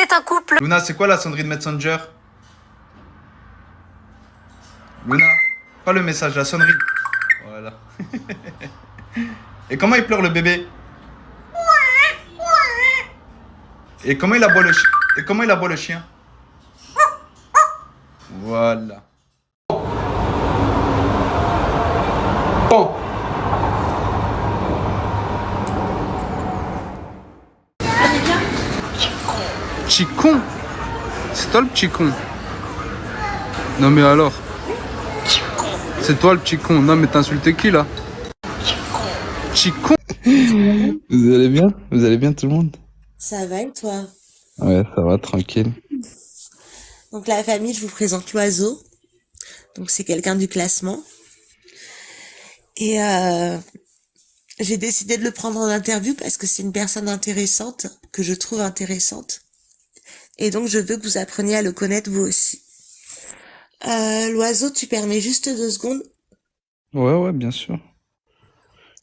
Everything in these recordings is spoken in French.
C'est un couple. Luna, c'est quoi la sonnerie de Messenger? Luna, pas le message, la sonnerie. Voilà. Et comment il pleure le bébé? Et comment il aboie le chien? Voilà. Bon. Petit con. C'est toi le petit con. Non mais alors. C'est toi le petit con. Non mais t'insultes qui là? Petit con. Vous allez bien? Vous allez bien tout le monde? Ça va et toi? Ouais, ça va, tranquille. Donc la famille, je vous présente l'oiseau. Donc c'est quelqu'un du classement. Et j'ai décidé de le prendre en interview parce que c'est une personne intéressante, que je trouve intéressante. Et donc je veux que vous appreniez à le connaître vous aussi. L'oiseau, tu permets juste 2 secondes? Ouais, bien sûr.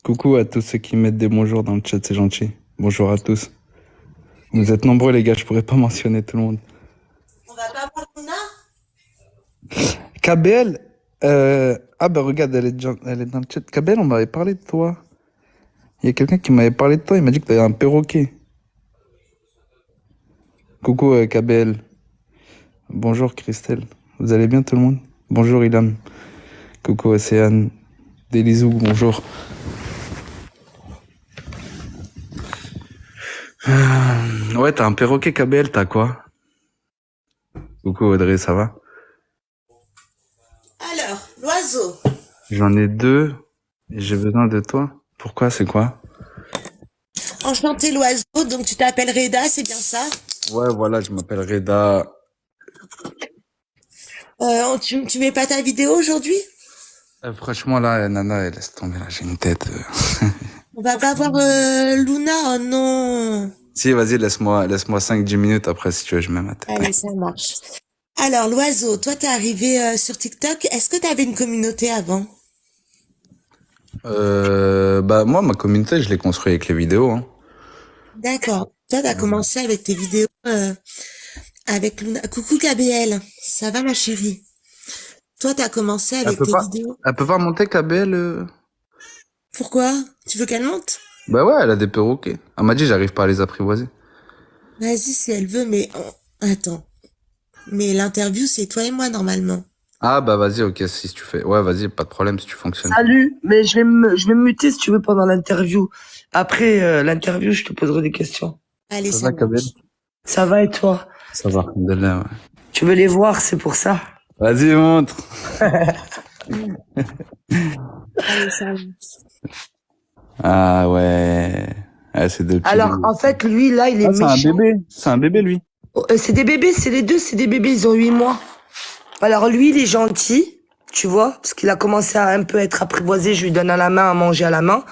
Coucou à tous ceux qui mettent des bonjours dans le chat, c'est gentil. Bonjour à tous. Vous êtes nombreux les gars, je pourrais pas mentionner tout le monde. On va pas voir Luna? KBL, ah bah regarde, elle est dans le chat. KBL, on m'avait parlé de toi. Il y a quelqu'un qui m'avait parlé de toi, il m'a dit que t'avais un perroquet. Coucou KBL. Bonjour Christelle. Vous allez bien tout le monde? Bonjour Ilan. Coucou Océane. Delisou, bonjour. Ouais, t'as un perroquet KBL, t'as quoi? Coucou Audrey, ça va? Alors, l'oiseau. J'en ai 2 et j'ai besoin de toi. Pourquoi, c'est quoi? Enchanté l'oiseau, donc tu t'appelles Reda, c'est bien ça? Ouais, voilà, je m'appelle Reda. Tu mets pas ta vidéo aujourd'hui? Franchement, là, Nana, laisse tomber, là, j'ai une tête. On va pas voir Luna, oh non. Si, vas-y, laisse-moi 5-10 minutes après, si tu veux, je mets ma tête. Allez, ça marche. Alors, l'oiseau, toi, t'es arrivé sur TikTok. Est-ce que t'avais une communauté avant? Bah, moi, ma communauté, je l'ai construite avec les vidéos, hein. D'accord. Toi, t'as commencé avec tes vidéos avec Luna. Coucou KBL, ça va ma chérie? Toi, t'as commencé avec tes vidéos. Elle peut pas monter, KBL? Pourquoi? Tu veux qu'elle monte? Bah ouais, elle a des perroquets. Elle m'a dit, j'arrive pas à les apprivoiser. Vas-y si elle veut, mais attends. Mais l'interview, c'est toi et moi normalement. Ah, bah vas-y, ok, si tu fais. Ouais, vas-y, pas de problème si tu fonctionnes. Salut, mais je vais me muter si tu veux pendant l'interview. Après l'interview, je te poserai des questions. Allez, Ça va, marche. KBL? Ça va et toi? Ça va, alhamdoulilah, ouais. Tu veux les voir, c'est pour ça. Vas-y, montre. Allez, ça marche. Ah ouais. Ah, c'est deux petits Alors, bébés. en fait, lui, là, il est C'est un méchant. bébé. C'est un bébé, lui. Oh, c'est des bébés, c'est les deux, c'est des bébés, ils ont 8 mois. Alors, lui, il est gentil, tu vois, parce qu'il a commencé à un peu être apprivoisé, je lui donne à la main, à manger à la main.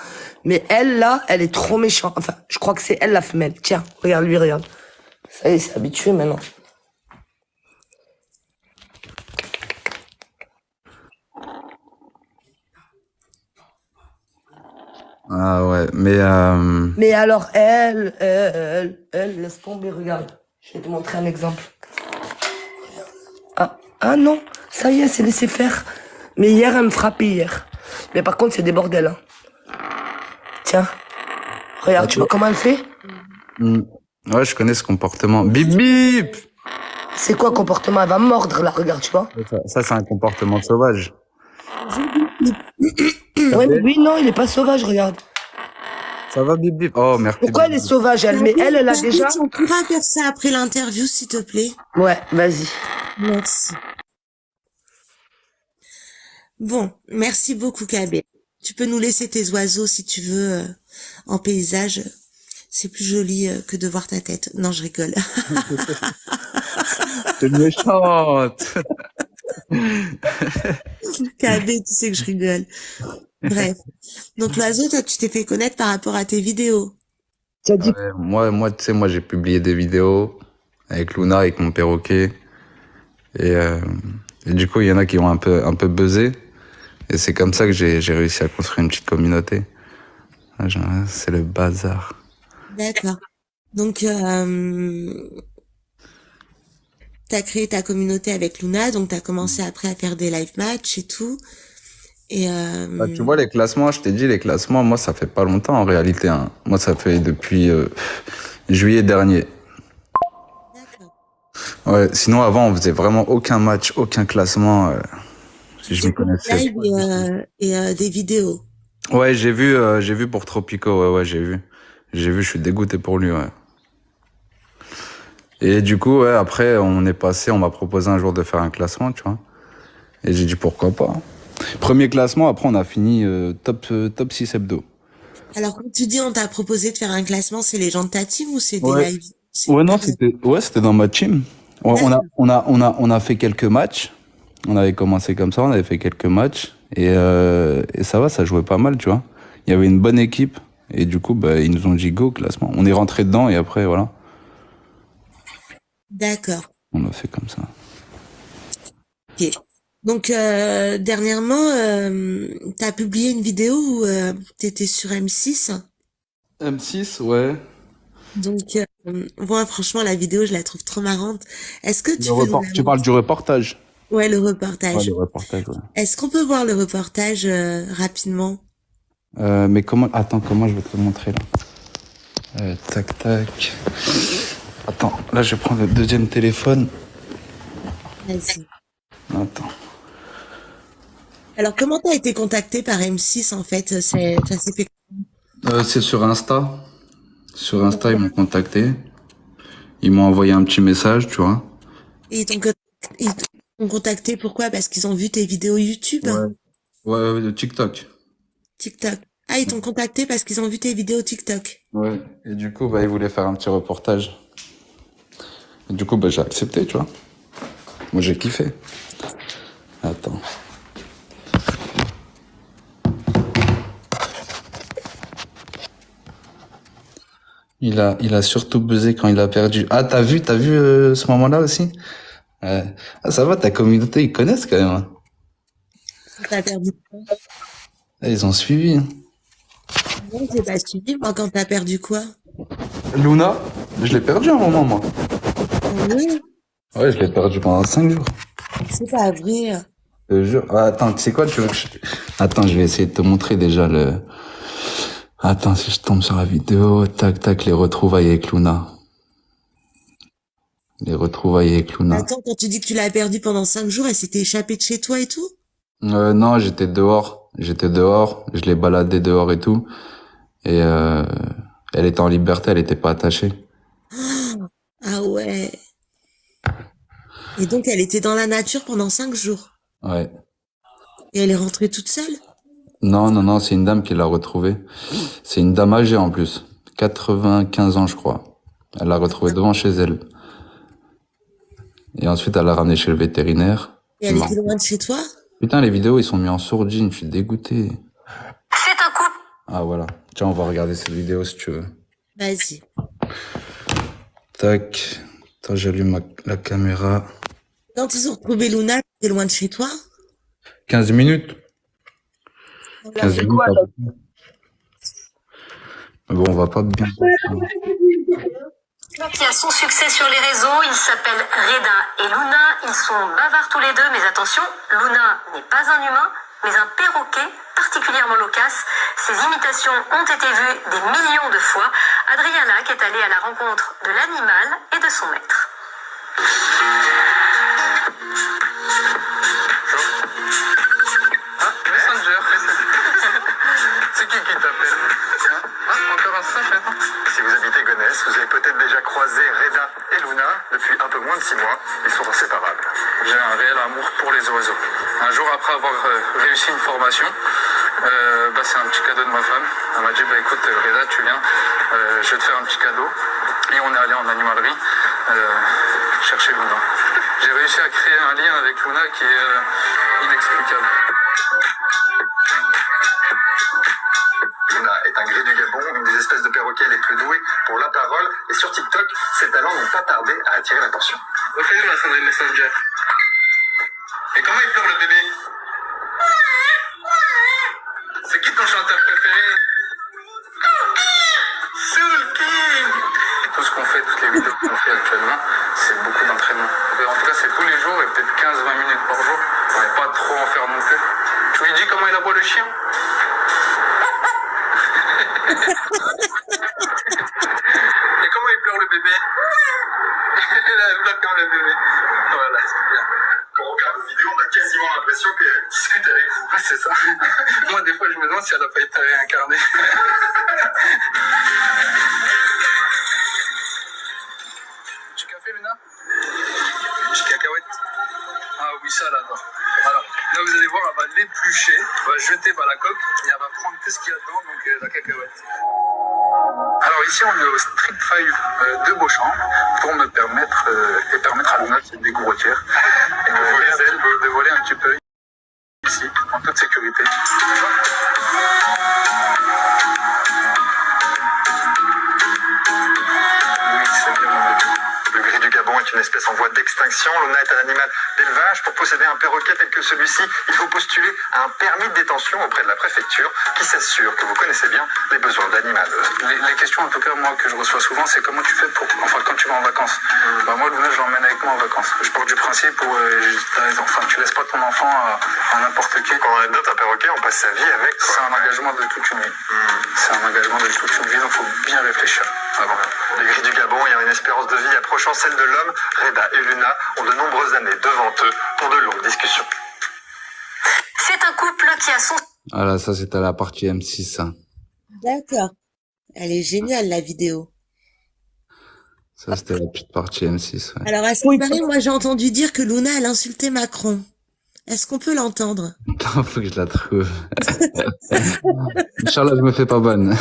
Mais elle, là, elle est trop méchante. Enfin, je crois que c'est elle la femelle. Tiens, regarde, lui, regarde. Ça y est, c'est habitué maintenant. Ah ouais, mais Mais alors, elle, laisse tomber, regarde. Je vais te montrer un exemple. Ah non, ça y est, c'est laissé faire. Mais hier, elle me frappait hier. Mais par contre, c'est des bordels. Hein. Tiens, regarde, tu vois comment elle fait? ouais, je connais ce comportement. Bip bip. C'est quoi comportement? Elle va mordre, là, regarde, tu vois? Ça c'est un comportement sauvage. Ouais, mais lui, non, il est pas sauvage, regarde. Ça va, bip bip. Oh, merci. Pourquoi elle est sauvage, elle? Mais elle a déjà... On pourra faire ça après l'interview, s'il te plaît. Ouais, vas-y. Merci. Bon, merci beaucoup KB. Tu peux nous laisser tes oiseaux si tu veux en paysage. C'est plus joli que de voir ta tête. Non, je rigole. T'es méchante. KB, tu sais que je rigole. Bref. Donc l'oiseau, toi, tu t'es fait connaître par rapport à tes vidéos. Tu as dit... Ouais, moi, tu sais, moi j'ai publié des vidéos avec Luna, avec mon perroquet. Et du coup, il y en a qui ont un peu buzzé. Et c'est comme ça que j'ai réussi à construire une petite communauté. C'est le bazar. D'accord. Donc, t'as créé ta communauté avec Luna, donc t'as commencé après à faire des live matchs et tout. Et Bah, tu vois, les classements, je t'ai dit, les classements, moi, ça fait pas longtemps en réalité, hein. Moi, ça fait depuis juillet dernier. d'accord. Ouais, sinon, avant, on faisait vraiment aucun match, aucun classement. Si je C'est me pour des connaissais. lives et des vidéos. Ouais, j'ai vu pour Tropico, ouais, j'ai vu. J'ai vu, je suis dégoûté pour lui, ouais. Et du coup, ouais, après, on m'a proposé un jour de faire un classement, tu vois. Et j'ai dit pourquoi pas. Premier classement, après, on a fini top 6 hebdo. Alors, quand tu dis on t'a proposé de faire un classement, c'est les gens de ta team ou c'est des Ouais. lives? Ouais, non, c'était dans ma team. D'accord. On a fait quelques matchs. On avait commencé comme ça, on avait fait quelques matchs. Et ça va, ça jouait pas mal, tu vois. Il y avait une bonne équipe. Et du coup, bah, ils nous ont dit go, classement. On est rentré dedans et après, voilà. D'accord. On a fait comme ça. Ok. Donc, dernièrement, t'as publié une vidéo où t'étais sur M6. M6, ouais. Donc, moi, franchement, la vidéo, je la trouve trop marrante. Est-ce que tu peux nous la Tu parles du reportage? Ouais, le Ouais, reportage. le reportage, ouais. Est-ce qu'on peut voir le reportage rapidement? Mais comment... Attends, comment je vais te le montrer, là? Tac, tac. Attends, là, je vais prendre le deuxième téléphone. Vas-y. Attends. Alors, comment t'as été contacté par M6 en fait? Ça s'est fait. C'est sur Insta. Sur Insta, ils m'ont contacté. Ils m'ont envoyé un petit message, tu vois. Et ils t'ont contacté pourquoi? Parce qu'ils ont vu tes vidéos YouTube, Ouais. Ouais, de TikTok. TikTok. Ah, ils t'ont contacté parce qu'ils ont vu tes vidéos TikTok. Ouais. Et du coup, bah, ils voulaient faire un petit reportage. Et du coup, bah, j'ai accepté, tu vois. Moi, j'ai kiffé. Attends. Il a surtout buzzé quand il a perdu. Ah, t'as vu ce moment-là aussi? Ouais. Ah, ça va, ta communauté, ils connaissent quand même, hein. T'as perdu quoi? Ah, ils ont suivi, hein. Non, j'ai pas suivi, moi, quand t'as perdu quoi? Luna, je l'ai perdu un moment, moi. Ah oui, Ouais, je l'ai perdu pendant 5 jours. c'est pas vrai. Je te jure. Ah, attends, tu sais quoi, tu veux que Attends, je vais essayer de te montrer déjà le... Attends, si je tombe sur la vidéo, tac, tac, les retrouvailles avec Luna. Les retrouvailles avec Luna. Attends, quand tu dis que tu l'as perdu pendant 5 jours, elle s'était échappée de chez toi et tout? Non, j'étais dehors. Je l'ai baladée dehors et tout. Et elle était en liberté, elle était pas attachée. Ah ouais. Et donc, elle était dans la nature pendant 5 jours. Ouais. Et elle est rentrée toute seule? Non, c'est une dame qui l'a retrouvée. C'est une dame âgée en plus. 95 ans, je crois. Elle l'a retrouvée devant chez elle. Et ensuite, elle l'a ramenée chez le vétérinaire. Et elle était loin de chez toi? Putain, les vidéos, ils sont mis en sourdine, je suis dégoûté. C'est un couple. Ah, voilà. Tiens, on va regarder cette vidéo si tu veux. Vas-y. Tac. Attends, j'allume la caméra. Quand ils ont retrouvé Luna, t'es loin de chez toi? 15 minutes. 15 C'est minutes. quoi, là? Mais bon, on va pas bien. Qui a son succès sur les réseaux, ils s'appellent Reda et Luna, ils sont bavards tous les deux, mais attention, Luna n'est pas un humain, mais un perroquet particulièrement loquace. Ses imitations ont été vues des millions de fois. Adrien Lac est allé à la rencontre de l'animal et de son maître. Ah, Messenger. C'est qui t'appelle? Encore un simple. Si vous habitez Gonesse, vous avez peut-être déjà croisé Reda et Luna depuis un peu moins de 6 mois. Ils sont inséparables. J'ai un réel amour pour les oiseaux. Un jour après avoir réussi une formation, c'est un petit cadeau de ma femme. Elle m'a dit, écoute Reda, tu viens, je vais te faire un petit cadeau. Et on est allé en animalerie chercher Luna. J'ai réussi à créer un lien avec Luna qui est inexplicable. Luna est un gris du Gabon, une des espèces de perroquets les plus douées pour la parole. Et sur TikTok, ses talents n'ont pas tardé à attirer l'attention. Refais-nous la Sandrine Messenger. Et comment il pleure le bébé? C'est qui ton chanteur préféré? Soul King. Tout ce qu'on fait, toutes les vidéos qu'on fait actuellement, c'est beaucoup d'entraînement. c'est tous les jours et peut-être 15-20 minutes par jour. Ouais, pas trop en faire non plus. Tu lui dis comment il aboie le chien? Et comment il pleure le bébé? Elle pleure comme le bébé. Voilà, c'est bien. Quand on regarde vos vidéos, on a quasiment l'impression qu'elle discute avec vous. Ouais, c'est ça. Moi, des fois, je me demande si elle a pas été réincarnée. Petit café, Luna? Petit cacahuète? Ah oui, ça, là-bas. Alors, là, vous allez voir, elle va l'éplucher, elle va jeter la coque, et elle va prendre tout ce qu'il y a dedans, donc la cacahuète. Alors ici, on est au Street 5 de Beauchamp pour me permettre, et permettre à Luna, qui est dégouretière, et de voler un petit peu ici, en toute sécurité. Oui, c'est bien mon bébé. Le gris du Gabon est une espèce en voie d'extinction. L'Ona est un animal d'élevage. Pour posséder un perroquet tel que celui-ci, il faut postuler à un permis de détention auprès de la préfecture qui s'assure que vous connaissez bien les besoins de l'animal. Les questions, en tout cas, moi, que je reçois souvent, c'est comment tu fais pour... Enfin, quand tu vas en vacances. Bah, moi, Luna, je l'emmène avec moi en vacances. Je pars du principe où, enfin, tu laisses pas ton enfant à n'importe qui. Quand on adopte un perroquet, on passe sa vie avec. C'est un engagement de toute une vie. C'est un engagement de toute une vie, donc il faut bien réfléchir avant. Les gris du Gabon ayant une espérance de vie approchant celle de l'homme, Reda et Luna ont de nombreuses années devant eux pour de longues discussions. C'est un couple qui a son... Voilà, ça c'était la partie M6. Ça, D'accord. Elle est géniale, la vidéo. ça c'était la petite partie M6. Ouais. Alors, à ce qui paraît, moi, j'ai entendu dire que Luna, elle insultait Macron. Est-ce qu'on peut l'entendre? Attends, faut que je la trouve. Inch'Allah, je me fais pas bonne.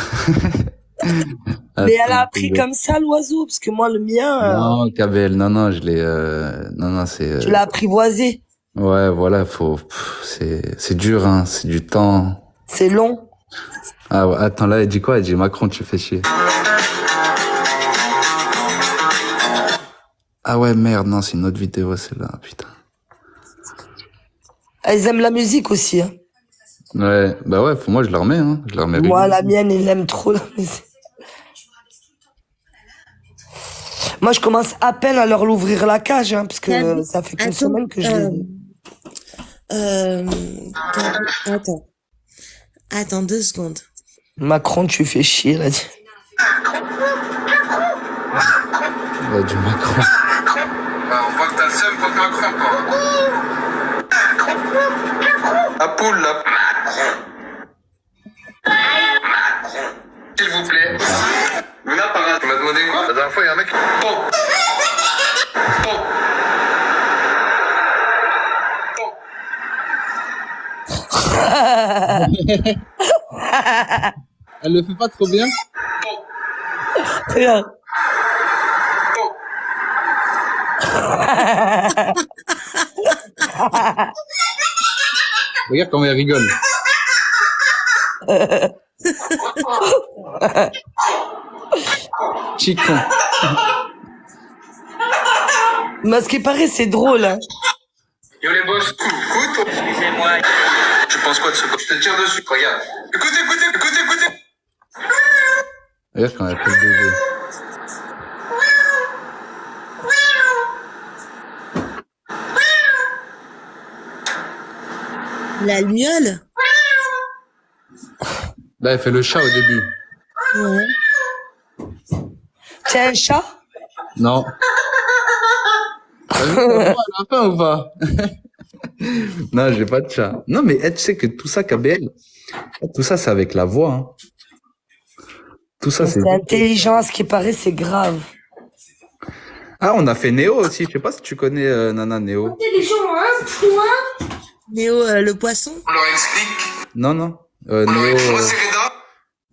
Mais elle a appris comme ça l'oiseau, parce que moi le mien, Non, Kabel, non, je l'ai, non, c'est. tu l'as apprivoisé. Ouais, voilà, c'est dur, hein, c'est du temps. C'est long. Ah ouais, attends, là, elle dit quoi? Elle dit Macron, tu fais chier. Ah ouais, merde, non, c'est une autre vidéo, celle-là, putain. Elles aiment la musique aussi. Hein. Ouais, bah ouais, moi je la remets, hein, je la remets. Moi, la mienne, elle aime trop la musique. Moi, je commence à peine à leur l'ouvrir la cage, hein, parce que ça fait qu'une semaine que je les... Attends 2 secondes. Macron, tu fais chier, là. Ouais, du Macron. On voit que t'as le seum contre Macron, toi. La poule, là. S'il vous plaît. Luna, par tu m'as demandé quoi? La dernière fois, il y a un mec. Bon. Elle le fait pas trop bien? Regarde. Regarde comment elle rigole. Chico. Mais ce qui paraît, c'est drôle, hein. Yo les boss, écoute. Excusez-moi. Tu penses quoi de ce boss? Je te tire dessus, regarde. Écoutez. Regarde quand elle fait le bébé. La miaule? Là, elle fait le chat au début. Ouais. Tu as un chat? Non. T'as vu à la fin ou pas? Non, j'ai pas de chat. Non, mais tu sais que tout ça, KBL, tout ça, c'est avec la voix. Hein. Tout ça, c'est... C'est intelligent, ce qui paraît, c'est grave. Ah, on a fait Néo aussi. Je sais pas si tu connais Nana Néo. Néo, le poisson? On leur explique. Non. Néo,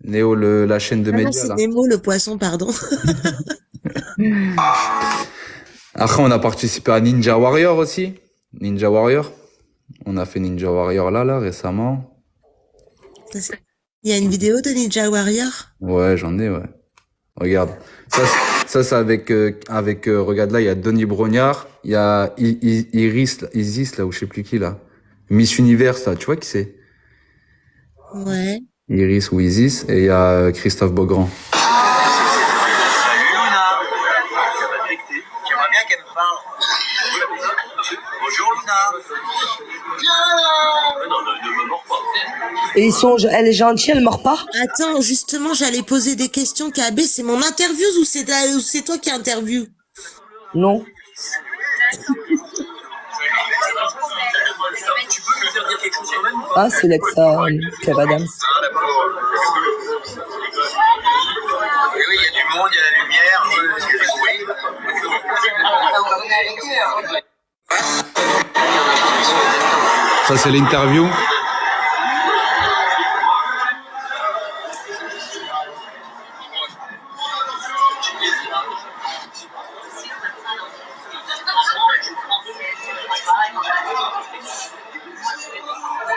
Néo, la chaîne de Ah non, médias. c'est Là. Nemo, le poisson, pardon. Après, on a participé à Ninja Warrior aussi. Ninja Warrior. On a fait Ninja Warrior là, récemment. Il y a une vidéo de Ninja Warrior? Ouais, j'en ai, ouais. Regarde. Ça c'est avec, regarde là, il y a Denis Brognard, il y a Isis, là, ou je sais plus qui, là. Miss Univers, là, tu vois qui c'est? Ouais. Iris ou Isis, et il y a Christophe Beaugrand. J'aimerais bien qu'elle me parle. Et elle est gentille, elle mord pas? Attends, justement, j'allais poser des questions, KB. C'est mon interview ou c'est toi qui interview? Non. Ah, c'est l'ex Kev Adams. Oui, il y a du monde, il y a la lumière, il y a du Ça, c'est l'interview.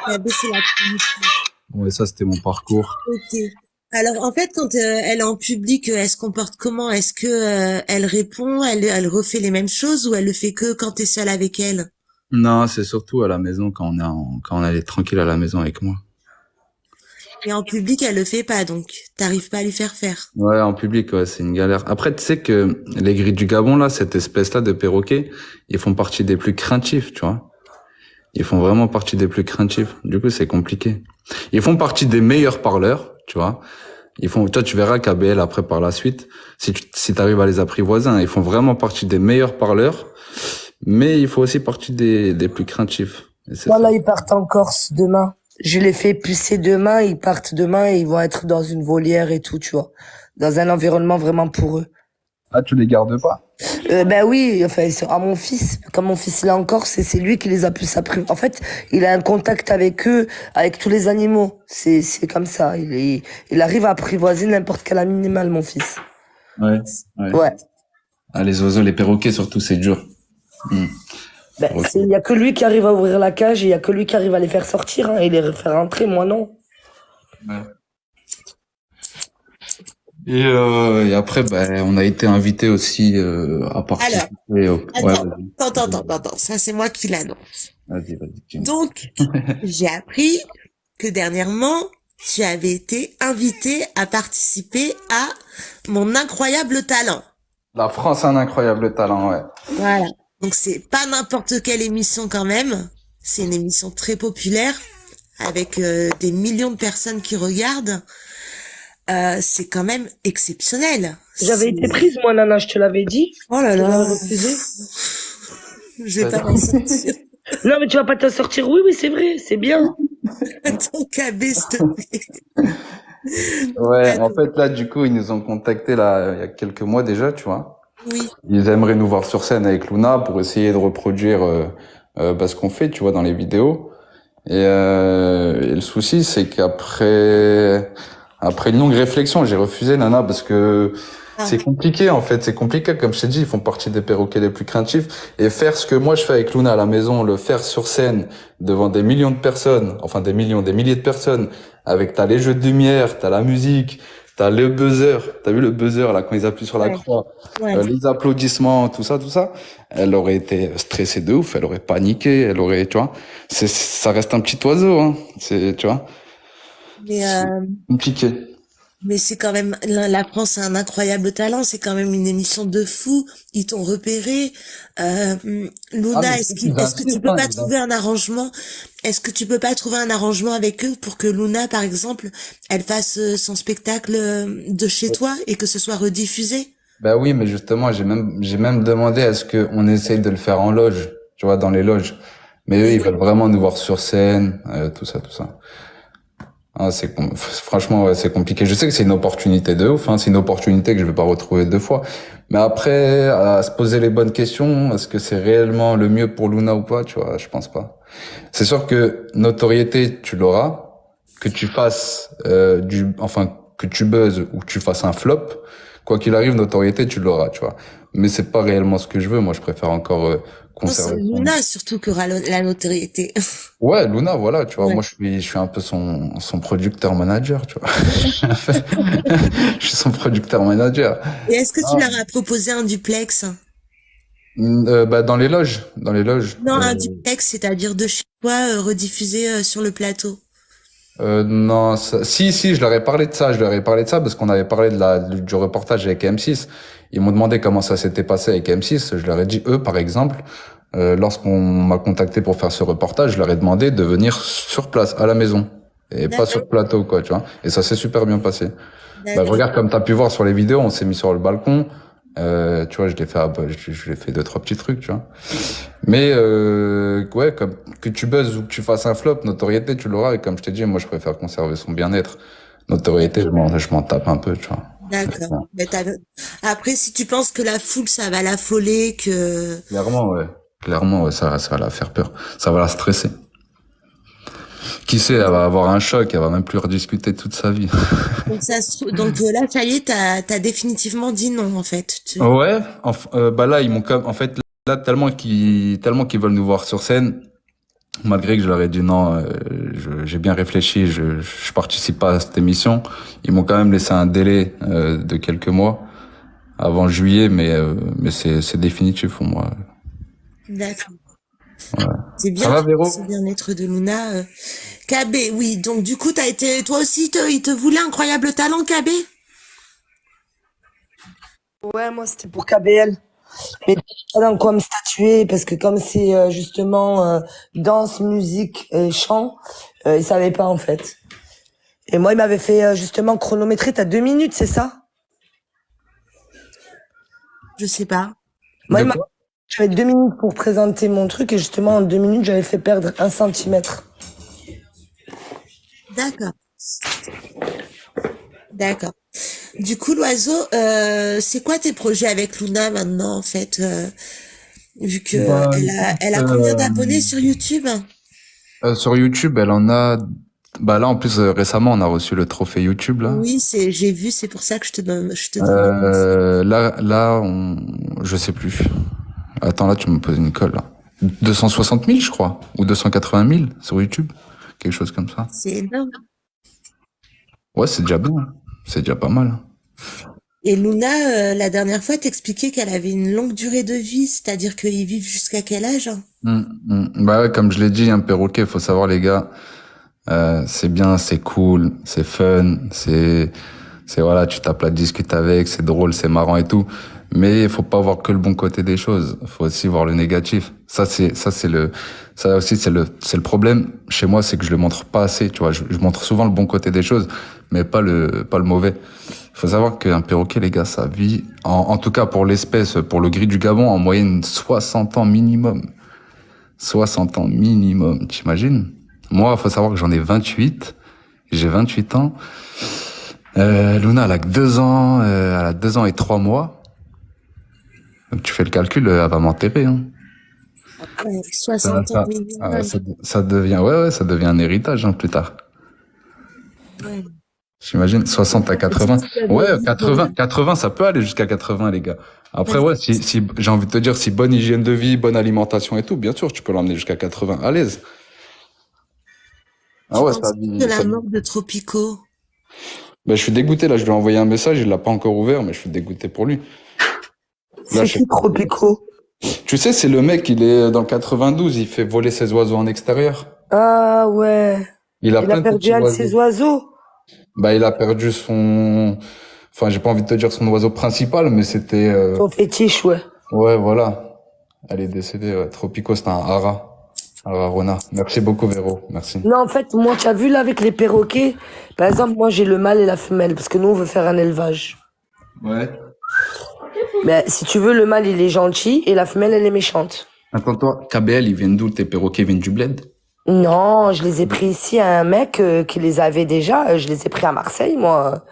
KB, c'est la publicité. Ouais, ça, c'était mon parcours. Ok. Alors, en fait, quand elle est en public, elle se comporte comment? Est-ce que elle répond, elle refait les mêmes choses ou elle le fait que quand t'es seule avec elle? Non, c'est surtout à la maison quand quand on est tranquille à la maison avec moi. Et en public, elle le fait pas, donc t'arrives pas à lui faire faire. Ouais, en public, ouais, c'est une galère. Après, tu sais que les grilles du Gabon, là, cette espèce-là de perroquets, ils font partie des plus craintifs, tu vois. Ils font vraiment partie des plus craintifs. Du coup, c'est compliqué. Ils font partie des meilleurs parleurs, tu vois. Toi, tu verras KBL après par la suite, si t'arrives à les apprivoiser, hein, ils font vraiment partie des meilleurs parleurs, mais il faut aussi partie des plus craintifs. Voilà, ils partent en Corse demain. Je les fais pucer demain, ils partent demain et ils vont être dans une volière et tout, tu vois. Dans un environnement vraiment pour eux. Ah, tu les gardes pas? Ben oui, enfin, à mon fils, comme mon fils il est en Corse, c'est lui qui les a plus appris. En fait, il a un contact avec eux, avec tous les animaux. C'est comme ça. Il arrive à apprivoiser n'importe quel animal, mon fils. Ouais. Ouais. Ah, les oiseaux, les perroquets surtout, c'est dur. Ben, il y a que lui qui arrive à ouvrir la cage et il y a que lui qui arrive à les faire sortir, hein, et les faire rentrer, moi non. Ouais. Et après, ben, on a été invité aussi à participer. Alors, Ouais, attends, ça c'est moi qui l'annonce. vas-y. Donc, j'ai appris que dernièrement, tu avais été invité à participer à Mon Incroyable Talent. La France a un incroyable talent, ouais. Voilà. Donc c'est pas n'importe quelle émission quand même. C'est une émission très populaire avec des millions de personnes qui regardent. C'est quand même exceptionnel. J'avais été prise, moi, Nana, je te l'avais dit. Oh là Tu là. m'avais refusé. Je vais pas m'en sortir. Non, mais tu vas pas t'en sortir. Oui, c'est vrai, c'est bien. Ton KB, s'il te plaît. Ouais, en fait, là, du coup, ils nous ont contactés, là, il y a quelques mois déjà, tu vois. Oui. Ils aimeraient nous voir sur scène avec Luna pour essayer de reproduire ce qu'on fait, tu vois, dans les vidéos. Et le souci, c'est qu'après une longue réflexion, j'ai refusé, Nana, parce que c'est compliqué, en fait. C'est compliqué, comme je t'ai dit, ils font partie des perroquets les plus craintifs. Et faire ce que moi je fais avec Luna à la maison, le faire sur scène, devant des millions de personnes, enfin des milliers de personnes, avec t'as les jeux de lumière, t'as la musique, t'as le buzzer. T'as vu le buzzer, là, quand ils appuient sur la croix? Les applaudissements, tout ça. Elle aurait été stressée de ouf, elle aurait paniqué, elle aurait, tu vois. Ça reste un petit oiseau, hein. Tu vois. Mais Compliqué. Mais c'est quand même, la France a un incroyable talent, c'est quand même une émission de fou, ils t'ont repéré. Luna, est-ce que tu peux pas trouver un arrangement? Est-ce que tu peux pas trouver un arrangement avec eux pour que Luna, par exemple, elle fasse son spectacle de chez toi et que ce soit rediffusé? Bah oui, mais justement, j'ai même demandé à ce qu'on essaye de le faire en loge, tu vois, dans les loges. Mais eux, ils veulent vraiment nous voir sur scène, tout ça. Ah, franchement, ouais, c'est compliqué. Je sais que c'est une opportunité de ouf, hein. C'est une opportunité que je vais pas retrouver deux fois. Mais après, à se poser les bonnes questions, est-ce que c'est réellement le mieux pour Luna ou pas, tu vois, je pense pas. C'est sûr que notoriété, tu l'auras. Que tu fasses, que tu buzzes ou que tu fasses un flop. Quoi qu'il arrive, notoriété, tu l'auras, tu vois. Mais c'est pas réellement ce que je veux. Moi, je préfère encore, C'est Luna surtout qui aura la notoriété. Ouais, Luna, voilà, tu vois. Ouais. Moi, je suis un peu son producteur manager, tu vois. Je suis son producteur manager. Et est-ce que tu leur as proposé un duplex? Bah, dans les loges. Non, un duplex, c'est-à-dire de chez toi, rediffusé sur le plateau. Non, si, je leur ai parlé de ça. Parce qu'on avait parlé du reportage avec M6. Ils m'ont demandé comment ça s'était passé avec M6. Je leur ai dit, eux, par exemple, lorsqu'on m'a contacté pour faire ce reportage, je leur ai demandé de venir sur place, à la maison. Et pas sur le plateau, quoi, tu vois. Et ça s'est super bien passé. Bah, regarde, comme t'as pu voir sur les vidéos, on s'est mis sur le balcon. Tu vois, je l'ai fait deux, trois petits trucs, tu vois. Mais, ouais, comme, que tu buzzes ou que tu fasses un flop, notoriété, tu l'auras. Et comme je t'ai dit, moi, je préfère conserver son bien-être. Notoriété, je m'en tape un peu, tu vois. D'accord. Mais après, si tu penses que la foule, ça va l'affoler, que... Clairement, ouais. Clairement, ouais, ça va la faire peur. Ça va la stresser. Qui sait, elle va avoir un choc, elle va même plus rediscuter toute sa vie. Donc là, ça y est, t'as définitivement dit non, en fait. Ouais, bah là, ils m'ont en fait, là, tellement qu'ils veulent nous voir sur scène, malgré que je leur ai dit non, j'ai bien réfléchi, je participe pas à cette émission. Ils m'ont quand même laissé un délai, de quelques mois avant juillet, mais c'est définitif pour moi. D'accord. Ouais. C'est bien. Ça va, Véro? C'est bien-être de Luna. KB, oui. Donc, du coup, toi aussi, il te voulait incroyable talent, KB? Ouais, moi, c'était pour KBL. Mais je sais pas dans quoi me statuer, parce que comme c'est justement danse, musique et chant, il savait pas en fait. Et moi, il m'avait fait justement chronométrer, t'as 2 minutes, c'est ça? Je sais pas. Moi, j'avais 2 minutes pour présenter mon truc, et justement, en 2 minutes, j'avais fait perdre 1 centimètre. D'accord. D'accord. Du coup, l'oiseau, c'est quoi tes projets avec Luna maintenant, en fait, vu que Bah, elle a combien d'abonnés sur YouTube? sur YouTube, elle en a, bah là, en plus, récemment, on a reçu le trophée YouTube, là. Oui, j'ai vu, c'est pour ça que je te demande. Là, je sais plus. Attends, là, tu me poses une colle, là. 260 000, je crois. Ou 280 000 sur YouTube. Quelque chose comme ça. C'est énorme. Ouais, c'est déjà bien. C'est déjà pas mal. Et Luna, la dernière fois, t'expliquais qu'elle avait une longue durée de vie, c'est-à-dire qu'ils vivent jusqu'à quel âge? Bah ouais, comme je l'ai dit, un perroquet, faut savoir, les gars, c'est bien, c'est cool, c'est fun, c'est voilà, tu tapes la discute avec, c'est drôle, c'est marrant et tout. Mais il faut pas voir que le bon côté des choses. Faut aussi voir le négatif. Ça aussi, c'est le problème. Chez moi, c'est que je le montre pas assez, tu vois. Je montre souvent le bon côté des choses, mais pas le mauvais. Il faut savoir qu'un perroquet, les gars, ça vit, en tout cas pour l'espèce, pour le gris du Gabon, en moyenne 60 ans minimum. 60 ans minimum, t'imagines? Moi, faut savoir que j'en ai 28. J'ai 28 ans. Luna, elle a que 2 ans, elle a 2 ans et 3 mois. Donc tu fais le calcul, elle va m'enterrer, hein. Ouais, 60 ans minimum. Ça devient, ouais, ça devient un héritage, hein, plus tard. Ouais. J'imagine, 60 à 80. Ouais, 80, ça peut aller jusqu'à 80, les gars. Après, ouais, si, j'ai envie de te dire, si bonne hygiène de vie, bonne alimentation et tout, bien sûr, tu peux l'emmener jusqu'à 80, à l'aise. Ah ouais, ça de la mort de Tropico. Ben, je suis dégoûté, là, je lui ai envoyé un message, il l'a pas encore ouvert, mais je suis dégoûté pour lui. C'est qui Tropico? Tu sais, c'est le mec, il est dans le 92, il fait voler ses oiseaux en extérieur. Ah ouais. Il a perdu un de ses oiseaux. Bah, il a perdu enfin, j'ai pas envie de te dire son oiseau principal, mais c'était, Son fétiche, ouais. Ouais, voilà. Elle est décédée, ouais. Tropico, c'était un hara. Rona. Merci beaucoup, Véro. Merci. Non, en fait, moi, tu as vu là avec les perroquets, par exemple, moi j'ai le mâle et la femelle, parce que nous on veut faire un élevage. Ouais. Mais si tu veux, le mâle il est gentil et la femelle elle est méchante. Attends-toi, KBL, ils viennent d'où? Tes perroquets viennent du bled? Non, je les ai pris ici à un mec qui les avait déjà. Je les ai pris à Marseille, moi.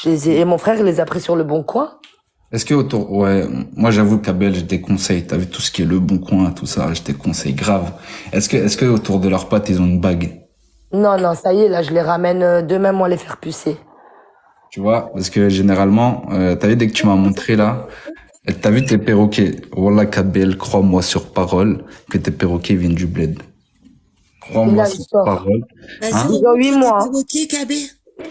Et mon frère il les a pris sur le Bon Coin. Est-ce que ouais, moi j'avoue, KBL, je déconseille. T'as vu tout ce qui est le Bon Coin, tout ça, je déconseille grave. Est-ce que autour de leurs pattes, ils ont une bague? Non, ça y est, là, je les ramène demain, moi, les faire pucer. Tu vois, parce que généralement, t'as vu, dès que tu m'as montré là, t'as vu tes perroquets. Wallah, KBL, crois-moi sur parole que tes perroquets viennent du bled. Crois-moi sur parole. Vas-y, ils ont 8 mois. Perroquet, KB.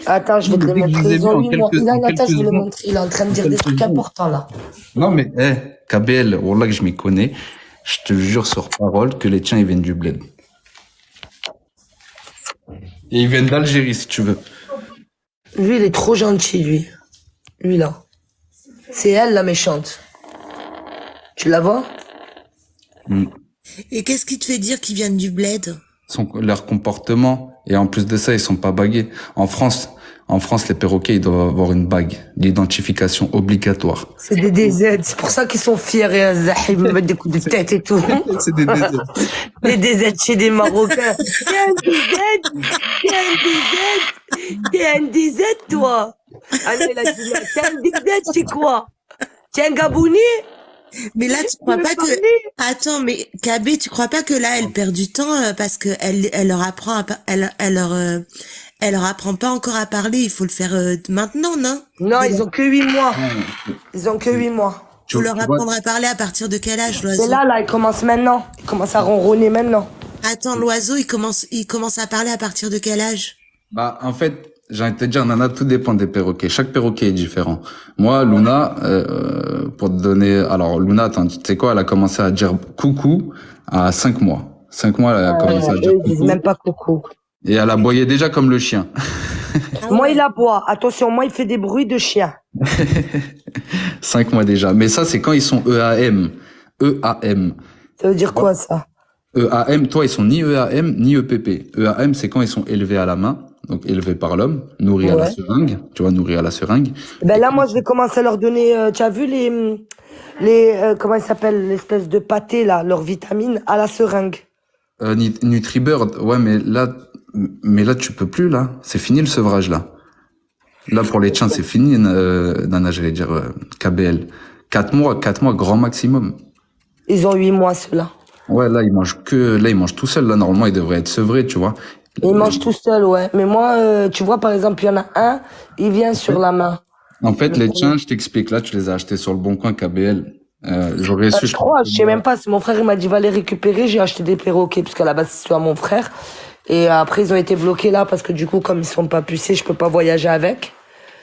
Attends, je vais te le montrer. Ils ont 8 mois. Attends, je vais le mois. montrer. Il est en train de dire des trucs importants, là. Non, mais, KBL, Wallah que je m'y connais. Je te jure sur parole que les tiens, ils viennent du bled. Et ils viennent d'Algérie, si tu veux. Lui, il est trop gentil, lui. Lui, là. C'est elle, la méchante. Tu la vois? Et qu'est-ce qui te fait dire qu'ils viennent du bled? Leur comportement, et en plus de ça, ils sont pas bagués. En France, les perroquets, ils doivent avoir une bague d'identification obligatoire. C'est des DZ, c'est pour ça qu'ils sont fiers et ils me mettent des coups de tête et tout. C'est des DZ. Des DZ chez des Marocains. T'es un DZ, t'es un DZ, t'es un DZ toi. Allez, là, t'es un DZ, c'est quoi? T'es un Gabouni? Mais là, tu crois veux pas que... parler Attends, mais KB, tu crois pas que là, elle perd du temps parce que elle leur apprend elle leur apprend pas encore à parler. Il faut le faire maintenant, non? Non, ils ont que 8 mois. Ils ont que 8 mois. Faut leur vois, apprendre à parler à partir de quel âge, C'est l'oiseau? là, ils commencent maintenant. Ils commencent à ronronner maintenant. Attends, l'oiseau, il commence à parler à partir de quel âge? Bah, en fait, j'ai envie de te dire, Nana, tout dépend des perroquets. Chaque perroquet est différent. Moi, Luna, pour te donner, alors, Luna, attends, tu sais quoi, elle a commencé à dire coucou à 5 mois. 5 mois, elle a commencé à dire Eux, ils disent coucou. même pas coucou. Et elle aboyait déjà comme le chien. Moi, il aboie. Attention, moi, il fait des bruits de chien. 5 mois déjà. Mais ça, c'est quand ils sont EAM. EAM. Ça veut dire quoi, ça? EAM, toi, ils sont ni EAM, ni EPP. EAM, c'est quand ils sont élevés à la main. Donc, élevés par l'homme, nourris à la Ouais. seringue. Tu vois, nourris à la seringue. Ben là, moi, je vais commencer à leur donner, tu as vu comment ils s'appellent, l'espèce de pâté, là, leurs vitamines à la seringue. Nutribird, ouais, mais là, tu peux plus, là. C'est fini le sevrage, là. Là, pour les chiens, c'est fini, Nana, j'allais dire, KBL. 4 mois, grand maximum. Ils ont 8 mois, ceux-là. Ouais, là, ils mangent tout seuls, là. Normalement, ils devraient être sevrés, tu vois. Ils mangent tout seuls, ouais. Mais moi, tu vois, par exemple, il y en a un, il vient sur la main. En fait, les chiens, je t'explique, là, tu les as achetés sur le bon coin KBL. J'aurais su, Je crois, je sais même pas. C'est mon frère, il m'a dit, va les récupérer. J'ai acheté des perroquets, parce qu'à la base, c'est à mon frère. Et après, ils ont été bloqués là, parce que du coup, comme ils sont pas pucés, je peux pas voyager avec.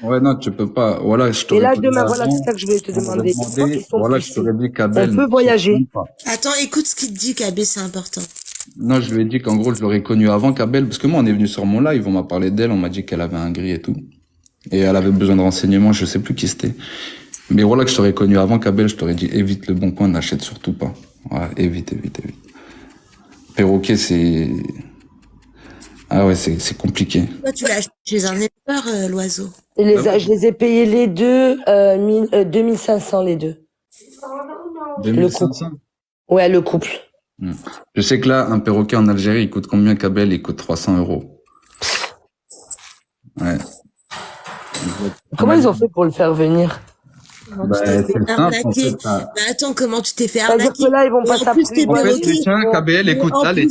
Ouais, non, tu peux pas. Voilà, je Et t'aurais là, dit demain, avant, voilà, c'est ça que je voulais te demander. Ils sont voilà, je pucés. t'aurais dit KBL. On peut voyager. Attends, écoute ce qu'il te dit, KB, c'est important. Non, je lui ai dit qu'en gros, je l'aurais connu avant KBL, parce que moi, on est venu sur mon live, on m'a parlé d'elle, on m'a dit qu'elle avait un gris et tout. Et elle avait besoin de renseignements, je sais plus qui c'était. Mais voilà que je t'aurais connu avant KBL, je t'aurais dit, évite le bon coin, n'achète surtout pas. Ouais, évite. Perroquet, c'est... Ah ouais, c'est compliqué. Toi, tu l'as acheté chez un éleveur, l'oiseau. Je les ai payés les deux, 2500 les deux. 2500. Ouais, le couple. Je sais que là, un perroquet en Algérie, il coûte combien KBL? Il coûte 300 €. Ouais. Comment ils ont fait pour le faire venir? Tu t'es fait c'est simple, en arnaquer. fait, ça- Mais attends, comment tu t'es fait C'est-à-dire arnaquer? que là, ils vont Et pas en plus, s'appeler. t'es En fait, perroquet. les chiens, KBL, écoute, Et en là, plus-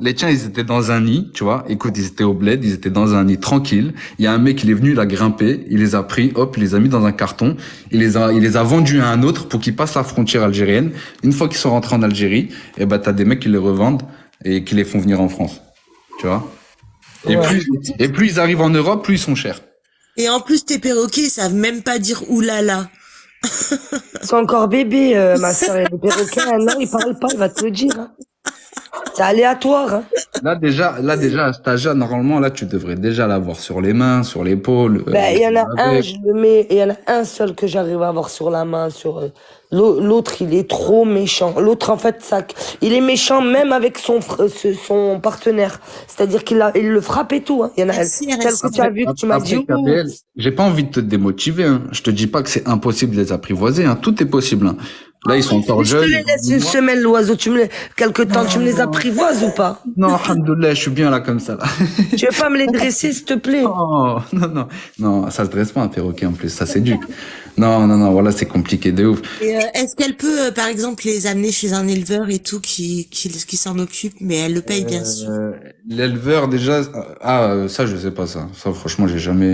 les chiens, ils étaient dans un nid, tu vois. Écoute, ils étaient au bled, ils étaient dans un nid tranquille. Il y a un mec, il est venu, il a grimpé, il les a pris, hop, il les a mis dans un carton. Il les a vendus à un autre pour qu'ils passent la frontière algérienne. Une fois qu'ils sont rentrés en Algérie, eh ben, t'as des mecs qui les revendent et qui les font venir en France. Tu vois? Et plus ils arrivent en Europe, plus ils sont chers. Et en plus, tes perroquets, ils savent même pas dire oulala. Ils sont encore bébés, ma soeur. Et les perroquets, un an, ils parlent pas, il va te le dire. Hein. C'est aléatoire. Hein. Là, déjà, à cet âge-là, normalement, là, tu devrais déjà l'avoir sur les mains, sur l'épaule. Ben, il y en a un, avec. je le mets, et il y en a un seul que j'arrive à avoir sur la main, l'autre, il est trop méchant. L'autre, en fait, il est méchant même avec son partenaire. C'est-à-dire il le frappe et tout, hein. Il y en a, Merci, celle merci. que tu as vu, que tu m'as Après, dit, KBL, j'ai pas envie de te démotiver, hein. Je te dis pas que c'est impossible de les apprivoiser, hein. Tout est possible, hein. Là, ils sont encore je te jeunes. les laisse une semaine, l'oiseau, quelque temps, tu me les apprivoises ou pas? Non, alhamdoulilah, je suis bien là comme ça, là. Tu veux pas me les dresser, s'il te plaît? Oh, non, ça se dresse pas un perroquet en plus, ça s'éduque. Non, voilà, c'est compliqué de ouf. Et est-ce qu'elle peut, par exemple, les amener chez un éleveur et tout qui s'en occupe, mais elle le paye bien sûr. L'éleveur, déjà, ça, je sais pas ça. Ça, franchement, j'ai jamais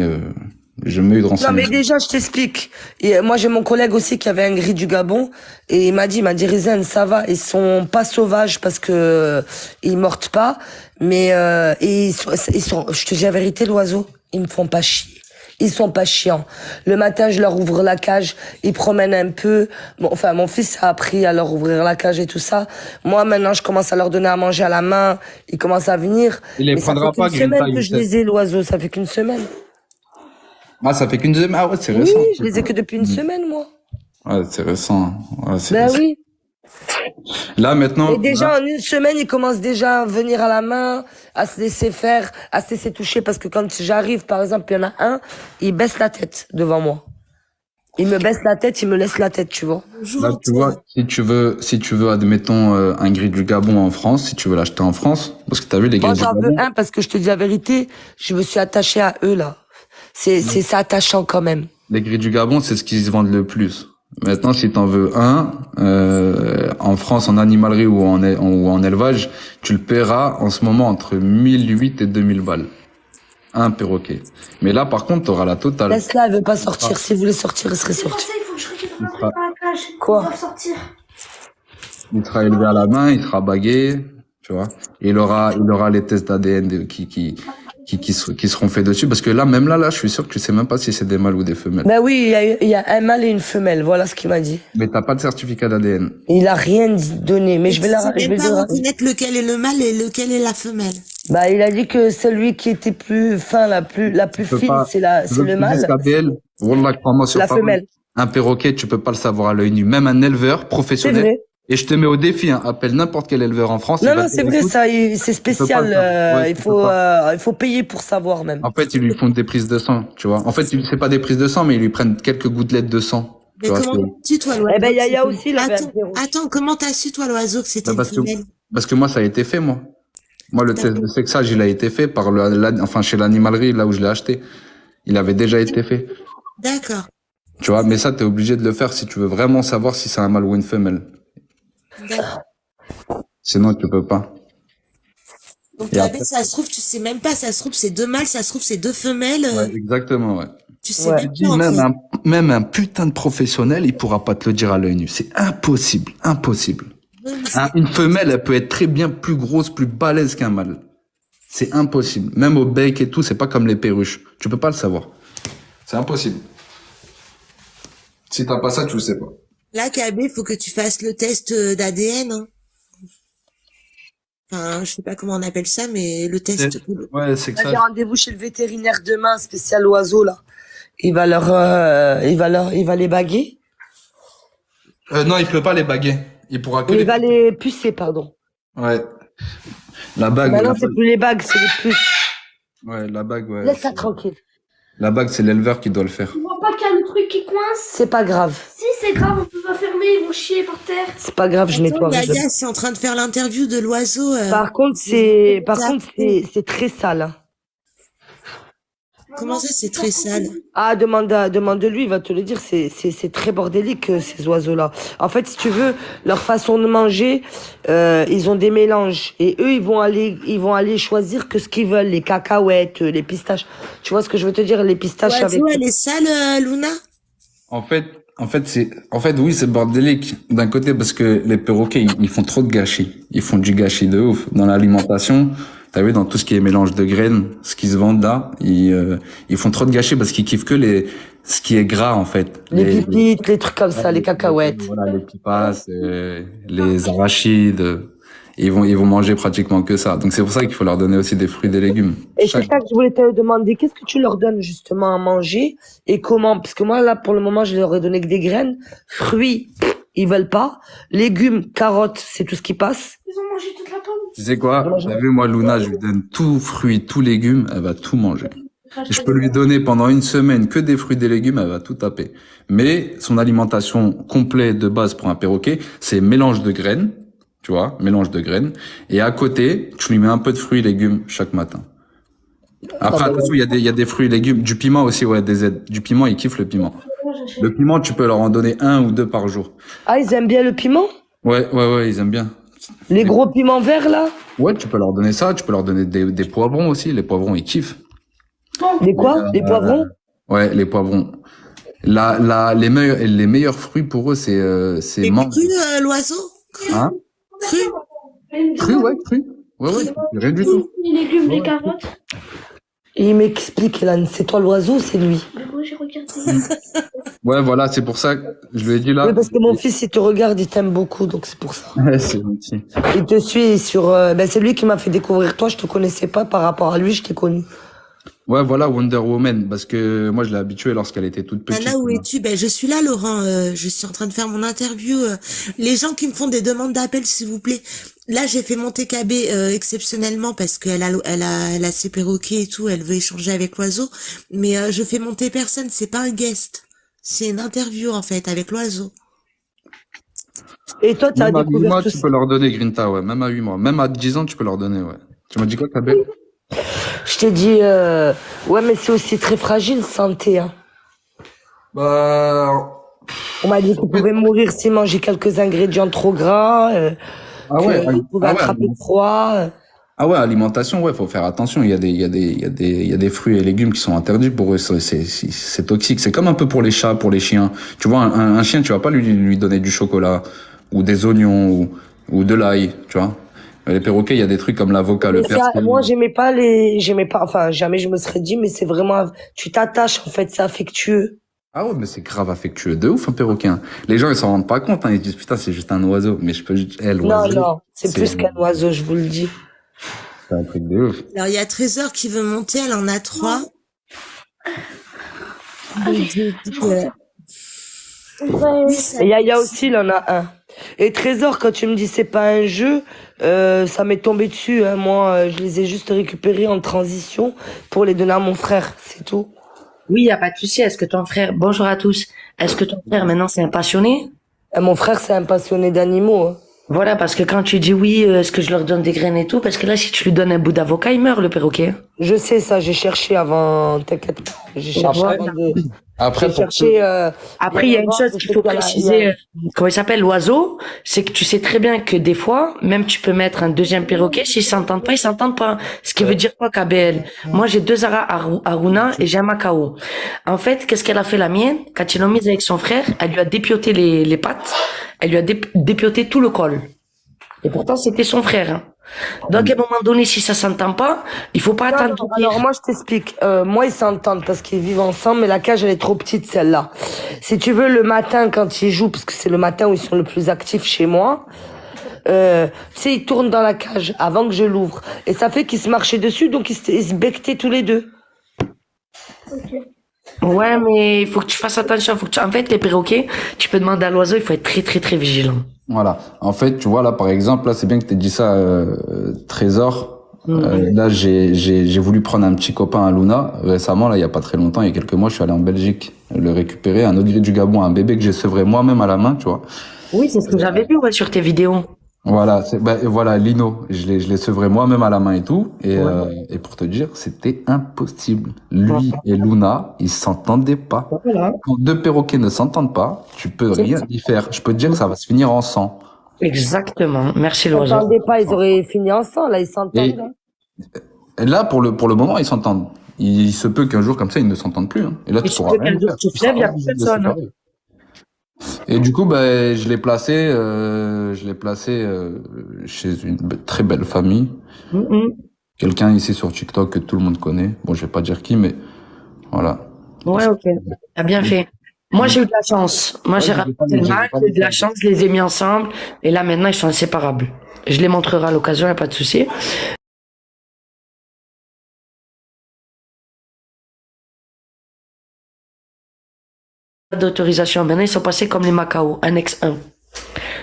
eu de Non, renseignements. mais déjà, je t'explique. Et moi, j'ai mon collègue aussi qui avait un gris du Gabon. Et il m'a dit, Rizen, ça va. Ils sont pas sauvages parce que ils mordent pas. Mais, ils sont, je te dis la vérité, l'oiseau, ils me font pas chier. Ils sont pas chiants. Le matin, je leur ouvre la cage, ils promènent un peu. Bon, enfin, mon fils a appris à leur ouvrir la cage et tout ça. Moi, maintenant, je commence à leur donner à manger à la main. Ils commencent à venir. Il les Mais prendra ça fait pas, qu'une semaine Greenpa, que je Youssef. les ai, l'oiseau. Ça fait qu'une semaine. Ah, ça fait qu'une semaine. Ah ouais, c'est Oui, récent. je les ai que depuis une semaine, moi. Ouais, c'est récent. Ouais, c'est Ben récent. oui. Là, maintenant, Et déjà, en une semaine, il commence déjà à venir à la main, à se laisser faire, à se laisser toucher, parce que quand j'arrive, par exemple, il y en a un, il baisse la tête devant moi. Il me baisse la tête, il me laisse la tête, tu vois. Bonjour là, tu vois, si tu veux, admettons, un gris du Gabon en France, si tu veux l'acheter en France, parce que t'as vu les gris Moi, du j'en veux Gabon. un parce que je te dis la vérité, je me suis attachée à eux, là. C'est attachant quand même. Les gris du Gabon, c'est ce qu'ils se vendent le plus. Maintenant, si t'en veux un, en France, en animalerie ou en élevage, tu le paieras en ce moment entre 1008 et 2000 balles. Un perroquet. Mais là, par contre, t'auras la totale. Laisse-la, elle veut pas sortir. S'il voulait sortir, elle serait C'est pour sortie. ça il faut que je récupère un Il truc sera- dans la cage. Quoi Ils doivent sortir. Il sera élevé à la main, il sera bagué, tu vois. Et il aura les tests d'ADN qui seront faits dessus. Parce que là, même là, je suis sûr que tu sais même pas si c'est des mâles ou des femelles. Ben oui, il y a un mâle et une femelle, voilà ce qu'il m'a dit. Mais t'as pas de certificat d'ADN. Il a rien donné, mais je vais Tu la, sais je même vais pas le- reconnaître lequel est le mâle et lequel est la femelle. Bah, il a dit que celui qui était plus fin, la plus Tu peux fine, pas- c'est Tu veux le que je te mâle, dise qu'ADN, Wallah, crois-moi sur la parole, femelle. un perroquet, tu peux pas le savoir à l'œil nu. Même un éleveur C'est professionnel. vrai. Et je te mets au défi, hein, appelle n'importe quel éleveur en France. il Non, va non, te c'est dire, vrai, écoute, ça, c'est spécial. le faire. Ouais, Il faut payer pour savoir même. En fait, ils lui font des prises de sang, tu vois. En fait, c'est pas des prises de sang, mais ils lui prennent quelques gouttelettes de sang. Mais Tu vois, comment c'est- t'as su, toi, l'oiseau? Eh ben, que Yaya c'était- aussi, il avait un Attends, perroquet. attends, comment t'as su, toi, l'oiseau, que c'était Bah, une parce que, femelle? parce que moi, ça a été fait, moi. Moi, le test de sexage, il a été fait par enfin, chez l'animalerie, là où je l'ai acheté. Il avait déjà été fait. D'accord. Tu vois, mais ça, t'es obligé de le faire si tu veux vraiment savoir si c'est un mâle ou une femelle. D'accord. Sinon, tu peux pas. Donc, Et là, après- ça se trouve, tu sais même pas, ça se trouve, c'est deux mâles, ça se trouve, c'est deux femelles, Ouais, exactement, ouais. tu sais Ouais. même pas, en Même fait. même un putain de professionnel, il pourra pas te le dire à l'œil nu. C'est impossible, impossible. Ouais, mais c'est- Une femelle, elle peut être très bien plus grosse, plus balèze qu'un mâle. C'est impossible. Même au bec et tout, c'est pas comme les perruches. Tu peux pas le savoir. C'est impossible. Si t'as pas ça, tu le sais pas. Là, KB, faut que tu fasses le test d'ADN, hein. Enfin, je sais pas comment on appelle ça, mais le test. Ouais, c'est que J'ai rendez-vous chez le vétérinaire demain, spécial oiseau, là. Il va les baguer. Non, il peut pas les baguer. Il pourra que Il va les pucer, pardon. Ouais. La bague. Maintenant, c'est plus les bagues, c'est les puces. Ouais, la bague, ouais. Laisse-la tranquille. La bague, c'est l'éleveur qui doit le faire. Tu vois pas qu'il y a le truc qui coince? C'est pas grave. Si, c'est grave, on peut pas fermer, ils vont chier par terre. C'est pas grave, je Attends, nettoie. Yaya, c'est en train de faire l'interview de l'oiseau. Par contre, c'est très sale. Hein. Comment ça, c'est très sale? Ah, demande-lui, il va te le dire, c'est très bordélique, ces oiseaux-là. En fait, si tu veux, leur façon de manger, ils ont des mélanges. Et eux, ils vont aller choisir que ce qu'ils veulent, les cacahuètes, les pistaches. Tu vois ce que je veux te dire, les pistaches avec... L'oiseau, elle est sale, Luna? En fait, oui, c'est bordélique. D'un côté, parce que les perroquets, ils font trop de gâchis. Ils font du gâchis de ouf. Dans l'alimentation, t'as vu, dans tout ce qui est mélange de graines, ce qu'ils se vendent là, ils font trop de gâchis parce qu'ils kiffent que ce qui est gras, en fait. Les pipites, les trucs comme ça, les cacahuètes. Voilà, les pipas, les arachides. Ils vont manger pratiquement que ça. Donc c'est pour ça qu'il faut leur donner aussi des fruits et des légumes. Et c'est ça que je voulais te demander, qu'est-ce que tu leur donnes justement à manger et comment? Parce que moi, là, pour le moment, je leur ai donné que des graines. Fruits, ils veulent pas. Légumes, carottes, c'est tout ce qui passe. Ils ont mangé toute la pomme. Tu sais quoi? T'as vu, moi, Luna, je lui donne tout fruits, tout légumes, elle va tout manger. Je peux lui donner pendant une semaine que des fruits et des légumes, elle va tout taper. Mais son alimentation complète de base pour un perroquet, c'est mélange de graines, tu vois, mélange de graines. Et à côté, tu lui mets un peu de fruits et légumes chaque matin. Après, attention, il y a des fruits et légumes. Du piment aussi, ouais, des aides. Du piment, ils kiffent le piment. Le piment, tu peux leur en donner 1 ou 2 par jour. Ah, ils aiment bien le piment? Ouais, ils aiment bien. Les gros piments verts, là? Ouais, tu peux leur donner ça, tu peux leur donner des poivrons aussi. Les poivrons, ils kiffent. Les quoi? Les poivrons? Ouais, les poivrons. Les meilleurs fruits pour eux, c'est Et mangue. cru, l'oiseau? Cru? Hein? Cru? Cru, ouais, cru. Ouais, rien du tout. Les légumes, les carottes. Et il m'explique, là, c'est toi l'oiseau, c'est lui. Mais moi, j'ai regardé. Ouais, voilà, c'est pour ça que je lui ai dit là. Oui, parce que mon fils, il te regarde, il t'aime beaucoup, donc c'est pour ça. Ouais, c'est gentil. Il te suit sur... c'est lui qui m'a fait découvrir toi, je te connaissais pas, par rapport à lui, je t'ai connu. Ouais, voilà, Wonder Woman, parce que moi, je l'ai habituée lorsqu'elle était toute petite. Nana, où es-tu? Ben, je suis là, Laurent. Je suis en train de faire mon interview. Les gens qui me font des demandes d'appel, s'il vous plaît. Là, j'ai fait monter KB exceptionnellement parce qu'elle a ses perroquets et tout. Elle veut échanger avec l'oiseau. Mais je fais monter personne. C'est pas un guest. C'est une interview en fait avec l'oiseau. Et toi, tu as Même à 8 découvert mois, tout tu ça. peux leur donner Grinta, ouais. Même à 8 mois. Même à 10 ans, tu peux leur donner, ouais. Tu m'as dit quoi, Kabel? Je t'ai dit, ouais, mais c'est aussi très fragile, santé. Hein. Bah, On m'a dit qu'il pouvait mourir s'il mangeait quelques ingrédients trop gras, ah ouais, qu'il pouvait attraper froid. Ah ouais, alimentation, ouais, faut faire attention. Il y a des fruits et légumes qui sont interdits pour eux. C'est toxique. C'est comme un peu pour les chats, pour les chiens. Tu vois, un chien, tu vas pas lui donner du chocolat ou des oignons ou de l'ail, tu vois. Les perroquets, il y a des trucs comme l'avocat, le Mais ça, persil. moi, j'aimais pas, enfin, jamais je me serais dit, mais c'est vraiment, tu t'attaches, en fait, c'est affectueux. Ah ouais, mais c'est grave affectueux de ouf, un perroquet. Hein. Les gens, ils s'en rendent pas compte, hein. Ils se disent, putain, c'est juste un oiseau. Mais je peux juste, l'oiseau. Non, c'est plus qu'un oiseau, je vous le dis. C'est un truc de ouf. Alors, il y a Trésor qui veut monter. Elle en a 3. Et Yaya aussi, il en a un. Et Trésor, quand tu me dis c'est pas un jeu, ça m'est tombé dessus. Hein. Moi, je les ai juste récupérés en transition pour les donner à mon frère, c'est tout. Oui, il n'y a pas de souci. Est-ce que ton frère, bonjour à tous, est-ce que ton frère maintenant c'est un passionné? Mon frère, c'est un passionné d'animaux. Hein. Voilà, parce que quand tu dis oui, est-ce que je leur donne des graines et tout, parce que là, si tu lui donnes un bout d'avocat, il meurt, le perroquet. Je sais ça, j'ai cherché avant, t'inquiète pas. J'ai cherché Voilà. avant de... Après, J'ai pour cherché... Après, il y a une chose qu'il faut préciser, comment il s'appelle, l'oiseau, c'est que tu sais très bien que des fois, même tu peux mettre un deuxième perroquet, s'ils s'entendent pas, ils s'entendent pas. Ce qui veut dire quoi, KBL? Moi, j'ai 2 Aruna et j'ai un Macao. En fait, qu'est-ce qu'elle a fait la mienne? Quand ils l'ont mise avec son frère, elle lui a dépioté les pattes, elle lui a dépioté tout le col. Et pourtant, c'était son frère. Hein. Donc, à un moment donné, si ça s'entend pas, il faut pas attendre. Alors, moi, je t'explique. Moi, ils s'entendent parce qu'ils vivent ensemble, mais la cage, elle est trop petite, celle-là. Si tu veux, le matin, quand ils jouent, parce que c'est le matin où ils sont le plus actifs chez moi, tu sais, ils tournent dans la cage avant que je l'ouvre. Et ça fait qu'ils se marchaient dessus, donc ils se becquetaient tous les deux. Ouais, mais il faut que tu fasses attention. En fait, les perroquets, tu peux demander à l'oiseau, il faut être très, très, très vigilant. Voilà. En fait, tu vois, là, par exemple, là, c'est bien que tu aies dit ça, Trésor. Là, j'ai voulu prendre un petit copain à Luna. Récemment, là, il y a pas très longtemps, il y a quelques mois, je suis allé en Belgique le récupérer, un ogre du Gabon, un bébé que j'ai sevré moi-même à la main, tu vois. Oui, c'est ce que j'avais vu, ouais, sur tes vidéos. Voilà, voilà, Lino, je l'ai sevré moi-même à la main et tout, et pour te dire, c'était impossible. Lui et Luna, ils s'entendaient pas. Voilà. Quand 2 perroquets ne s'entendent pas, tu peux rien y faire. Je peux te dire que ça va se finir en sang. Exactement. Merci, Ils l'oiseau. s'entendaient pas, ils auraient fini ensemble, là, ils s'entendent. Et, hein. et là, pour le moment, ils s'entendent. Il se peut qu'un jour comme ça, ils ne s'entendent plus. Hein. Et là, Et tu tu pourras peux rien qu'un jour faire. tu te lèves, il y a plus personne. Hein. Et du coup, je l'ai placé chez une très belle famille. Quelqu'un ici sur TikTok que tout le monde connaît. Bon, je vais pas dire qui, mais voilà. Ouais, ok. T'as bien fait. Moi, j'ai eu de la chance. Moi, j'ai rapporté le match, j'ai eu de la chance, je les ai mis ensemble. Et là, maintenant, ils sont inséparables. Je les montrerai à l'occasion, y a pas de souci. D'autorisation. Maintenant, ils sont passés comme les Macao, annexe 1.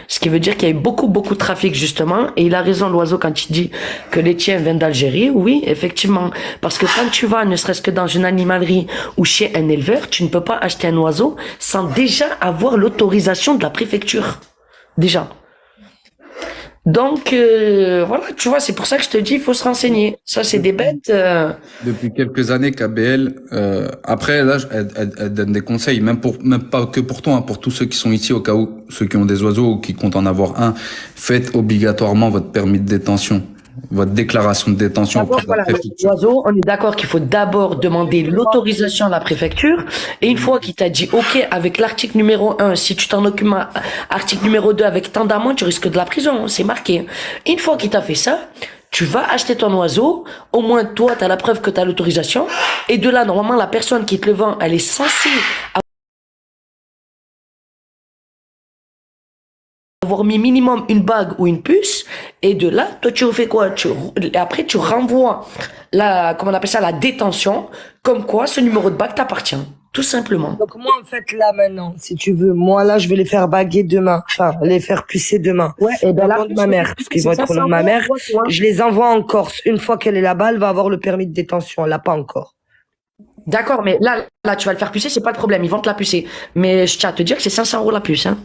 Ce qui veut dire qu'il y a eu beaucoup, beaucoup de trafic, justement. Et il a raison, l'oiseau, quand il dit que les tiens viennent d'Algérie. Oui, effectivement. Parce que quand tu vas, ne serait-ce que dans une animalerie ou chez un éleveur, tu ne peux pas acheter un oiseau sans déjà avoir l'autorisation de la préfecture. Déjà. Donc, voilà, tu vois, c'est pour ça que je te dis, il faut se renseigner. Ça, c'est des bêtes. Depuis quelques années, KBL, après, là, elle donne des conseils, même pas que pour toi, hein, pour tous ceux qui sont ici, au cas où, ceux qui ont des oiseaux ou qui comptent en avoir un, faites obligatoirement votre permis de détention, votre déclaration de détention auprès de la préfecture. L'oiseau, on est d'accord qu'il faut d'abord demander l'autorisation à la préfecture. Et une fois qu'il t'a dit, OK, avec l'article numéro 1, si tu t'en occupes, article numéro 2, avec tant d'amende, tu risques de la prison. C'est marqué. Une fois qu'il t'a fait ça, tu vas acheter ton oiseau. Au moins, toi, tu as la preuve que tu as l'autorisation. Et de là, normalement, la personne qui te le vend, elle est censée avoir avoir mis minimum une bague ou une puce. Et de là, toi, tu fais quoi? Après, tu renvoies comment on appelle ça, la détention, comme quoi ce numéro de bague t'appartient. Tout simplement. Donc moi, en fait, là, maintenant, si tu veux, moi, là, je vais les faire baguer demain. Enfin, les faire pucer demain. Ouais, et ben Au là, nom de ma mère, parce qu'ils vont être au nom de ma mère. Je les envoie en Corse. Une fois qu'elle est là-bas, elle va avoir le permis de détention. Elle l'a pas encore. D'accord, mais là, tu vas le faire pucer, c'est pas le problème. Ils vont te la pucer. Mais je tiens à te dire que c'est 500 € la puce, hein.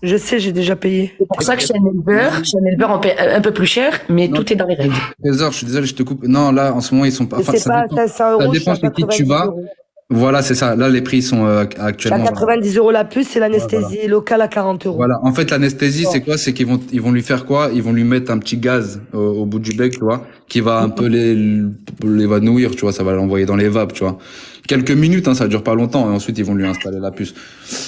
Je sais, j'ai déjà payé. C'est pour ça que chez un éleveur, on paie un peu plus cher, mais Non. tout est dans les règles. Trésor, je suis désolé, je te coupe. Non, là, en ce moment, ils sont pas. Et Enfin, c'est pas à 500 euros, dépend c'est à chez qui tu 90 vas. euros. Voilà, c'est ça. Là, les prix sont C'est à actuellement. 90 euros la puce et l'anesthésie locale à 40 euros. Voilà. En fait, l'anesthésie, c'est quoi? C'est ils vont lui faire quoi? Ils vont lui mettre un petit gaz au bout du bec, tu vois, qui va un peu l'évanouir, tu vois, ça va l'envoyer dans les vapes, tu vois. Quelques minutes, hein, ça dure pas longtemps, et ensuite ils vont lui installer la puce.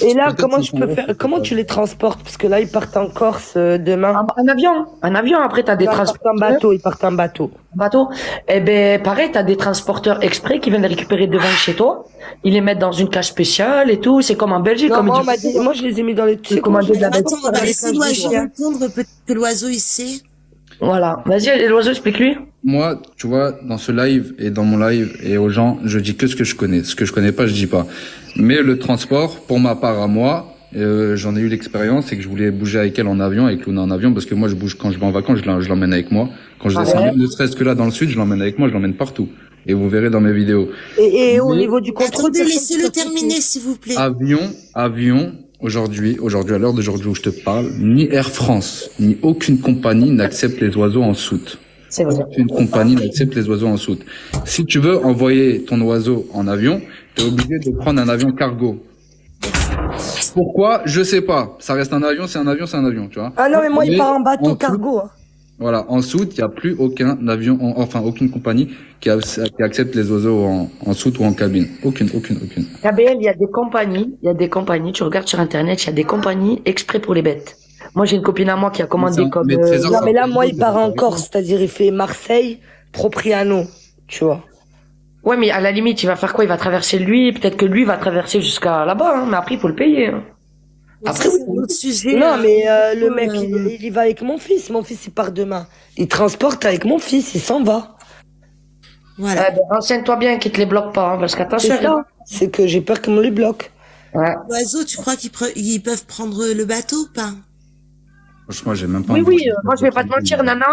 Et là, Peut-être comment 500 je peux euros, faire, c'est comment pas- tu les transportes? Parce que là, ils partent en Corse demain. Un avion, après, t'as des Ils partent en transporteurs. bateau, ils partent en bateau. Bateau. Eh ben, pareil, t'as des transporteurs exprès qui viennent les récupérer devant chez toi. Ils les mettent dans une cage spéciale et tout. C'est comme en Belgique, Non, comme moi, ils on m'a dit, moi, je les ai mis dans les, tu sais comment commandé je de la les ai bête. Attends, on va laisser l'oiseau répondre, peut-être que l'oiseau il sait. Voilà. Vas-y, l'oiseau, explique-lui. Moi, tu vois, dans ce live et dans mon live et aux gens, je dis que ce que je connais. Ce que je connais pas, je dis pas. Mais le transport, pour ma part à moi, j'en ai eu l'expérience, c'est que je voulais bouger avec elle en avion, avec Luna en avion, parce que moi, je bouge quand je vais en vacances, je l'emmène avec moi. Quand je descends, ouais. ne serait-ce que là dans le sud, je l'emmène avec moi, je l'emmène partout. Et vous verrez dans mes vidéos. Et au Mais- niveau du contrôle, Attendez, personne laissez-le peut terminer, s'il vous plaît. Avion, aujourd'hui, à l'heure d'aujourd'hui où je te parle, ni Air France, ni aucune compagnie n'accepte les oiseaux en soute. C'est vrai. Aucune compagnie n'accepte les oiseaux en soute. Si tu veux envoyer ton oiseau en avion, tu es obligé de prendre un avion cargo. Pourquoi? Je sais pas. Ça reste un avion, c'est un avion, c'est un avion, tu vois. Ah non, mais moi, il part en bateau soute, cargo, hein. Voilà, en soute, il n'y a plus aucun avion, enfin aucune compagnie qui accepte les oiseaux en soute ou en cabine. Aucune. KBL, il y a des compagnies, tu regardes sur Internet, il y a des compagnies exprès pour les bêtes. Moi, j'ai une copine à moi qui a commandé comme... mais Trésor, Non, ça mais là, fait moi, il longtemps, part en ça fait Corse, c'est-à-dire, il fait Marseille, Propriano, tu vois. Ouais, mais à la limite, il va faire quoi? Il va traverser lui, peut-être que lui va traverser jusqu'à là-bas, hein, mais après, il faut le payer. Hein. Après, c'est un autre sujet. Non, mais le euh, mec, il y va avec mon fils. Mon fils, il part demain. Il transporte avec mon fils, il s'en va. Voilà. Renseigne-toi bien qu'il te les bloque pas, hein, parce qu'attention. C'est ça. C'est que j'ai peur qu'on me les bloque. Ouais. L'oiseau, tu crois ils peuvent prendre le bateau ou pas? Franchement, j'ai même pas Oui, envie oui, moi je vais pas te mentir, Nana.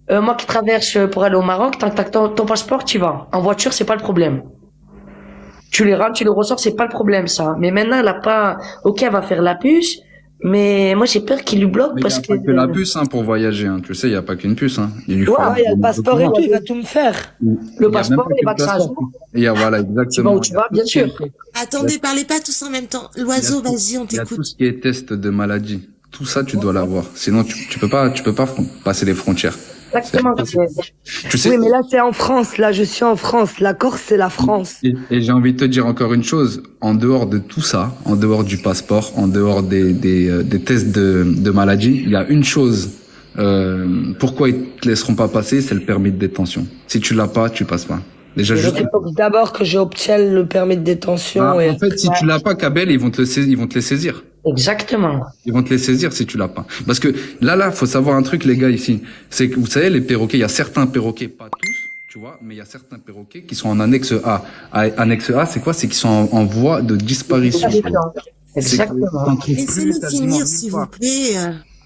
Moi qui traverse pour aller au Maroc, tant que t'as ton passeport, tu vas. En voiture, c'est pas le problème. Tu les rentres, tu les ressors, c'est pas le problème, ça. Mais maintenant, elle a pas... Ok, elle va faire la puce, mais moi j'ai peur qu'il lui bloque Mais parce il n'y a pas que la puce hein, pour voyager. Hein. Tu sais, il n'y a pas qu'une puce. Hein. Il lui faut Ouais, il y a le passeport et tout, il va tout me faire. le passeport, les vaccins. Il y a, voilà, Tu vas exactement. où tu vas, bien sûr. Attendez, parlez pas tous en même temps. L'oiseau, vas-y, on Il y a tout t'écoute. ce qui est test de maladie. Tout ça, tu dois l'avoir. Sinon, tu peux pas passer les frontières. Exactement. Tu sais. Oui, mais là, c'est en France. Là, je suis en France. La Corse, c'est la France. Et j'ai envie de te dire encore une chose. En dehors de tout ça, en dehors du passeport, en dehors des tests de maladie, il y a une chose. Pourquoi ils te laisseront pas passer, c'est le permis de détention. Si tu l'as pas, tu passes pas. Déjà, Il juste. faut d'abord que j'obtienne le permis de détention. Ah, et... en fait, si tu l'as pas, Kabel, ils vont te les saisir. Exactement. Ils vont te les saisir si tu l'as pas. Parce que là, faut savoir un truc, les gars, ici. C'est que, vous savez, les perroquets, il y a certains perroquets, pas tous, tu vois, mais il y a certains perroquets qui sont en annexe A. Annexe A, c'est quoi? C'est qu'ils sont en voie de disparition. Exactement. Laissez-nous finir, s'il vous plaît.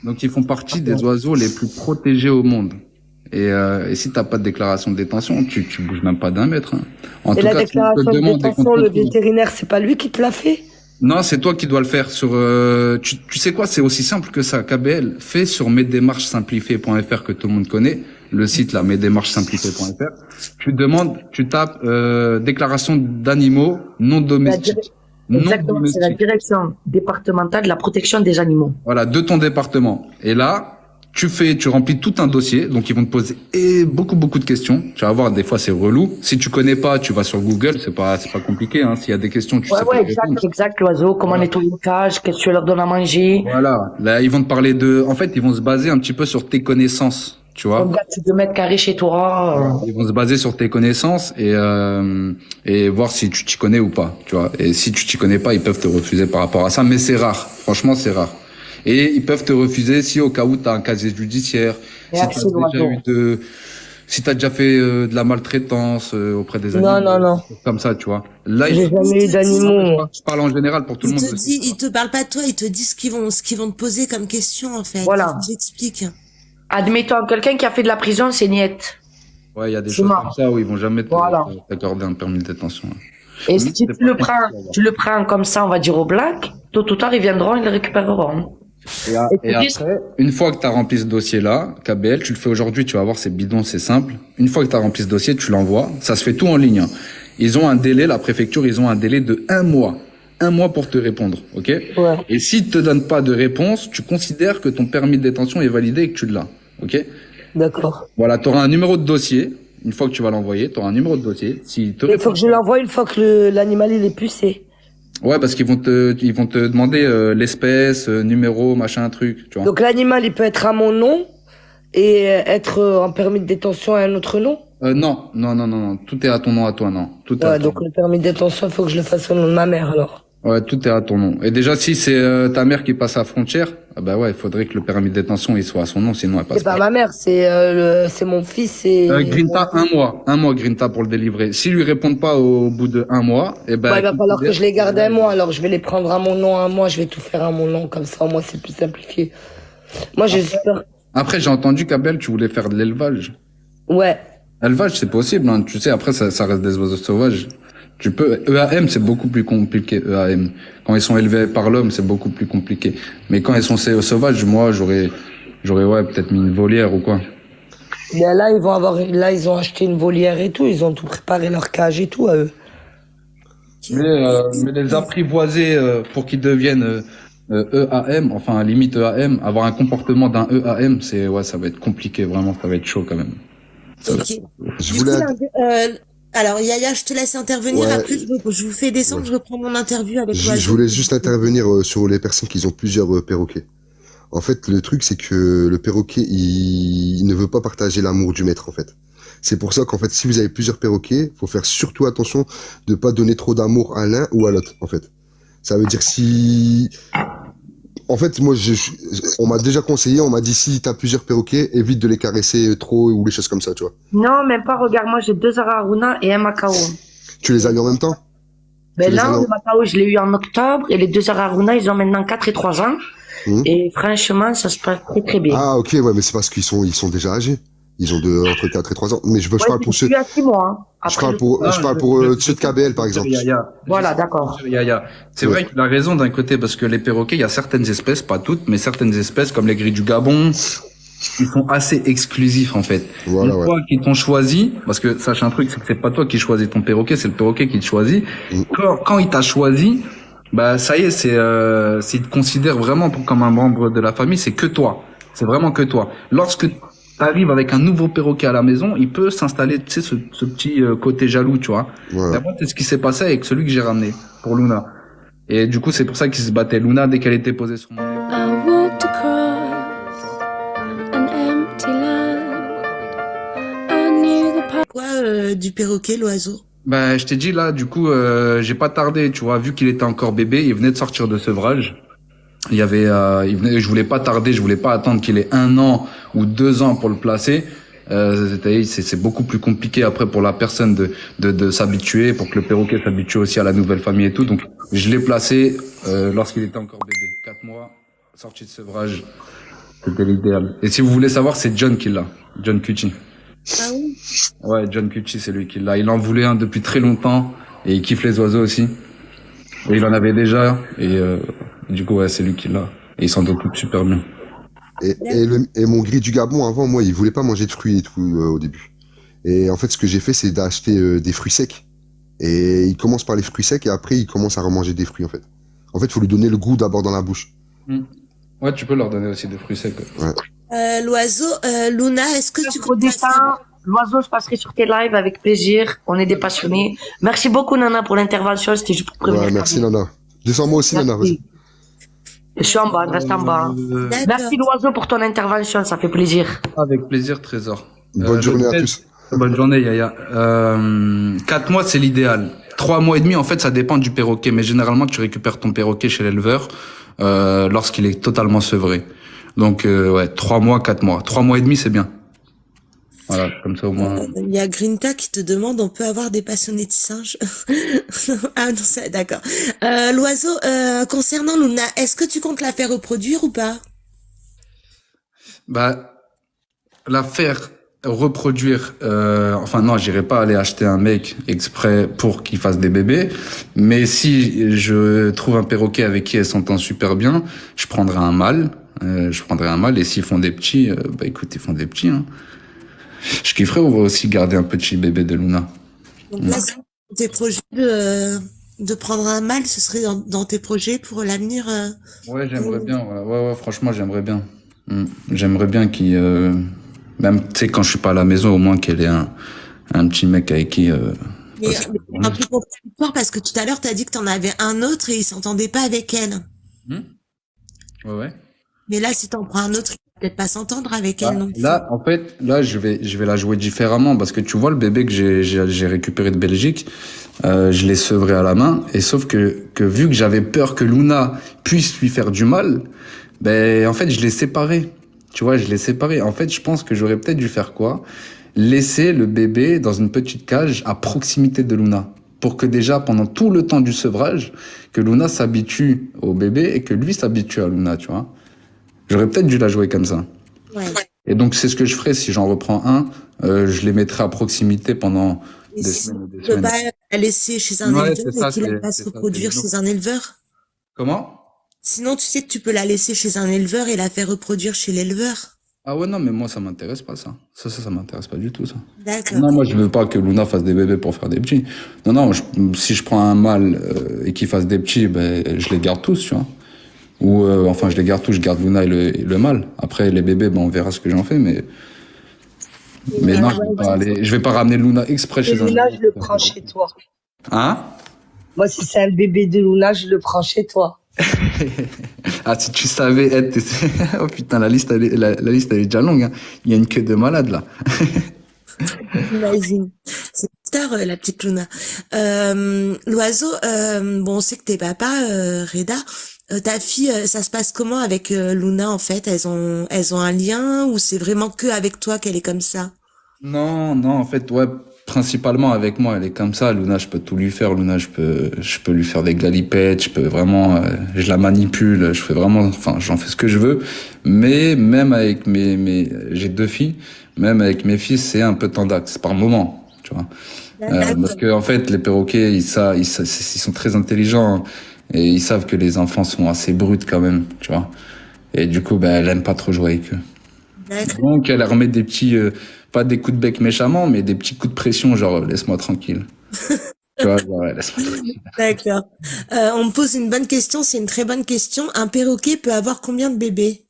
Donc, ils font partie des oiseaux les plus protégés au monde. Et si t'as pas de déclaration de détention, tu bouges même pas d'un mètre. Hein. En Et tout la cas, si on déclaration te de demande des détention, le contrôles- vétérinaire, c'est pas lui qui te l'a fait? Non, c'est toi qui dois le faire sur. Tu sais quoi, c'est aussi simple que ça. KBL fait sur mesdémarchessimplifiées.fr que tout le monde connaît, le site là, mesdémarchessimplifiées.fr. Tu tapes déclaration d'animaux non domestiques. Non Exactement, c'est la domestiques. direction départementale de la protection des animaux. Voilà, de ton département. Et là, tu remplis tout un dossier, donc ils vont te poser beaucoup de questions. Tu vas voir, des fois c'est relou. Si tu connais pas, tu vas sur Google, c'est pas compliqué. Hein. S'il y a des questions, tu sais pas y répondre. exact, l'oiseau, comment nettoyer une cage, qu'est-ce que tu leur donnes à manger. Voilà, là ils vont te parler en fait, ils vont se baser un petit peu sur tes connaissances, tu vois. Combien tu peux mettre carré chez toi. Ils vont se baser sur tes connaissances et voir si tu t'y connais ou pas, tu vois. Et si tu t'y connais pas, ils peuvent te refuser par rapport à ça, mais c'est rare. Franchement, c'est rare. Et ils peuvent te refuser si au cas où tu as un casier judiciaire, Merci, si tu as déjà l'oiseau. si t'as déjà fait de la maltraitance auprès des animaux, Non. comme ça, tu vois. Là, J'ai jamais eu d'animaux. je parle en général pour tout le monde. Il te parle pas de toi, il te dit ce qu'ils vont te poser comme question, en fait. Voilà. J'explique. Admettons, quelqu'un qui a fait de la prison, c'est niette. Ouais, il y a des C'est choses mort. comme ça où ils vont jamais Voilà. t'accorder un permis de détention. Et Oui, si c'est tu le pas prends, facile, tu le prends comme ça, on va dire au black, tôt ou tard, ils viendront, ils le récupéreront. Et, Et tu dis- après, une fois que tu as rempli ce dossier-là, KBL, tu le fais aujourd'hui, tu vas voir, c'est bidon, c'est simple. Une fois que tu as rempli ce dossier, tu l'envoies. Ça se fait tout en ligne. Hein. Ils ont un délai, la préfecture, ils ont un délai de 1 mois. 1 mois pour te répondre, ok? Ouais. Et s'ils te donnent pas de réponse, tu considères que ton permis de détention est validé et que tu l'as, ok? D'accord. Voilà, tu auras un numéro de dossier. Une fois que tu vas l'envoyer, tu auras un numéro de dossier. S'ils te Il faut que je l'envoie une fois que l'animal il est pucé. Ouais, parce qu'ils vont te demander l'espèce, numéro, machin, truc, tu vois. Donc l'animal il peut être à mon nom et être en permis de détention à un autre nom. Non. Tout est à ton nom, à toi, non. Tout est à Ouais, ton donc le permis de détention, il faut que je le fasse au nom de ma mère alors. Ouais, tout est à ton nom. Et déjà, si c'est ta mère qui passe à la frontière, ah bah ouais, il faudrait que le permis de détention il soit à son nom, sinon elle passe C'est pas ma mère, c'est mon fils et. Grinta, 1 mois Grinta pour le délivrer. S'ils lui répondent pas au bout de 1 mois, eh ben. Ouais, il va falloir que je les garde un mois, alors je vais les prendre à mon nom un mois, je vais tout faire à mon nom, comme ça au moins c'est plus simplifié. Moi j'ai super. Après, j'ai entendu qu'Abel, tu voulais faire de l'élevage. Ouais. Élevage, c'est possible, hein. Tu sais, après, ça reste des oiseaux sauvages. Tu peux, EAM, c'est beaucoup plus compliqué, EAM. Quand ils sont élevés par l'homme, c'est beaucoup plus compliqué. Mais quand ils sont sauvages, moi, j'aurais, ouais, peut-être mis une volière ou quoi. Mais là, ils ont acheté une volière et tout, ils ont tout préparé leur cage et tout à eux. Mais les apprivoiser pour qu'ils deviennent EAM, enfin à limite EAM, avoir un comportement d'un EAM, ça va être compliqué, vraiment, ça va être chaud quand même. Ok. Je Du voulais. coup, alors Yaya, je te laisse intervenir. Ouais. Après, je vous fais descendre. Ouais. Je reprends mon interview avec Je l'oiseau. voulais juste intervenir sur les personnes qui ont plusieurs perroquets. En fait, le truc, c'est que le perroquet, il ne veut pas partager l'amour du maître, en fait. C'est pour ça qu'en fait, si vous avez plusieurs perroquets, faut faire surtout attention de pas donner trop d'amour à l'un ou à l'autre, en fait. Ça veut dire si... En fait, moi, on m'a déjà conseillé, on m'a dit si t'as plusieurs perroquets, évite de les caresser trop ou les choses comme ça, tu vois. Non, même pas, regarde, moi j'ai 2 Araruna et un Macao. Tu les as eu en même temps? Ben Tu les là, as- le Macao, je l'ai eu en octobre et les 2 Araruna, ils ont maintenant 4 et 3 ans. Mhm. Et franchement, ça se passe très très bien. Ah, ok, ouais, mais c'est parce qu'ils sont déjà âgés. Ils ont entre 4 et 3 ans. Mais je parle pour ceux, Je suis à 6 mois. Hein. je parle pour ceux de KBL, par exemple. Voilà, d'accord. C'est vrai qu'il a raison d'un côté, parce que les perroquets, il y a certaines espèces, pas toutes, mais certaines espèces, comme les grilles du Gabon, ils sont assez exclusifs, en fait. Voilà, Une ouais. fois qu'ils t'ont choisi, parce que sache un truc, c'est que c'est pas toi qui choisis ton perroquet, c'est le perroquet qui te choisit. Mm. Quand il t'a choisi, bah, ça y est, s'il te considère vraiment comme un membre de la famille, c'est que toi. C'est vraiment que toi. Lorsque t'arrives avec un nouveau perroquet à la maison, il peut s'installer, tu sais, ce petit côté jaloux, tu vois. Voilà. Et moi, c'est ce qui s'est passé avec celui que j'ai ramené, pour Luna. Et du coup, c'est pour ça qu'il se battait. Luna, dès qu'elle était posée sur mon épaule. I walked across an empty land. I knew the path. Quoi du perroquet, l'oiseau? Bah, je t'ai dit là, du coup, j'ai pas tardé, tu vois, vu qu'il était encore bébé, il venait de sortir de sevrage. Je voulais pas tarder, je voulais pas attendre qu'il ait 1 an ou 2 ans pour le placer. C'est beaucoup plus compliqué après pour la personne de s'habituer, pour que le perroquet s'habitue aussi à la nouvelle famille et tout. Donc, je l'ai placé lorsqu'il était encore bébé, 4 mois, sorti de sevrage. C'était l'idéal. Et si vous voulez savoir, c'est John qui l'a, John Cucci. Ah oui? Ouais, John Cucci, c'est lui qui l'a. Il en voulait un depuis très longtemps et il kiffe les oiseaux aussi. Et il en avait déjà et du coup, ouais, c'est lui qui l'a. Et il s'en occupe super bien. Et mon gris du Gabon, avant, moi, il voulait pas manger de fruits et tout au début. Et en fait, ce que j'ai fait, c'est d'acheter des fruits secs. Et il commence par les fruits secs et après, il commence à remanger des fruits, en fait. En fait, il faut lui donner le goût d'abord dans la bouche. Ouais, tu peux leur donner aussi des fruits secs. Ouais. L'oiseau, Luna, est-ce que tu Au comptes dessin, l'oiseau, je passerai sur tes lives avec plaisir. On est des passionnés. Merci beaucoup, Nana, pour l'intervention. C'était juste pour prévenir. Ouais, merci, Nana. Descends-moi aussi, Nana, vas-y. Je suis en bas, je reste en bas. D'accord. Merci, l'oiseau, pour ton intervention. Ça fait plaisir. Avec plaisir, Trésor. Bonne journée à tous. Bonne journée, Yaya. 4 mois, c'est l'idéal. 3 mois et demi, en fait, ça dépend du perroquet. Mais généralement, tu récupères ton perroquet chez l'éleveur lorsqu'il est totalement sevré. Donc ouais, 3 mois, 4 mois. 3 mois et demi, c'est bien. Voilà, comme ça au moins. Il y a Grinta qui te demande, on peut avoir des passionnés de singes? Ah non, c'est d'accord. L'oiseau, concernant Luna, est-ce que tu comptes la faire reproduire ou pas? Bah, la faire reproduire, enfin non, j'irai pas aller acheter un mec exprès pour qu'il fasse des bébés, mais si je trouve un perroquet avec qui elle s'entend super bien, je prendrai un mâle, et s'ils font des petits, bah écoute, ils font des petits, hein. Je kifferais aussi garder un petit bébé de Luna. Donc là, tes projets de prendre un mâle, ce serait dans tes projets pour l'avenir? Ouais, j'aimerais bien, ouais, franchement, j'aimerais bien. J'aimerais bien qu'il, même, tu sais, quand je suis pas à la maison, au moins qu'elle ait un petit mec avec qui, Mais un peu contradictoire parce que tout à l'heure, t'as dit que t'en avais un autre et il s'entendait pas avec elle. Ouais. Mais là, si t'en prends un autre, il va peut-être pas s'entendre avec elle non plus. Là, en fait, je vais la jouer différemment parce que tu vois le bébé que j'ai récupéré de Belgique, je l'ai sevré à la main et sauf que vu que j'avais peur que Luna puisse lui faire du mal, ben en fait je l'ai séparé. Tu vois, je l'ai séparé. En fait, je pense que j'aurais peut-être dû faire quoi? Laisser le bébé dans une petite cage à proximité de Luna. Pour que déjà, pendant tout le temps du sevrage, que Luna s'habitue au bébé et que lui s'habitue à Luna, tu vois. J'aurais peut-être dû la jouer comme ça. Ouais. Et donc, c'est ce que je ferai si j'en reprends un. Je les mettrai à proximité pendant Et des si semaines et des tu peux semaines. pas la laisser chez un Ouais, éleveur c'est ça, et qu'il la c'est- fasse c'est ça, reproduire c'est chez un éleveur? Comment? Sinon, tu sais que tu peux la laisser chez un éleveur et la faire reproduire chez l'éleveur. Ah ouais, non, mais moi, ça m'intéresse pas, ça. Ça m'intéresse pas du tout, ça. D'accord. Non, moi, je veux pas que Luna fasse des bébés pour faire des petits. Non, non, si je prends un mâle et qu'il fasse des petits, ben, je les garde tous, tu vois. Ou, enfin, je les garde tous, je garde Luna et le mâle. Après, les bébés, ben, on verra ce que j'en fais, mais non, je vais pas ramener Luna exprès Et chez un Luna, éleveur. je le prends chez toi. Hein? Moi, si c'est un bébé de Luna, je le prends chez toi. Ah, si tu savais être, oh putain, la liste, la liste, elle est déjà longue, hein. Il y a une queue de malade, là. Imagine. C'est tard, la petite Luna. L'oiseau, bon, on sait que t'es papa, Reda. Ta fille, ça se passe comment avec Luna, en fait? Elles ont un lien ou c'est vraiment que avec toi qu'elle est comme ça? Non, non, en fait, ouais, principalement avec moi, elle est comme ça. Luna, je peux tout lui faire. Luna, je peux lui faire des galipettes, je peux vraiment, je la manipule, je fais vraiment, enfin, j'en fais ce que je veux. Mais même avec j'ai 2 filles, même avec mes fils, c'est un peu tendax par moment, tu vois. Parce que, en fait, les perroquets, ils sont très intelligents et ils savent que les enfants sont assez bruts quand même, tu vois. Et du coup, ben, elle aime pas trop jouer avec eux. D'accord. Donc, elle leur remet des petits, pas des coups de bec méchamment, mais des petits coups de pression, genre, laisse-moi tranquille. Tu vois, genre, ouais, laisse-moi tranquille. D'accord. On me pose une bonne question, c'est une très bonne question. Un perroquet peut avoir combien de bébés?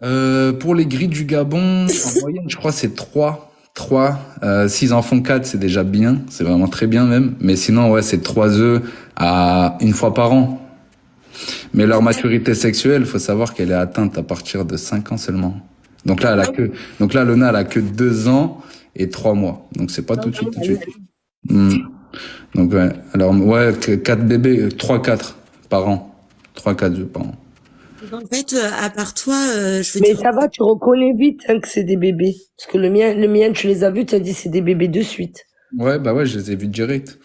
Pour les grilles du Gabon, en moyenne, je crois, c'est 3. 6 en font 4, c'est déjà bien. C'est vraiment très bien, même. Mais sinon, ouais, c'est 3 œufs à une fois par an. Mais leur maturité sexuelle, faut savoir qu'elle est atteinte à partir de 5 ans seulement. Donc là, Luna, elle a que 2 ans et 3 mois. Donc c'est pas tout de suite. Donc ouais. Alors, ouais, 4 bébés, 3-4 par an. 3-4 œufs par an. En fait, à part toi, je veux Mais dire, ça va, tu reconnais vite hein, que c'est des bébés. Parce que le mien, tu les as vus, tu as dit c'est des bébés de suite. Ouais, bah ouais, je les ai vus direct.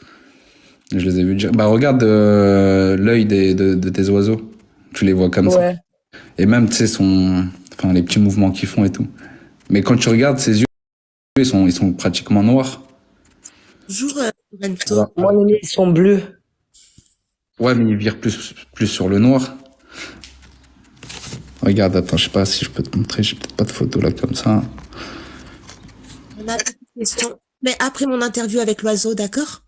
Bah regarde l'œil de tes oiseaux. Tu les vois comme ça. Ouais. Et même, tu sais, enfin, les petits mouvements qu'ils font et tout. Mais quand tu regardes ses yeux, ils sont pratiquement noirs. bonjour, Bento. Voilà. Moi, les miens, ils sont bleus. Ouais, mais ils virent plus sur le noir. Regarde, attends, je sais pas si je peux te montrer, j'ai peut-être pas de photo là comme ça. On a une question. Mais après mon interview avec l'oiseau, d'accord?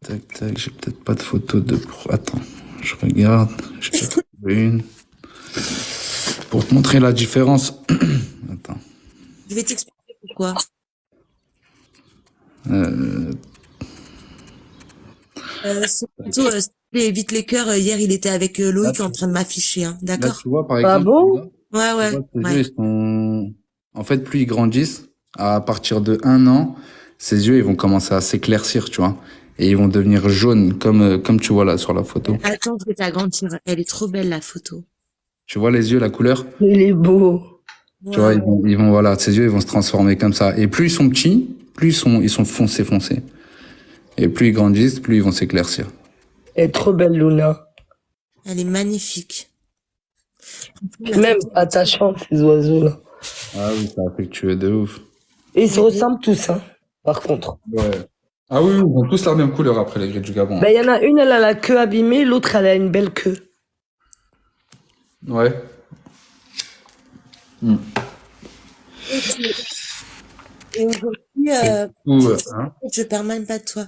Tac, j'ai peut-être pas de photo de... Attends, je regarde, j'ai peut-être une. Pour te montrer la différence. Attends. Je vais t'expliquer pourquoi. Bento, évite les cœurs. Hier, il était avec Loïc en train de m'afficher, hein, Là, d'accord? tu vois, par Ah exemple, bon? Ouais, ouais. tu vois, ses ouais. yeux, ils sont... En fait, plus ils grandissent, à partir de 1 an, ses yeux, ils vont commencer à s'éclaircir, tu vois. et ils vont devenir jaunes comme tu vois là sur la photo. Attends, je vais t'agrandir. Elle est trop belle, la photo. Tu vois les yeux, la couleur? Il est beau. Tu vois, voilà, ses yeux, ils vont se transformer comme ça. Et plus ils sont petits, plus ils sont foncés. Et plus ils grandissent, plus ils vont s'éclaircir. Elle est trop belle, Luna. Elle est magnifique. Même attachante, ces oiseaux-là. Ah oui, c'est affectueux de ouf. Et ils se ressemblent tous, hein, par contre. Ouais. Ah oui, ils ont tous la même couleur après les grilles du Gabon. Ben, il y en a une, elle a la queue abîmée, l'autre, elle a une belle queue. Ouais. Et aujourd'hui, Hein. je parle même pas de toi.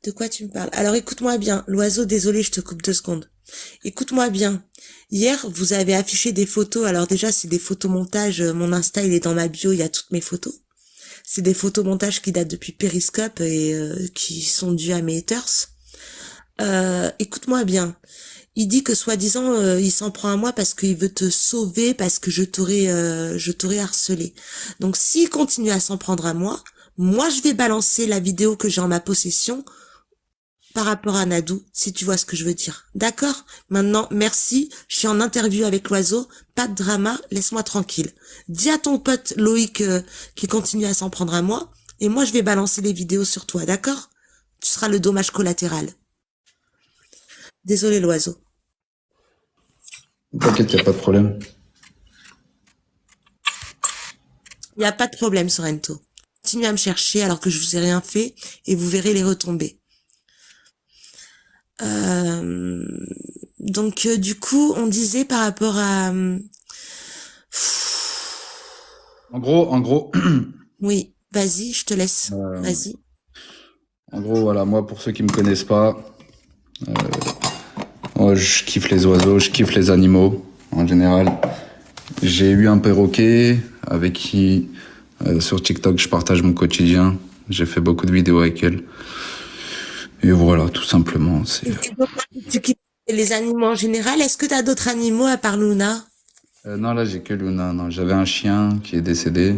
De quoi tu me parles? Alors écoute-moi bien. L'oiseau, désolé, je te coupe 2 secondes. Écoute-moi bien. Hier, vous avez affiché des photos. Alors déjà, c'est des photomontages. Mon Insta, il est dans ma bio, il y a toutes mes photos. C'est des photomontages qui datent depuis Periscope et qui sont dus à mes haters. Écoute-moi bien. Il dit que soi-disant, il s'en prend à moi parce qu'il veut te sauver, parce que je t'aurais harcelé. Donc s'il continue à s'en prendre à moi je vais balancer la vidéo que j'ai en ma possession par rapport à Nadou, si tu vois ce que je veux dire. D'accord? Maintenant, merci. Je suis en interview avec l'oiseau. Pas de drama. Laisse-moi tranquille. Dis à ton pote Loïc qui continue à s'en prendre à moi. Et moi, je vais balancer les vidéos sur toi. D'accord? Tu seras le dommage collatéral. Désolé, l'oiseau. T'inquiète, y a pas de problème. Il n'y a pas de problème, Sorrento. Continuez à me chercher alors que je vous ai rien fait et vous verrez les retombées. Donc du coup, on disait par rapport à... En gros, Oui, vas-y, je te laisse. Vas-y. en gros, voilà, moi, pour ceux qui me connaissent pas, moi, je kiffe les oiseaux, je kiffe les animaux, en général. J'ai eu un perroquet avec qui, sur TikTok, je partage mon quotidien. J'ai fait beaucoup de vidéos avec elle. Et voilà, tout simplement. Tu kiffes les animaux en général. Est-ce que tu as d'autres animaux à part Luna? Non, là, j'ai que Luna. Non, j'avais un chien qui est décédé.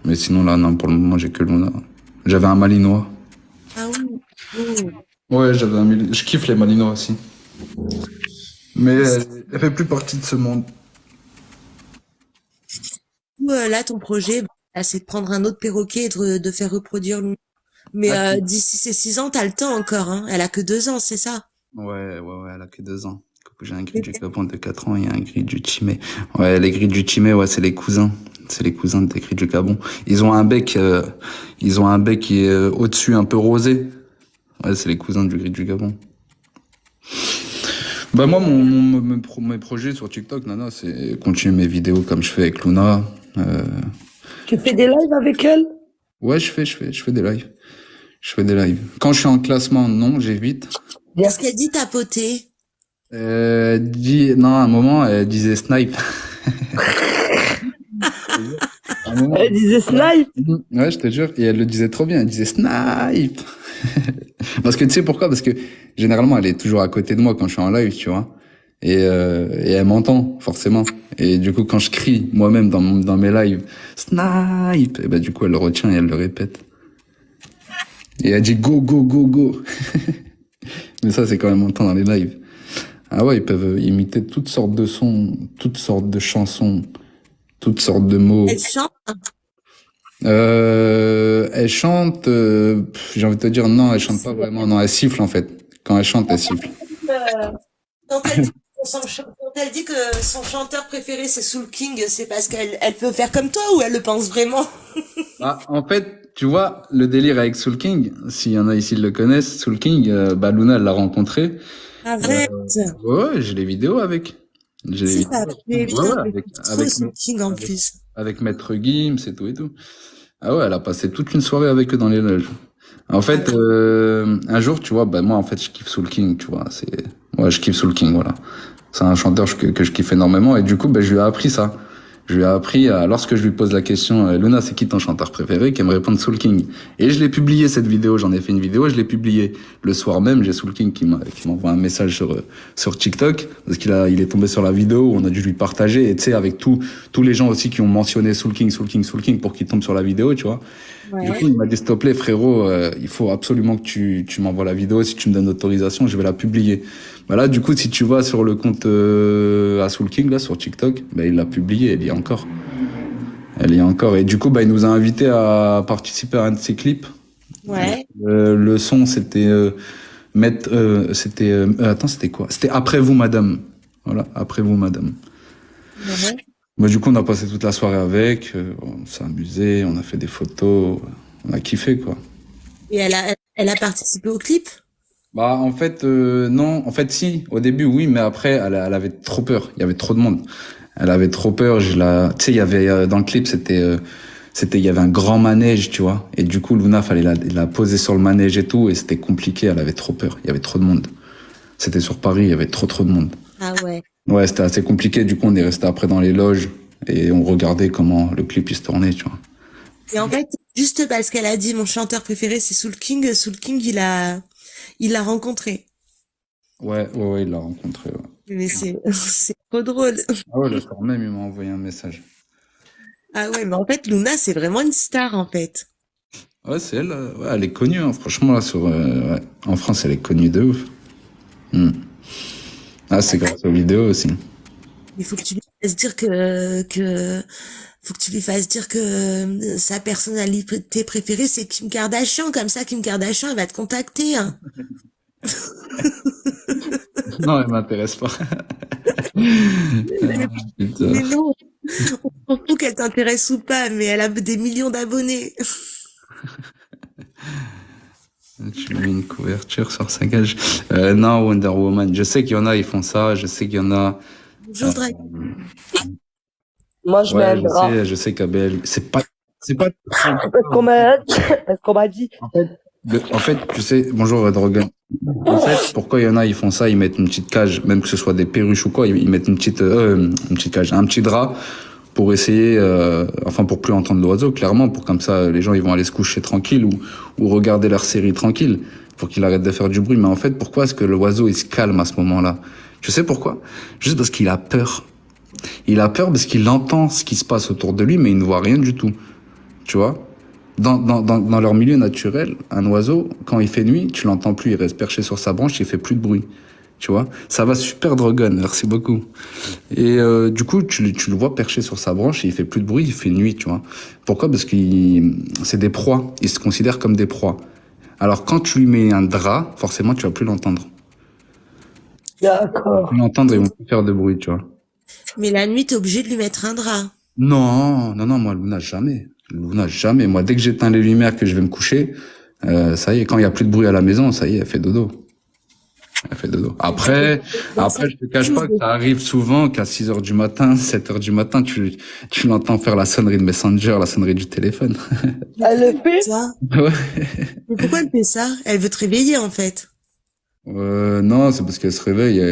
Mais sinon, là, non, pour le moment, j'ai que Luna. J'avais un malinois. Ah oui. Ouais, je kiffe les malinois aussi. Mais elle fait plus partie de ce monde. Là, ton projet, c'est de prendre un autre perroquet et de faire reproduire Luna. Mais d'ici ces 6 ans, t'as le temps encore, hein. Elle a que 2 ans, c'est ça? Ouais, elle a que 2 ans. J'ai un gris du Gabon de 4 ans et un gris du Chimay. Ouais, les gris du Chimay, ouais, c'est les cousins. C'est les cousins des gris du Gabon. Ils ont un bec qui est au-dessus, un peu rosé. Ouais, c'est les cousins du gris du Gabon. Bah moi, mes projets sur TikTok, Nana, c'est continuer mes vidéos comme je fais avec Luna. Tu fais des lives avec elle? Ouais, je fais des lives. Je fais des lives. Quand je suis en classement, non, j'évite. Est-ce qu'elle dit tapoter? Non, à un moment, elle disait snipe. Elle disait snipe? Ouais, je te jure. Et elle le disait trop bien. Elle disait snipe. Parce que tu sais pourquoi? Parce que généralement, elle est toujours à côté de moi quand je suis en live, tu vois. Et elle m'entend, forcément. Et du coup, quand je crie moi-même dans mes lives, snipe, et bah, du coup, elle le retient et elle le répète. Et elle dit go, go, go, go. Mais ça, c'est quand même longtemps dans les lives. Ah ouais, ils peuvent imiter toutes sortes de sons, toutes sortes de chansons, toutes sortes de mots. Elle chante? Elle chante, j'ai envie de te dire, non, elle chante pas vraiment. Non, elle siffle, en fait. Quand elle chante, elle siffle. Quand elle dit que son chanteur préféré c'est Soul King, c'est parce qu'elle peut faire comme toi ou elle le pense vraiment? Ah, en fait, tu vois, le délire avec Soul King, s'il y en a ici qui le connaissent, Soul King, Luna, elle l'a rencontré. Arrête! Ouais, j'ai les vidéos avec. Si, t'as appelé, avec Soul King en plus. Avec Maître Gims et tout et tout. Ah ouais, elle a passé toute une soirée avec eux dans les loges. En fait, un jour, tu vois, moi, en fait, je kiffe Soul King, tu vois, je kiffe Soul King, voilà. C'est un chanteur que je kiffe énormément et du coup, je lui ai appris ça. Je lui ai appris, lorsque je lui pose la question, Luna, c'est qui ton chanteur préféré? Qu'elle me réponde Soul King. Et je l'ai publié, cette vidéo, j'en ai fait une vidéo, je l'ai publiée. Le soir même, j'ai Soul King qui m'envoie un message sur TikTok, parce il est tombé sur la vidéo où on a dû lui partager, et tu sais, avec tous les gens aussi qui ont mentionné Soul King, pour qu'il tombe sur la vidéo, tu vois. Du coup, il m'a dit, s'il te plaît, frérot, il faut absolument que tu m'envoies la vidéo. Si tu me donnes l'autorisation, je vais la publier. Bah là, du coup, si tu vas sur le compte à Soul King, là, sur TikTok, bah, il l'a publié, elle y est encore. Elle y est encore. Et du coup, bah, il nous a invités à participer à un de ses clips. Ouais. Le son, c'était attends, c'était quoi? C'était Après vous, madame. Voilà, Après vous, madame. Ouais. Bah, du coup, on a passé toute la soirée avec, on s'est amusé, on a fait des photos, on a kiffé, quoi. Et elle a participé au clip? Bah, en fait, non. En fait, si. Au début, oui, mais après, elle avait trop peur. Il y avait trop de monde. Elle avait trop peur. Tu sais, il y avait, dans le clip, il y avait un grand manège, tu vois. Et du coup, Luna, fallait la poser sur le manège et tout, et c'était compliqué. Elle avait trop peur. Il y avait trop de monde. C'était sur Paris, il y avait trop de monde. Ah ouais. Ouais, c'était assez compliqué. Du coup, on est resté après dans les loges et on regardait comment le clip il se tournait, tu vois. Et en fait, juste parce qu'elle a dit mon chanteur préféré c'est Soul King, il l'a rencontré. Ouais, il l'a rencontré, ouais. Mais c'est trop drôle. Ah ouais, le soir même, il m'a envoyé un message. Ah ouais, mais en fait, Luna, c'est vraiment une star, en fait. Ouais, c'est elle. Ouais, elle est connue, hein, franchement, là, ouais. En France, elle est connue de ouf. Ah, c'est grâce aux vidéos aussi. Il faut que tu lui fasses dire faut que tu lui fasses dire que sa personnalité préférée, c'est Kim Kardashian. Comme ça, Kim Kardashian, elle va te contacter, hein. Non, elle m'intéresse pas. Mais non, on s'en fout qu'elle t'intéresse ou pas, mais elle a des millions d'abonnés. Tu mets une couverture sur sa cage. Non, Wonder Woman. Je sais qu'il y en a, ils font ça. Je sais qu'il y en a. Bonjour, Drake. Moi, je mets un drap. Je sais qu'Abel, c'est pas. Parce qu'on m'a dit. En fait, tu sais, bonjour Drogan. En fait, pourquoi il y en a, ils font ça, ils mettent une petite cage, même que ce soit des perruches ou quoi, ils mettent une petite cage, un petit drap pour essayer, pour plus entendre l'oiseau, clairement, pour comme ça, les gens, ils vont aller se coucher tranquille ou regarder leur série tranquille, pour qu'il arrête de faire du bruit. Mais en fait, pourquoi est-ce que l'oiseau, il se calme à ce moment-là? Tu sais pourquoi? Juste parce qu'il a peur. Il a peur parce qu'il entend ce qui se passe autour de lui, mais il ne voit rien du tout. Tu vois? Dans leur milieu naturel, un oiseau, quand il fait nuit, tu l'entends plus, il reste perché sur sa branche, il fait plus de bruit. Tu vois? Ça va super, Drogon, merci beaucoup. Et du coup, tu le vois perché sur sa branche et il fait plus de bruit, il fait nuit, tu vois? Pourquoi? Parce que c'est des proies, ils se considèrent comme des proies. Alors quand tu lui mets un drap, forcément, tu vas plus l'entendre. D'accord. Tu vas l'entendre, ils vont plus faire de bruit, tu vois? Mais la nuit, t'es obligé de lui mettre un drap. Non, moi, Luna, jamais. Luna, jamais. Moi, dès que j'éteins les lumières, que je vais me coucher, ça y est, quand il y a plus de bruit à la maison, ça y est, elle fait dodo. Elle fait dodo. Après, je te cache pas que ça arrive souvent qu'à 6h du matin, 7h du matin, tu l'entends faire la sonnerie de Messenger, la sonnerie du téléphone. Elle le fait? Ça. Ouais. Mais pourquoi elle fait ça? Elle veut te réveiller, en fait. Non, c'est parce qu'elle se réveille.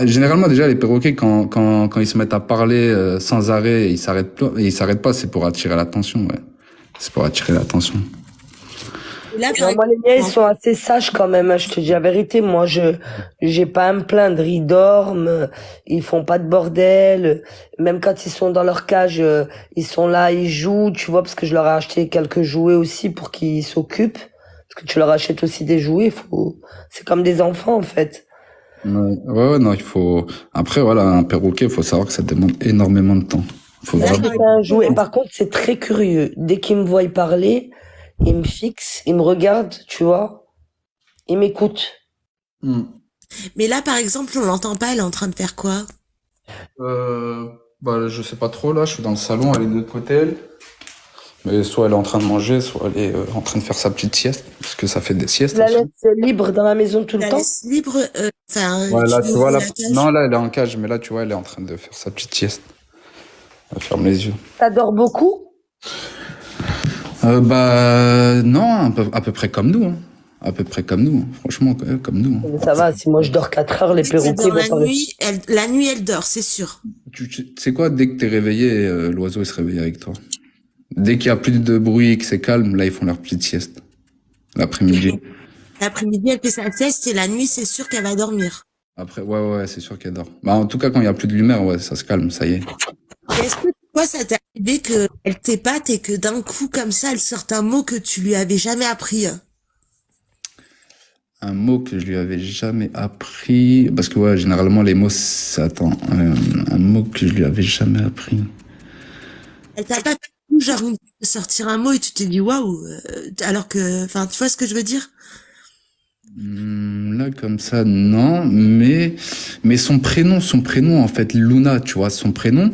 Généralement, déjà, les perroquets, quand ils se mettent à parler sans arrêt, ils s'arrêtent pas, c'est pour attirer l'attention, ouais. C'est pour attirer l'attention. Là, Non, moi, les miens, ils sont assez sages quand même, hein, je te dis la vérité. Moi, j'ai pas à me plaindre. Ils dorment, ils font pas de bordel. Même quand ils sont dans leur cage, ils sont là, ils jouent, tu vois, parce que je leur ai acheté quelques jouets aussi pour qu'ils s'occupent. Parce que tu leur achètes aussi des jouets, c'est comme des enfants, en fait. Ouais, non, il faut. Après, voilà, un perroquet, il faut savoir que ça demande énormément de temps. Là, c'est un jouet. Par contre, c'est très curieux. Dès qu'il me voit y parler, il me fixe, il me regarde, tu vois. Il m'écoute. Mais là, par exemple, on l'entend pas, elle est en train de faire quoi? Je sais pas trop, là, je suis dans le salon, elle est de l'autre côté, elle. Mais soit elle est en train de manger, soit elle est en train de faire sa petite sieste, parce que ça fait des siestes. Tu la laisses libre dans la maison tout le temps? Laisse libre, ouais, là, tu vois, là, non, là, elle est en cage, mais là, tu vois, elle est en train de faire sa petite sieste. Elle ferme les yeux. T'adores beaucoup? Non, à peu près comme nous, hein. À peu près comme nous, franchement, comme nous. Mais ça va, si moi je dors 4 heures, les perroquets vont la nuit, elle dort, c'est sûr. Tu sais quoi, dès que t'es réveillé, l'oiseau, il se réveille avec toi. Dès qu'il y a plus de bruit et que c'est calme, là, ils font leur petite sieste. L'après-midi. L'après-midi, elle fait sa sieste et la nuit, c'est sûr qu'elle va dormir. Après, ouais, c'est sûr qu'elle dort. En tout cas, quand il y a plus de lumière, ouais, ça se calme, ça y est. Est-ce que Quoi, ça t'est arrivé qu'elle t'épate et que d'un coup, comme ça, elle sorte un mot que tu lui avais jamais appris? Un mot que je lui avais jamais appris, parce que ouais, généralement les mots, attends, un mot que je lui avais jamais appris. Elle t'a pas genre sortir un mot et tu t'es dit waouh, alors que, enfin, tu vois ce que je veux dire? Là, comme ça, non, mais son prénom, en fait, Luna, tu vois, son prénom,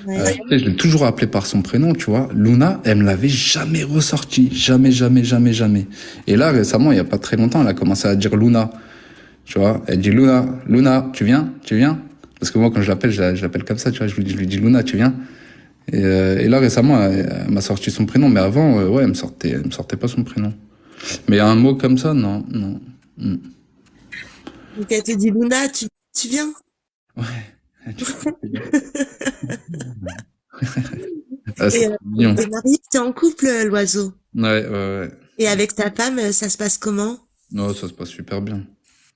Ouais. tu sais, je l'ai toujours appelé par son prénom, tu vois. Luna, elle me l'avait jamais ressorti. Jamais, jamais, jamais, jamais. Et là, récemment, il y a pas très longtemps, elle a commencé à dire Luna. Tu vois, elle dit Luna, Luna, tu viens? Tu viens? Parce que moi, quand je l'appelle, je l'appelle comme ça, tu vois, je lui dis Luna, tu viens? Et là, récemment, elle m'a sorti son prénom, mais avant, ouais, elle me sortait pas son prénom. Mais un mot comme ça, non, non. Mm. Donc elle te dit Luna, tu viens? Ah, Et c'est mignon. t'es marié, t'es en couple, l'oiseau. Ouais, ouais, ouais. Et avec ta femme, ça se passe comment? Non, ça se passe super bien.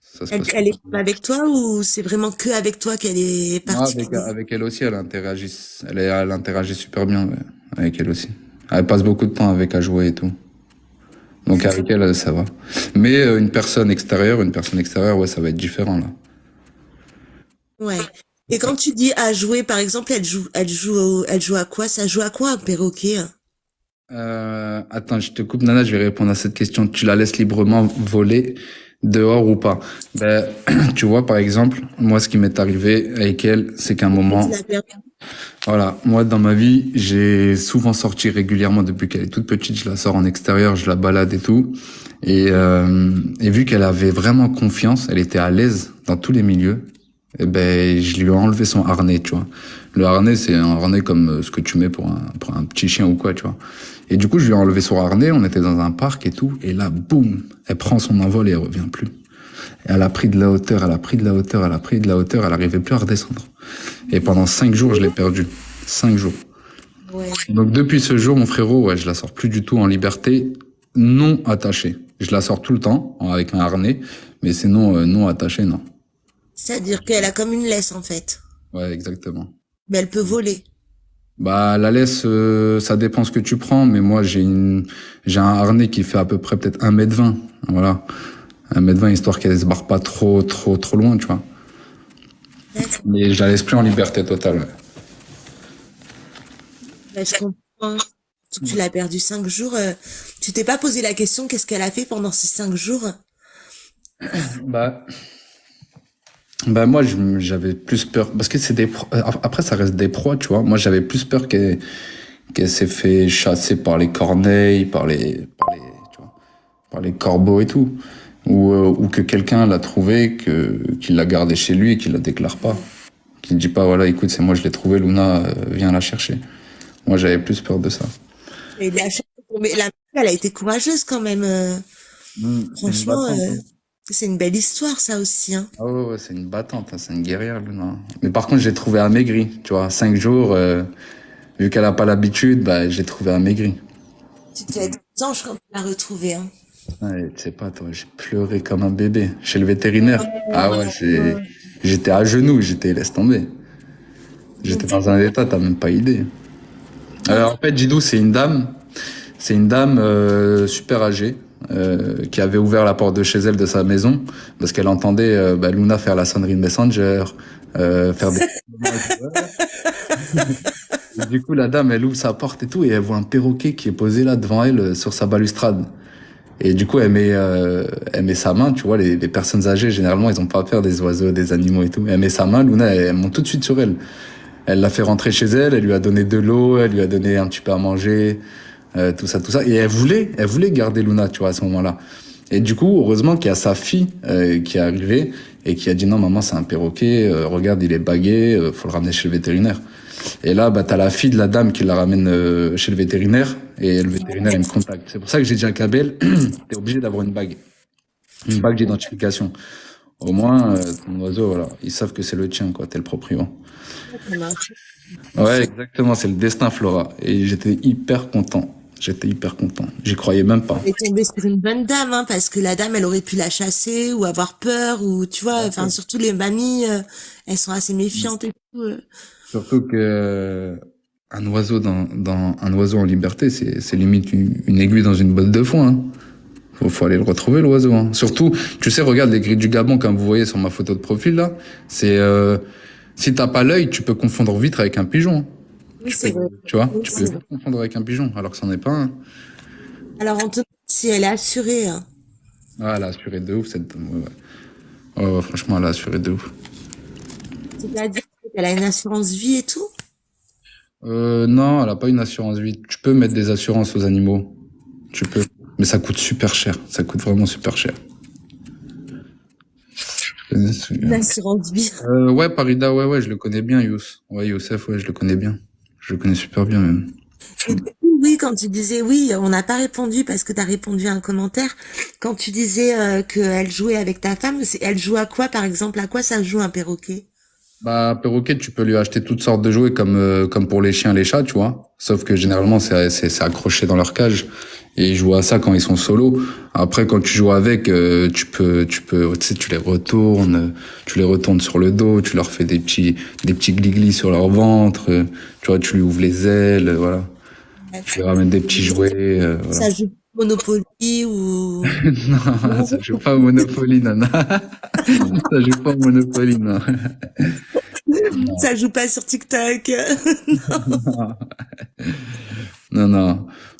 Ça se Elle, passe elle est super bien. avec toi ou c'est vraiment que avec toi qu'elle est Non, particulière? avec elle aussi, elle interagit super bien, ouais, avec elle aussi. Elle passe beaucoup de temps avec à jouer et tout. Donc avec elle, ça va. Mais une personne extérieure, ouais, ça va être différent là. Ouais. Et quand tu dis à jouer, par exemple, elle joue à quoi? Ça joue à quoi un perroquet? Attends, je te coupe, Nana, je vais répondre à cette question. Tu la laisses librement voler dehors ou pas? Ben, tu vois, par exemple, moi, ce qui m'est arrivé avec elle, c'est qu'à un Tu moment, l'as perdu. voilà, moi, dans ma vie, j'ai souvent sorti régulièrement depuis qu'elle est toute petite. Je la sors en extérieur, je la balade et tout. Et vu qu'elle avait vraiment confiance, elle était à l'aise dans tous les milieux, eh ben, je lui ai enlevé son harnais, tu vois. Le harnais, c'est un harnais comme ce que tu mets pour un petit chien ou quoi, tu vois. Et du coup, je lui ai enlevé son harnais, on était dans un parc et tout, et là, boum, elle prend son envol et elle revient plus. Et elle a pris de la hauteur, elle a pris de la hauteur, elle a pris de la hauteur, elle arrivait plus à redescendre. Et pendant 5 jours, je l'ai perdue. 5 jours. Ouais. Donc depuis ce jour, mon frérot, ouais, je la sors plus du tout en liberté, non attachée. Je la sors tout le temps avec un harnais, mais sinon non attachée, non. C'est-à-dire qu'elle a comme une laisse, en fait. Ouais, exactement. Mais elle peut voler. Bah la laisse, ça dépend ce que tu prends, mais moi j'ai un harnais qui fait à peu près peut-être 1m20, voilà. 1m20 histoire qu'elle se barre pas trop loin, tu vois. D'accord. Mais je la laisse plus en liberté totale. Ouais. Ouais, je comprends. Surtout que tu l'as perdu 5 jours. Tu t'es pas posé la question qu'est-ce qu'elle a fait pendant ces 5 jours? Bah moi j'avais plus peur parce que c'est après ça reste des proies, tu vois. Moi j'avais plus peur qu'elle s'est fait chasser par les corneilles, tu vois, par les corbeaux et tout, ou que quelqu'un l'a trouvé, qu'il l'a gardé chez lui et qu'il la déclare pas, qu'il dit pas voilà écoute c'est moi je l'ai trouvé Luna, viens la chercher. Moi j'avais plus peur de ça. Et la elle a été courageuse quand même. C'est une Franchement, battante, hein. c'est une belle histoire, ça aussi, hein. Ah ouais, c'est une battante, hein, c'est une guerrière Luna. Mais par contre j'ai trouvé amaigri, tu vois, 5 jours, vu qu'elle a pas l'habitude, bah j'ai trouvé amaigri. Tu devais être ange quand tu l'as retrouvée, hein. Ouais, tu sais pas, toi, j'ai pleuré comme un bébé chez le vétérinaire. Ah ouais, j'étais à genoux, laisse tomber. J'étais dans un état, t'as même pas idée. En fait, Jidou, c'est une dame super âgée, qui avait ouvert la porte de chez elle, de sa maison, parce qu'elle entendait Luna faire la sonnerie de Messenger, faire des... Et du coup, la dame, elle ouvre sa porte et tout, et elle voit un perroquet qui est posé là devant elle, sur sa balustrade. Et du coup, elle met sa main, tu vois, les personnes âgées, généralement, ils ont pas peur des oiseaux, des animaux et tout. Elle met sa main, Luna, elle monte tout de suite sur elle. Elle l'a fait rentrer chez elle, elle lui a donné de l'eau, elle lui a donné un petit peu à manger, tout ça. Et elle voulait garder Luna, tu vois, à ce moment-là. Et du coup, heureusement qu'il y a sa fille qui est arrivée et qui a dit non, maman, c'est un perroquet, regarde, il est bagué, faut le ramener chez le vétérinaire. Et là, t'as la fille de la dame qui la ramène chez le vétérinaire, et le vétérinaire, il me contacte. C'est pour ça que j'ai dit à Kabel, t'es obligé d'avoir une bague d'identification. Au moins, ton oiseau, voilà, ils savent que c'est le tien, quoi, t'es le proprio. Ça marche. Ouais, exactement, c'est le destin, Flora. Et j'étais hyper content. J'y croyais même pas. Elle est tombée sur une bonne dame, hein, parce que la dame, elle aurait pu la chasser ou avoir peur, ou tu vois, enfin, surtout les mamies, elles sont assez méfiantes et tout. Surtout que un oiseau un oiseau en liberté, c'est limite une aiguille dans une botte de foin. Hein. Faut aller le retrouver, l'oiseau. Hein. Surtout, tu sais, regarde les grilles du Gabon, comme vous voyez sur ma photo de profil, là. C'est, si t'as pas l'œil, tu peux confondre vite avec un pigeon. Hein. Oui, c'est vrai. Tu vois, Oui, tu c'est peux vite confondre avec un pigeon, alors que c'en est pas un. Alors, on te demande si elle est assurée. Hein. Ah, elle a assuré de ouf, cette, ouais, franchement, elle a assuré de ouf. C'est-à-dire qu'elle a une assurance vie et tout? Non, elle a pas une assurance vie. Tu peux mettre des assurances aux animaux. Tu peux. Mais ça coûte super cher. Ça coûte vraiment super cher. Une assurance vie. Ouais, Parida, ouais, je le connais bien, Ouais, Youssef, ouais, je le connais bien. Je le connais super bien, même. Et du coup, oui, quand tu disais oui, on n'a pas répondu parce que tu as répondu à un commentaire. Quand tu disais qu'elle jouait avec ta femme, elle joue à quoi, par exemple? À quoi ça joue un perroquet? Bah, perroquet, tu peux lui acheter toutes sortes de jouets comme pour les chiens, les chats, tu vois. Sauf que généralement, c'est accroché dans leur cage. Et ils jouent à ça quand ils sont solos. Après, quand tu joues avec, tu sais, tu les retournes sur le dos, tu leur fais des petits glis-glis sur leur ventre, tu vois, tu lui ouvres les ailes, voilà. Tu lui ramènes des petits jouets, voilà. Ça joue Monopoly ou... Non, ça joue pas au Monopoly, non. Ça joue pas au Monopoly, non. Ça joue pas sur TikTok.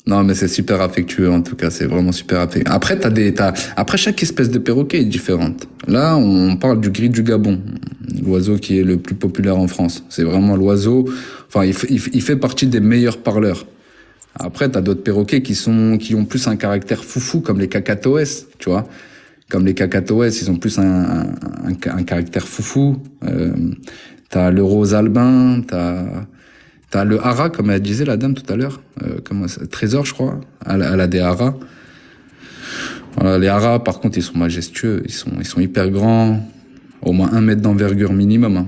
Non, mais c'est super affectueux, en tout cas, c'est vraiment super affectueux. Après, après, chaque espèce de perroquet est différente. Là, on parle du gris du Gabon, l'oiseau qui est le plus populaire en France. C'est vraiment l'oiseau, enfin, il fait partie des meilleurs parleurs. Après, t'as d'autres perroquets qui ont plus un caractère foufou, comme les cacatoès, tu vois. Comme les cacatoès, ils ont plus un caractère foufou. T'as le rose albin, t'as le hara, comme elle disait la dame tout à l'heure, Trésor, je crois. Elle a des haras. Voilà, les haras, par contre, ils sont majestueux, ils sont hyper grands, au moins 1 mètre d'envergure minimum. Hein.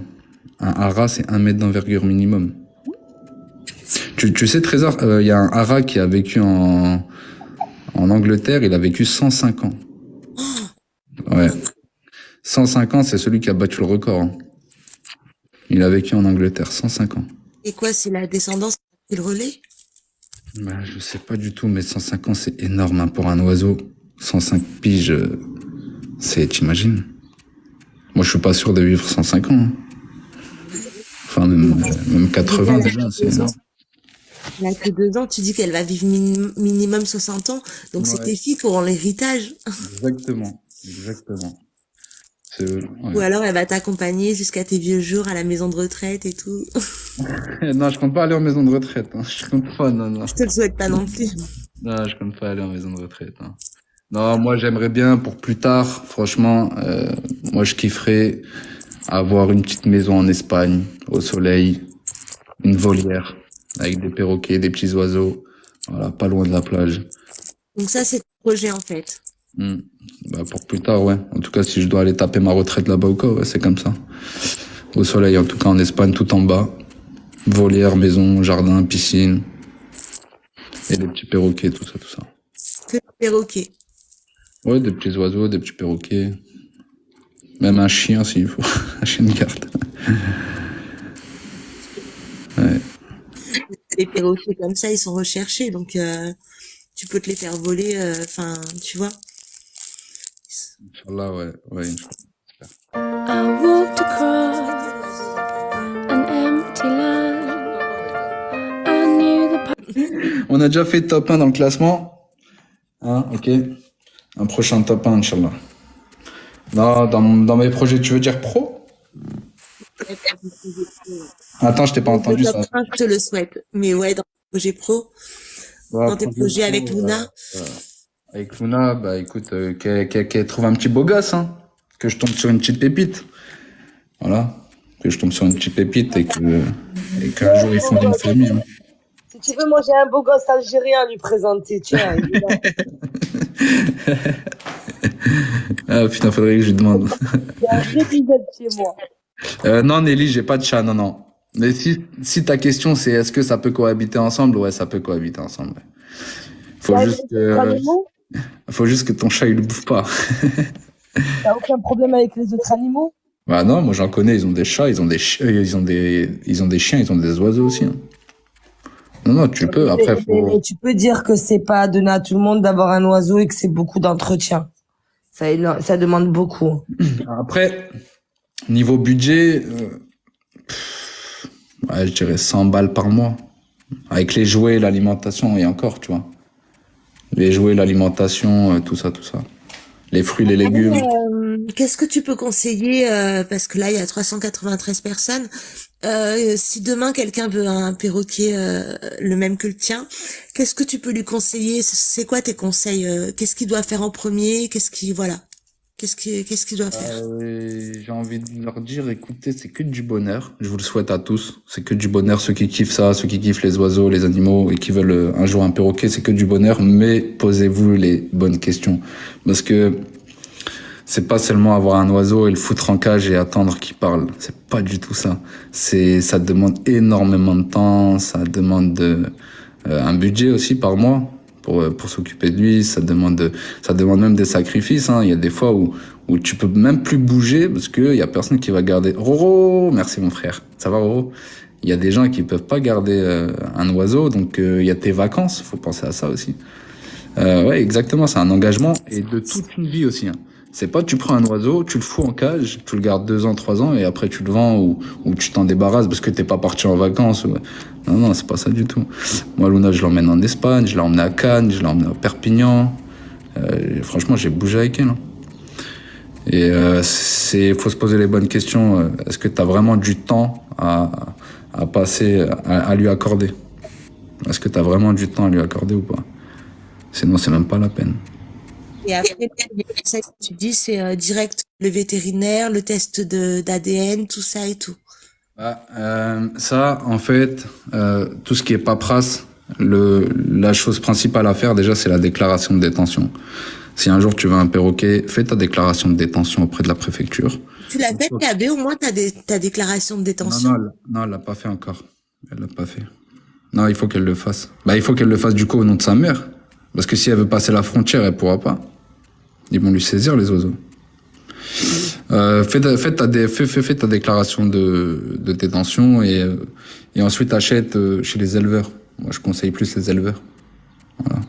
Un hara, c'est 1 mètre d'envergure minimum. Tu sais, Trésor, il y a un hara qui a vécu en Angleterre, il a vécu 105 ans. Ouais. 105 ans, c'est celui qui a battu le record. Hein. Il a vécu en Angleterre, 105 ans. Et quoi, c'est la descendance qui a pris le relais? Bah, je sais pas du tout, mais 105 ans, c'est énorme hein, pour un oiseau. 105 piges, t'imagines? Moi, je suis pas sûr de vivre 105 ans. Hein. Enfin, même 80 déjà, c'est énorme. Elle a que 2 ans, tu dis qu'elle va vivre minimum 60 ans, donc Ouais. c'est tes filles qui auront l'héritage. Exactement. Ouais. Ou alors elle va t'accompagner jusqu'à tes vieux jours à la maison de retraite et tout. Non, je compte pas aller en maison de retraite. Hein. Je compte pas, non. Je te le souhaite pas non plus. Non, je compte pas aller en maison de retraite. Hein. Non, moi j'aimerais bien pour plus tard, franchement, moi je kifferais avoir une petite maison en Espagne, au soleil, une volière, avec des perroquets, des petits oiseaux, voilà, pas loin de la plage. Donc ça, c'est ton projet en fait. Bah pour plus tard, ouais. En tout cas, si je dois aller taper ma retraite là-bas ou quoi, ouais, c'est comme ça. Au soleil, en tout cas en Espagne, tout en bas. Volière, maison, jardin, piscine. Et des petits perroquets, tout ça. Que perroquet. Ouais, des petits oiseaux, des petits perroquets. Même un chien s'il faut. Un chien de garde. Ouais. Les perroquets comme ça, ils sont recherchés, donc tu peux te les faire voler, enfin, tu vois. Inch'Allah, ouais, Inch'Allah. I walked across an empty land. I knew the On a déjà fait top 1 dans le classement. Hein, ok. Un prochain top 1, Inch'Allah. Non, dans mes projets, tu veux dire pro? Attends, je t'ai pas entendu ça. Je te le souhaite. Mais ouais, dans tes projets pro, Ouais, dans tes projets avec Luna. Avec Luna, bah écoute, qu'elle trouve un petit beau gosse, hein. Que je tombe sur une petite pépite. Voilà. Que je tombe sur une petite pépite et qu'un jour ils fondent une famille. Hein. Si tu veux, moi j'ai un beau gosse algérien à lui présenter, tiens. Ah putain, faudrait que je lui demande. Il y a un vrai bisette chez moi. Non, Nelly, j'ai pas de chat, non. Mais si ta question c'est est-ce que ça peut cohabiter ensemble, ouais, ça peut cohabiter ensemble. Ouais. Faut juste que ton chat il le bouffe pas. T'as aucun problème avec les autres animaux? Bah non, moi j'en connais, ils ont des chats, ils ont des chiens, ils ont des oiseaux aussi. Hein. Non, non, tu peux. Après, Mais tu peux dire que c'est pas donné à tout le monde d'avoir un oiseau et que c'est beaucoup d'entretien. Ça demande beaucoup. après, niveau budget, ouais, je dirais 100 balles par mois. Avec les jouets, l'alimentation et encore, tu vois. Les jouets, l'alimentation, tout ça, tout ça. Les fruits, les légumes. Qu'est-ce que tu peux conseiller, parce que là, il y a 393 personnes. Si demain, quelqu'un veut un perroquet le même que le tien, qu'est-ce que tu peux lui conseiller? C'est quoi tes conseils? Qu'est-ce qu'il doit faire en premier? Voilà. Qu'est-ce qu'il doit faire? J'ai envie de leur dire, écoutez, c'est que du bonheur. Je vous le souhaite à tous. C'est que du bonheur. Ceux qui kiffent ça, ceux qui kiffent les oiseaux, les animaux et qui veulent un jour un perroquet, c'est que du bonheur. Mais posez-vous les bonnes questions. Parce que c'est pas seulement avoir un oiseau et le foutre en cage et attendre qu'il parle. C'est pas du tout ça. Ça demande énormément de temps. Ça demande un budget aussi par mois. Pour s'occuper de lui, ça demande même des sacrifices, hein. Il y a des fois où tu peux même plus bouger parce que y a personne qui va garder. Roro, merci mon frère. Ça va Roro? Il y a des gens qui peuvent pas garder un oiseau, donc il y a tes vacances, faut penser à ça aussi. Ouais, exactement, c'est un engagement et de toute une vie aussi, hein. C'est pas tu prends un oiseau, tu le fous en cage, tu le gardes 2 ans, 3 ans et après tu le vends ou tu t'en débarrasses parce que t'es pas parti en vacances. Non, non, c'est pas ça du tout. Moi, Luna, je l'emmène en Espagne, je l'ai emmené à Cannes, je l'ai emmené à Perpignan. Franchement, j'ai bougé avec elle, hein. Et faut se poser les bonnes questions. Est-ce que t'as vraiment du temps à passer, à lui accorder? Est-ce que t'as vraiment du temps à lui accorder ou pas? Sinon, c'est même pas la peine. Et après, les conseils que tu dis, c'est direct le vétérinaire, le test d'ADN, tout ça et tout. Ça, en fait, tout ce qui est paperasse, la chose principale à faire déjà, c'est la déclaration de détention. Si un jour tu veux un perroquet, fais ta déclaration de détention auprès de la préfecture. Tu l'as fait, KB, au moins ta déclaration de détention? Non, elle l'a pas fait encore. Elle l'a pas fait. Non, il faut qu'elle le fasse. Il faut qu'elle le fasse du coup au nom de sa mère. Parce que si elle veut passer la frontière, elle pourra pas. Ils vont lui saisir les oiseaux. Fais ta déclaration de détention et ensuite achète chez les éleveurs. Moi, je conseille plus les éleveurs. Voilà.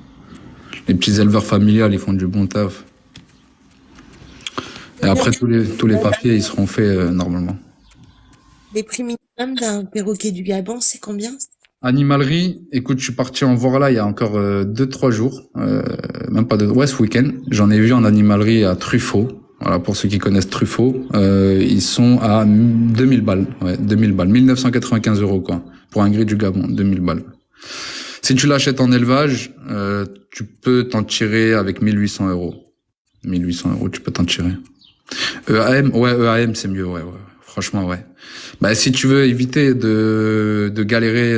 Les petits éleveurs familiales, ils font du bon taf. Et après, tous les papiers, ils seront faits normalement. Les prix minimum d'un perroquet du Gabon, c'est combien? Animalerie, écoute, je suis parti en voir là il y a encore 2-3 jours, même pas ce week-end. J'en ai vu en animalerie à Truffaut. Voilà, pour ceux qui connaissent Truffaut, ils sont à 2000 balles. Ouais, 2000 balles. 1995 € quoi. Pour un gris du Gabon, 2000 balles. Si tu l'achètes en élevage, tu peux t'en tirer avec 1800 €. 1800 €, tu peux t'en tirer. EAM, c'est mieux, ouais. Franchement, ouais. Si tu veux éviter de galérer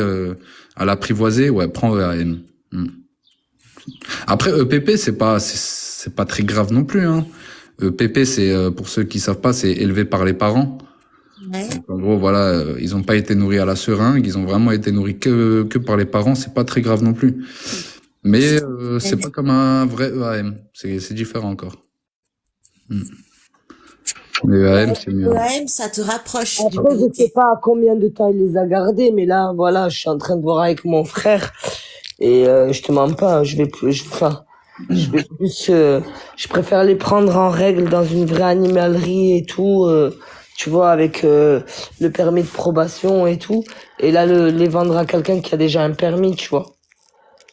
à l'apprivoiser, ouais, prends EAM. Après, EPP, c'est pas très grave non plus, hein. EPP, c'est, pour ceux qui savent pas, c'est élevé par les parents. Ouais. Donc, en gros, voilà, ils ont pas été nourris à la seringue, ils ont vraiment été nourris que par les parents, c'est pas très grave non plus. Mais, c'est pas comme un vrai EAM. C'est différent encore. Mais EAM, c'est mieux. EAM, ça te rapproche du Après, je perroquet. sais pas combien de temps il les a gardés, mais là, voilà, je suis en train de voir avec mon frère et je te mens pas, je préfère les prendre en règle dans une vraie animalerie et tout, tu vois, avec le permis de probation et tout, et là les vendre à quelqu'un qui a déjà un permis, tu vois.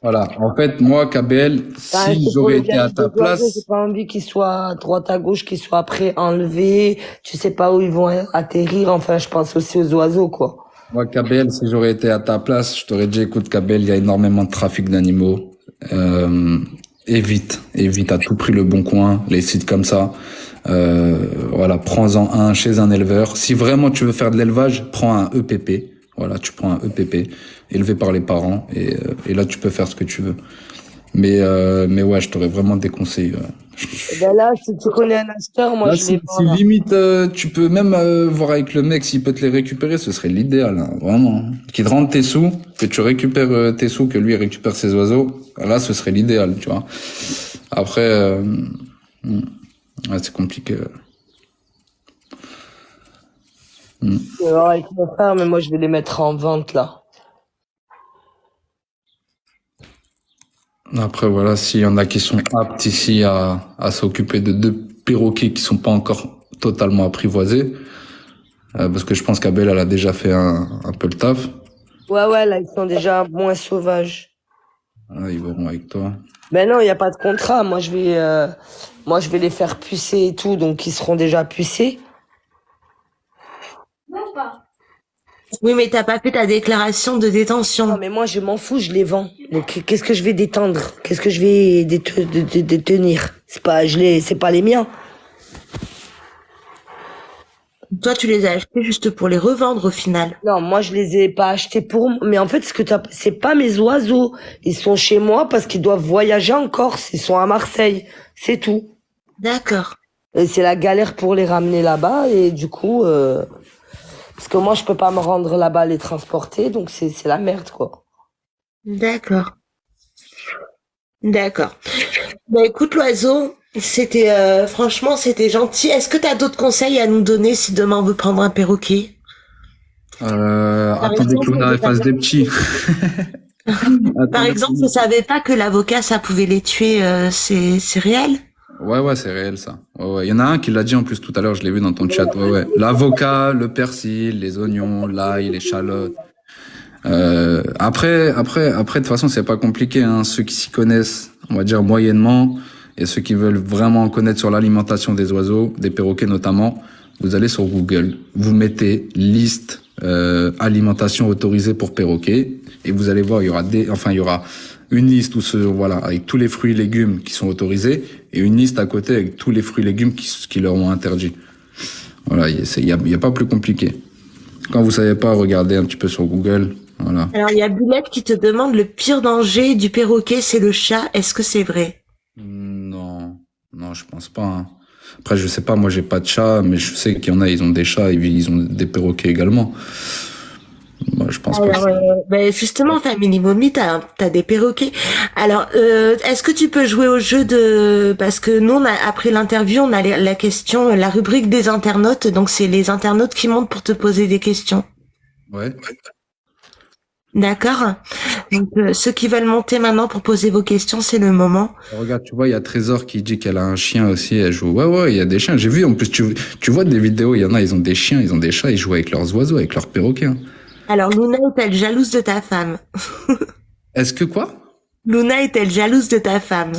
Voilà. En fait, moi, KBL, si j'aurais été à ta place, j'ai pas envie qu'ils soient à droite à gauche, qu'ils soient après enlevés, tu sais pas où ils vont atterrir, enfin, je pense aussi aux oiseaux, quoi. moi, KBL, si j'aurais été à ta place, je t'aurais dit, écoute, KBL, il y a énormément de trafic d'animaux. Évite à tout prix le Bon Coin, les sites comme ça. Voilà, prends-en un chez un éleveur. Si vraiment tu veux faire de l'élevage, prends un EPP. Voilà, tu prends un EPP élevé par les parents et là tu peux faire ce que tu veux. Mais ouais, je t'aurais vraiment déconseillé. Là, si tu connais un acheteur, moi Là, je les si limite, tu peux même voir avec le mec s'il peut te les récupérer, ce serait l'idéal, hein, vraiment. Qu'il te rende tes sous, que tu récupères tes sous, que lui récupère ses oiseaux. Là, ce serait l'idéal, tu vois. Après, ouais, c'est compliqué. Je vais voir avec mon frère, mais moi je vais les mettre en vente là. Après, voilà, s'il y en a qui sont aptes ici à s'occuper de deux perroquets qui sont pas encore totalement apprivoisés, parce que je pense qu'Abel, elle a déjà fait un peu le taf. Ouais, là, ils sont déjà moins sauvages. Voilà, ils verront avec toi. Ben non, il n'y a pas de contrat. Moi, je vais les faire pucer et tout, donc ils seront déjà pucés. Non, pas. Oui, mais t'as pas fait ta déclaration de Non, détention. mais moi, je m'en fous, je les vends. Donc, qu'est-ce que je vais détendre? Qu'est-ce que je vais détenir? C'est pas les miens. Toi, tu les as achetés juste pour les revendre au final. Non, moi, je les ai pas achetés pour moi. Mais en fait, c'est pas mes oiseaux. Ils sont chez moi parce qu'ils doivent voyager en Corse. Ils sont à Marseille. C'est tout. D'accord. Et c'est la galère pour les ramener là-bas. Et du coup, parce que moi, je peux pas me rendre là-bas les transporter. Donc, c'est la merde, quoi. D'accord. D'accord. Bah écoute l'oiseau, c'était franchement c'était gentil. Est-ce que t'as d'autres conseils à nous donner si demain on veut prendre un perroquet? Attendez que Luna elle fasse des petits. Par exemple, je savais pas que l'avocat ça pouvait les tuer, c'est réel? Ouais, c'est réel ça. Ouais. Il y en a un qui l'a dit en plus tout à l'heure, je l'ai vu dans ton chat. Ouais. L'avocat, le persil, les oignons, l'ail, les échalotes. Après, de toute façon, c'est pas compliqué, hein. Ceux qui s'y connaissent, on va dire moyennement, et ceux qui veulent vraiment en connaître sur l'alimentation des oiseaux, des perroquets notamment, vous allez sur Google, vous mettez liste alimentation autorisée pour perroquets, et vous allez voir, il y aura une liste avec tous les fruits et légumes qui sont autorisés, et une liste à côté avec tous les fruits et légumes qui leur ont interdit. Voilà, il y a pas plus compliqué. Quand vous savez pas, regardez un petit peu sur Google. Voilà. Alors il y a Boulette qui te demande le pire danger du perroquet c'est le chat, est-ce que c'est vrai? Non, je pense pas, hein. Après, je sais pas, moi j'ai pas de chat, mais je sais qu'il y en a, ils ont des chats et ils ont des perroquets également. Moi, je pense pas. Ben justement, Family Mommy, t'as des perroquets. Alors, est-ce que tu peux jouer au jeu parce que nous, après l'interview, on a la question, la rubrique des internautes, donc c'est les internautes qui montent pour te poser des questions. Ouais. D'accord. Donc ceux qui veulent monter maintenant pour poser vos questions, c'est le moment. Regarde, tu vois, il y a Trésor qui dit qu'elle a un chien aussi, elle joue. Ouais, il y a des chiens. J'ai vu, en plus, tu vois des vidéos, il y en a, ils ont des chiens, ils ont des chats, ils jouent avec leurs oiseaux, avec leurs perroquets, hein. Alors Luna est-elle jalouse de ta femme? Est-ce que quoi? Luna est-elle jalouse de ta femme?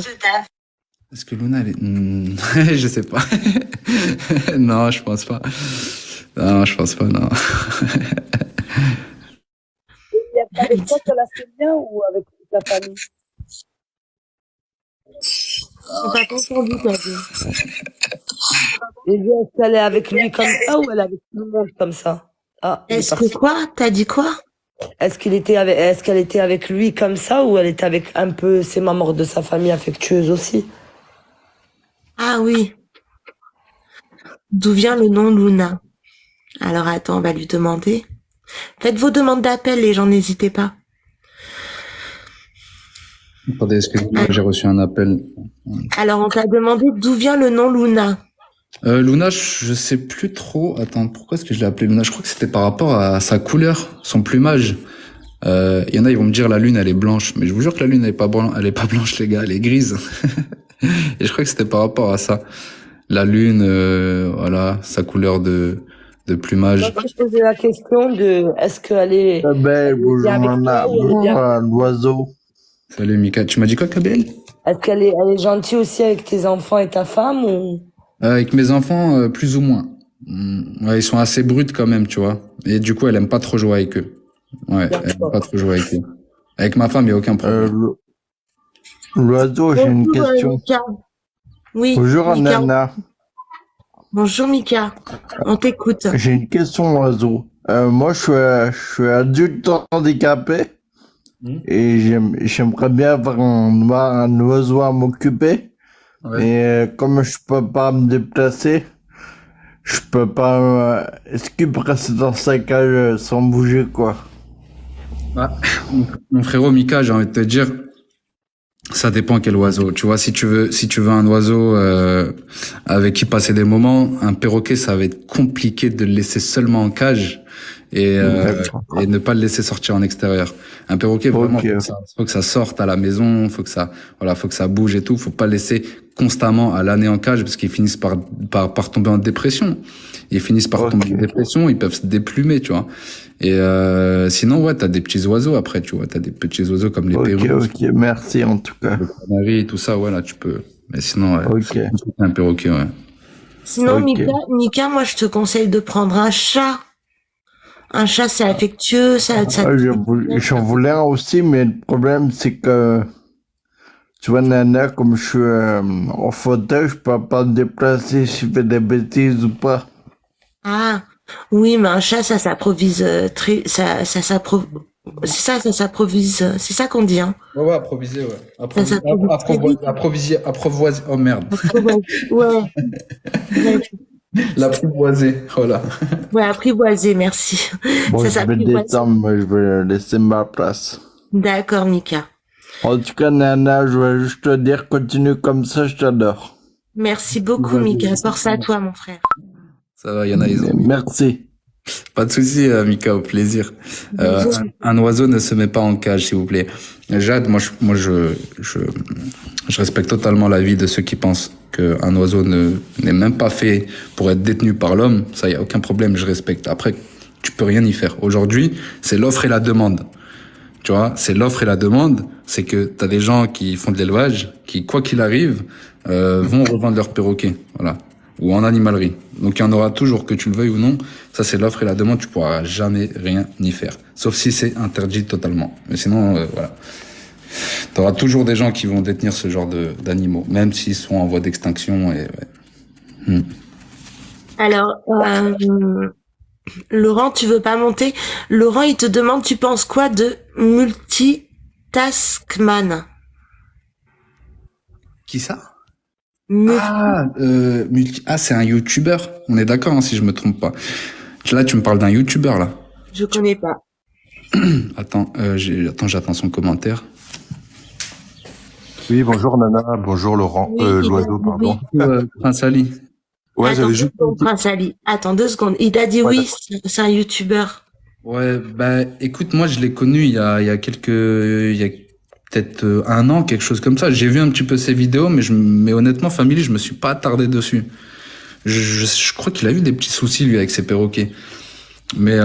Est-ce que Luna, elle est... je sais pas. Non, je pense pas. Non, je pense pas, non. Avec toi, tu l'as fait bien ou avec ta famille? On t'a pas entendu, t'as dit. Et bien, est-ce qu'elle est avec lui comme ça ou elle est avec tout le monde comme ça? Ah, Est-ce que quoi? T'as dit quoi? est-ce qu'elle était avec lui comme ça ou elle était avec un peu ses membres de sa famille affectueuse aussi? Ah oui. D'où vient le nom Luna? Alors attends, on va lui demander. Faites vos demandes d'appel, les gens, n'hésitez pas. Attendez, excusez-moi, j'ai reçu un appel. Alors, on t'a demandé d'où vient le nom Luna. Luna, je sais plus trop. Attends, pourquoi est-ce que je l'ai appelée Luna? Je crois que c'était par rapport à sa couleur, son plumage. Il y en a, ils vont me dire la lune, elle est blanche. Mais je vous jure que la lune, elle est pas blanche, les gars, elle est grise. Et je crois que c'était par rapport à ça. La lune, voilà, sa couleur de plumage. Donc, je posais la question de est-ce qu'elle est. Bonjour, Nana. Bonjour, l'oiseau. Salut, Mika. Tu m'as dit quoi, Kabel? Est-ce qu'elle est gentille aussi avec tes enfants et ta femme ou? Avec mes enfants, plus ou moins. Ouais, ils sont assez bruts quand même, tu vois. Et du coup, elle aime pas trop jouer avec eux. Ouais, elle aime pas trop jouer avec eux. Avec ma femme, il y a aucun problème. L'oiseau, j'ai une question. Mika. Oui. Bonjour, Mika. Nana. Bonjour, Mika. On t'écoute. J'ai une question, l'oiseau. Moi, je suis adulte handicapé. Et j'aimerais bien avoir un oiseau à m'occuper. Ouais. Et comme je peux pas me déplacer, je peux pas. Est-ce qu'il peut rester dans sa cage sans bouger, quoi? Ah, mon frérot Mika, j'ai envie de te dire, ça dépend quel oiseau. Tu vois, si tu veux un oiseau avec qui passer des moments, un perroquet, ça va être compliqué de le laisser seulement en cage. et ne pas le laisser sortir en extérieur. Un perroquet, vraiment, faut que ça sorte à la maison, faut que ça bouge et tout. Faut pas le laisser constamment à l'année en cage parce qu'ils finissent par tomber en dépression. Ils finissent par tomber en dépression, ils peuvent se déplumer, tu vois. Et sinon, ouais, t'as des petits oiseaux après, tu vois. T'as des petits oiseaux comme les perroquets. Ok, merci en tout cas. Le canari, tout ça, ouais, là, tu peux. Mais sinon, ouais, un perroquet, ouais. Sinon, Mika, moi, je te conseille de prendre un chat. Un chat, c'est affectueux, J'en voulais un aussi, mais le problème, c'est que, tu vois, Nana, comme je suis en fauteuil, je peux pas me déplacer si je fais des bêtises ou pas. Ah, oui, mais un chat, ça s'approvise ça s'approvise, c'est ça qu'on dit, hein. Ouais, approviser, ouais. Approviser, oh merde. Ouais. L'apprivoiser, voilà. Ouais, apprivoiser, merci. Bon, Ça je vais s'apprivoise. descendre, je vais laisser ma place. D'accord, Mika. En tout cas, Nana, je vais juste te dire, continue comme ça, je t'adore. Merci beaucoup, Mika. Force à toi, mon frère. Ça va, il y en a, ils ont. Merci. Pas de souci, Mika, au plaisir. Un oiseau ne se met pas en cage, s'il vous plaît. Jade, je respecte totalement l'avis de ceux qui pensent qu'un oiseau n'est même pas fait pour être détenu par l'homme. Ça, y a aucun problème, je respecte. Après, tu peux rien y faire. Aujourd'hui, c'est l'offre et la demande. Tu vois, c'est l'offre et la demande. C'est que t'as des gens qui font de l'élevage, qui, quoi qu'il arrive, vont revendre leurs perroquets. Voilà. Ou en animalerie. Donc il y en aura toujours, que tu le veuilles ou non. Ça, c'est l'offre et la demande. Tu pourras jamais rien y faire. Sauf si c'est interdit totalement. Mais sinon, voilà. Tu auras toujours des gens qui vont détenir ce genre d'animaux, même s'ils sont en voie d'extinction. Et ouais. Alors, Laurent, tu veux pas monter? Laurent, il te demande, tu penses quoi de Multitaskman? Qui ça? C'est un YouTuber. On est d'accord, hein, si je me trompe pas. Là, tu me parles d'un YouTuber, là. Je connais pas. Attends, j'attends son commentaire. Oui, bonjour Nana, bonjour Laurent, l'oiseau, pardon. Prince Ali. Ouais, j'avais juste. Prince Ali. Attends 2 secondes. Il t'a dit oui, c'est un YouTuber. Ouais, bah, écoute, moi, je l'ai connu il y a peut-être 1 an, quelque chose comme ça. J'ai vu un petit peu ses vidéos, mais honnêtement, Family, je me suis pas attardé dessus. Je crois qu'il a eu des petits soucis, lui, avec ses perroquets. Mais,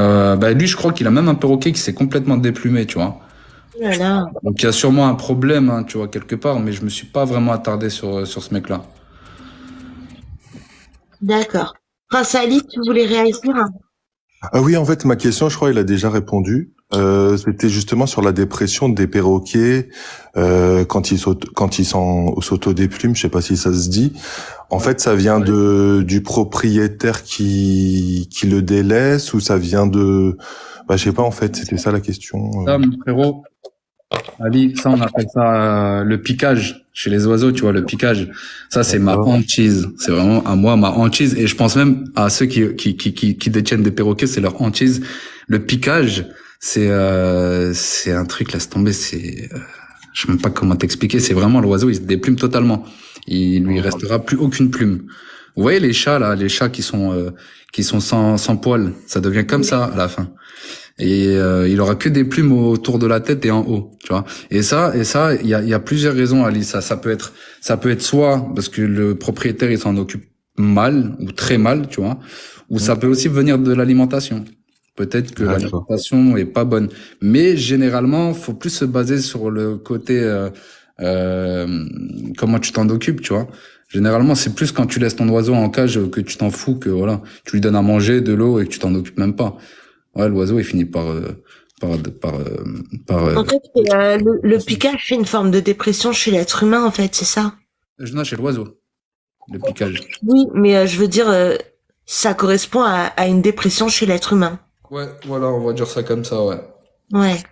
lui, je crois qu'il a même un perroquet qui s'est complètement déplumé, tu vois. Voilà. Donc, il y a sûrement un problème, hein, tu vois, quelque part, mais je me suis pas vraiment attardé sur ce mec-là. D'accord. Prince Ali, tu voulais réagir? Ah oui, en fait, ma question, je crois, il a déjà répondu. C'était justement sur la dépression des perroquets quand ils s'autodéplument. Je sais pas si ça se dit. En fait, ça vient du propriétaire qui le délaisse ou ça vient de... Bah, je sais pas, en fait, c'était ça la question. Ça, mon frérot, Ali, ça, on appelle ça le piquage. Chez les oiseaux, tu vois, le piquage. Ça, c'est ma hantise. C'est vraiment, à moi, ma hantise. Et je pense même à ceux qui détiennent des perroquets, c'est leur hantise. Le piquage, c'est un truc, laisse tomber, je sais même pas comment t'expliquer. C'est vraiment l'oiseau, il se déplume totalement. Il lui restera plus aucune plume. Vous voyez les chats, là, les chats qui sont sans poils. Ça devient comme ça, à la fin. Et il aura que des plumes autour de la tête et en haut, tu vois. Et ça, il y a plusieurs raisons, Ali. Ça peut être soit parce que le propriétaire il s'en occupe mal ou très mal, tu vois, ou ça peut aussi venir de l'alimentation. Peut-être que l'alimentation est pas bonne, mais généralement, faut plus se baser sur le côté comment tu t'en occupes, tu vois. Généralement, c'est plus quand tu laisses ton oiseau en cage que tu t'en fous, que voilà, tu lui donnes à manger, de l'eau et que tu t'en occupes même pas. Ouais, l'oiseau, il finit par En fait, le piquage fait une forme de dépression chez l'être humain, en fait, c'est ça? Non, chez l'oiseau. Le piquage. Oui, mais je veux dire, ça correspond à une dépression chez l'être humain. Ouais, voilà, on va dire ça comme ça, ouais. Ouais.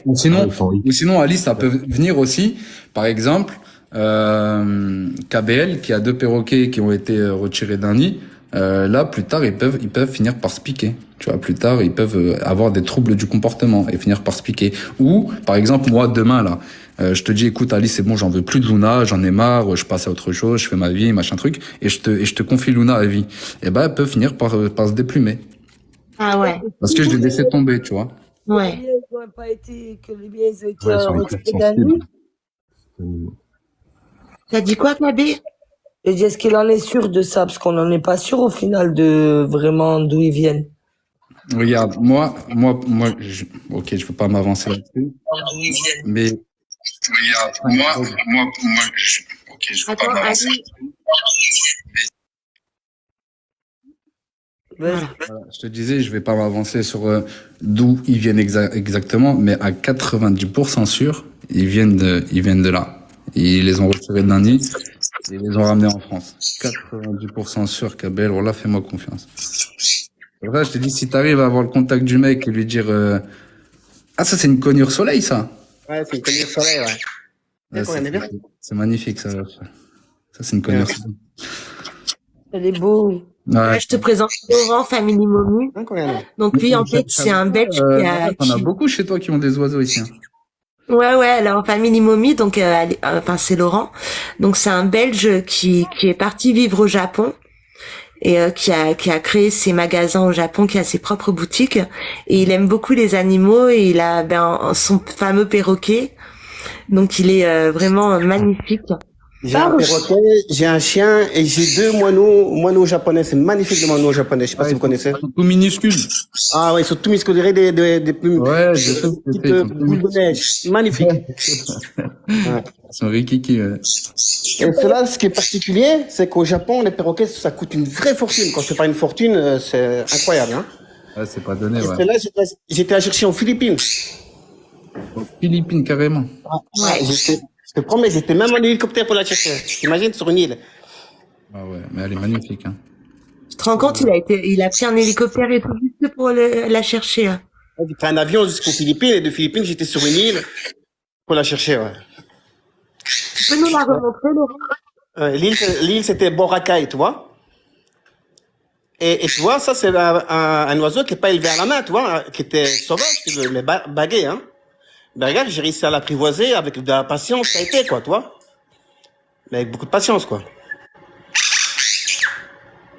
Ou sinon, Ali, ça peut venir aussi, par exemple, KBL, qui a 2 perroquets qui ont été retirés d'un nid. Là, plus tard, ils peuvent finir par se piquer. Tu vois, plus tard, ils peuvent avoir des troubles du comportement et finir par se piquer. Ou, par exemple, moi, demain, là, je te dis, écoute, Ali, c'est bon, j'en veux plus de Luna, j'en ai marre, je passe à autre chose, je fais ma vie, machin truc, et je te confie Luna à vie. Et ben, elle peut finir par se déplumer. Ah ouais. Parce que je l'ai laissé tomber, tu vois. Ouais. Que les biens ils ont été Ouais, ils sont retirés hyper d'un sensibles. nid. T'as dit quoi, Kabé? Je dis, est-ce qu'il en est sûr de ça? Parce qu'on n'en est pas sûr au final de vraiment d'où ils viennent. Regarde, ok, je veux pas m'avancer là-dessus, mais regarde, ok, je veux pas Attends, m'avancer. Ali. Vas-y. Voilà, je te disais, je vais pas m'avancer sur d'où ils viennent exactement, mais à 90% sûr, ils viennent de là. Ils les ont retirés d'un nid et ils les ont ramenés en France. 90% sûr, Kabel, voilà, fais-moi confiance. C'est vrai, je te dis, si t'arrives à avoir le contact du mec et lui dire, ah, ça c'est une cognure soleil, ça. Ouais, c'est une cognure soleil, ouais. Ouais, D'accord, on est bien. c'est magnifique, ça. Ça, c'est une cognure soleil. Elle est beau. Là, je te présente Laurent, Family Mommy. Donc lui, en fait, c'est un Belge qui a... T'en as beaucoup chez toi qui ont des oiseaux ici. Hein. Ouais, alors Family Mommy, donc enfin c'est Laurent. Donc c'est un Belge qui est parti vivre au Japon et qui a créé ses magasins au Japon, qui a ses propres boutiques et il aime beaucoup les animaux et il a son fameux perroquet. Donc il est vraiment magnifique. J'ai un perroquet, j'ai un chien et j'ai 2 moineaux japonais. C'est magnifique les moineaux japonais. Je sais pas si vous connaissez. Ils sont tout minuscules. Ah ouais, ils sont tout minuscules, des plumes. Ouais, je sais. Petites boules de neige. Magnifique. Ils sont rikiki, ouais. Et cela, ce qui est particulier, c'est qu'au Japon, les perroquets, ça coûte une vraie fortune. Quand je te parle une fortune, c'est incroyable, hein. Ouais, c'est pas donné, Et ouais. cela, j'étais à chercher aux Philippines. Aux Philippines, carrément. Ouais, je te promets, j'étais même en hélicoptère pour la chercher. T'imagines, sur une île. Ah ouais, mais elle est magnifique, hein. Tu te rends compte, il a pris un hélicoptère et tout juste pour la chercher. Hein. J'ai pris un avion jusqu'aux Philippines et de Philippines, j'étais sur une île pour la chercher, ouais. Tu peux nous la remontrer, Laurent? L'île, c'était Boracay, tu vois. Et tu vois, ça, c'est un oiseau qui n'est pas élevé à la main, tu vois, qui était sauvage, tu veux, mais bagué, hein. Ben regarde, j'ai réussi à l'apprivoiser avec de la patience, ça a été, quoi, tu vois. Mais avec beaucoup de patience, quoi.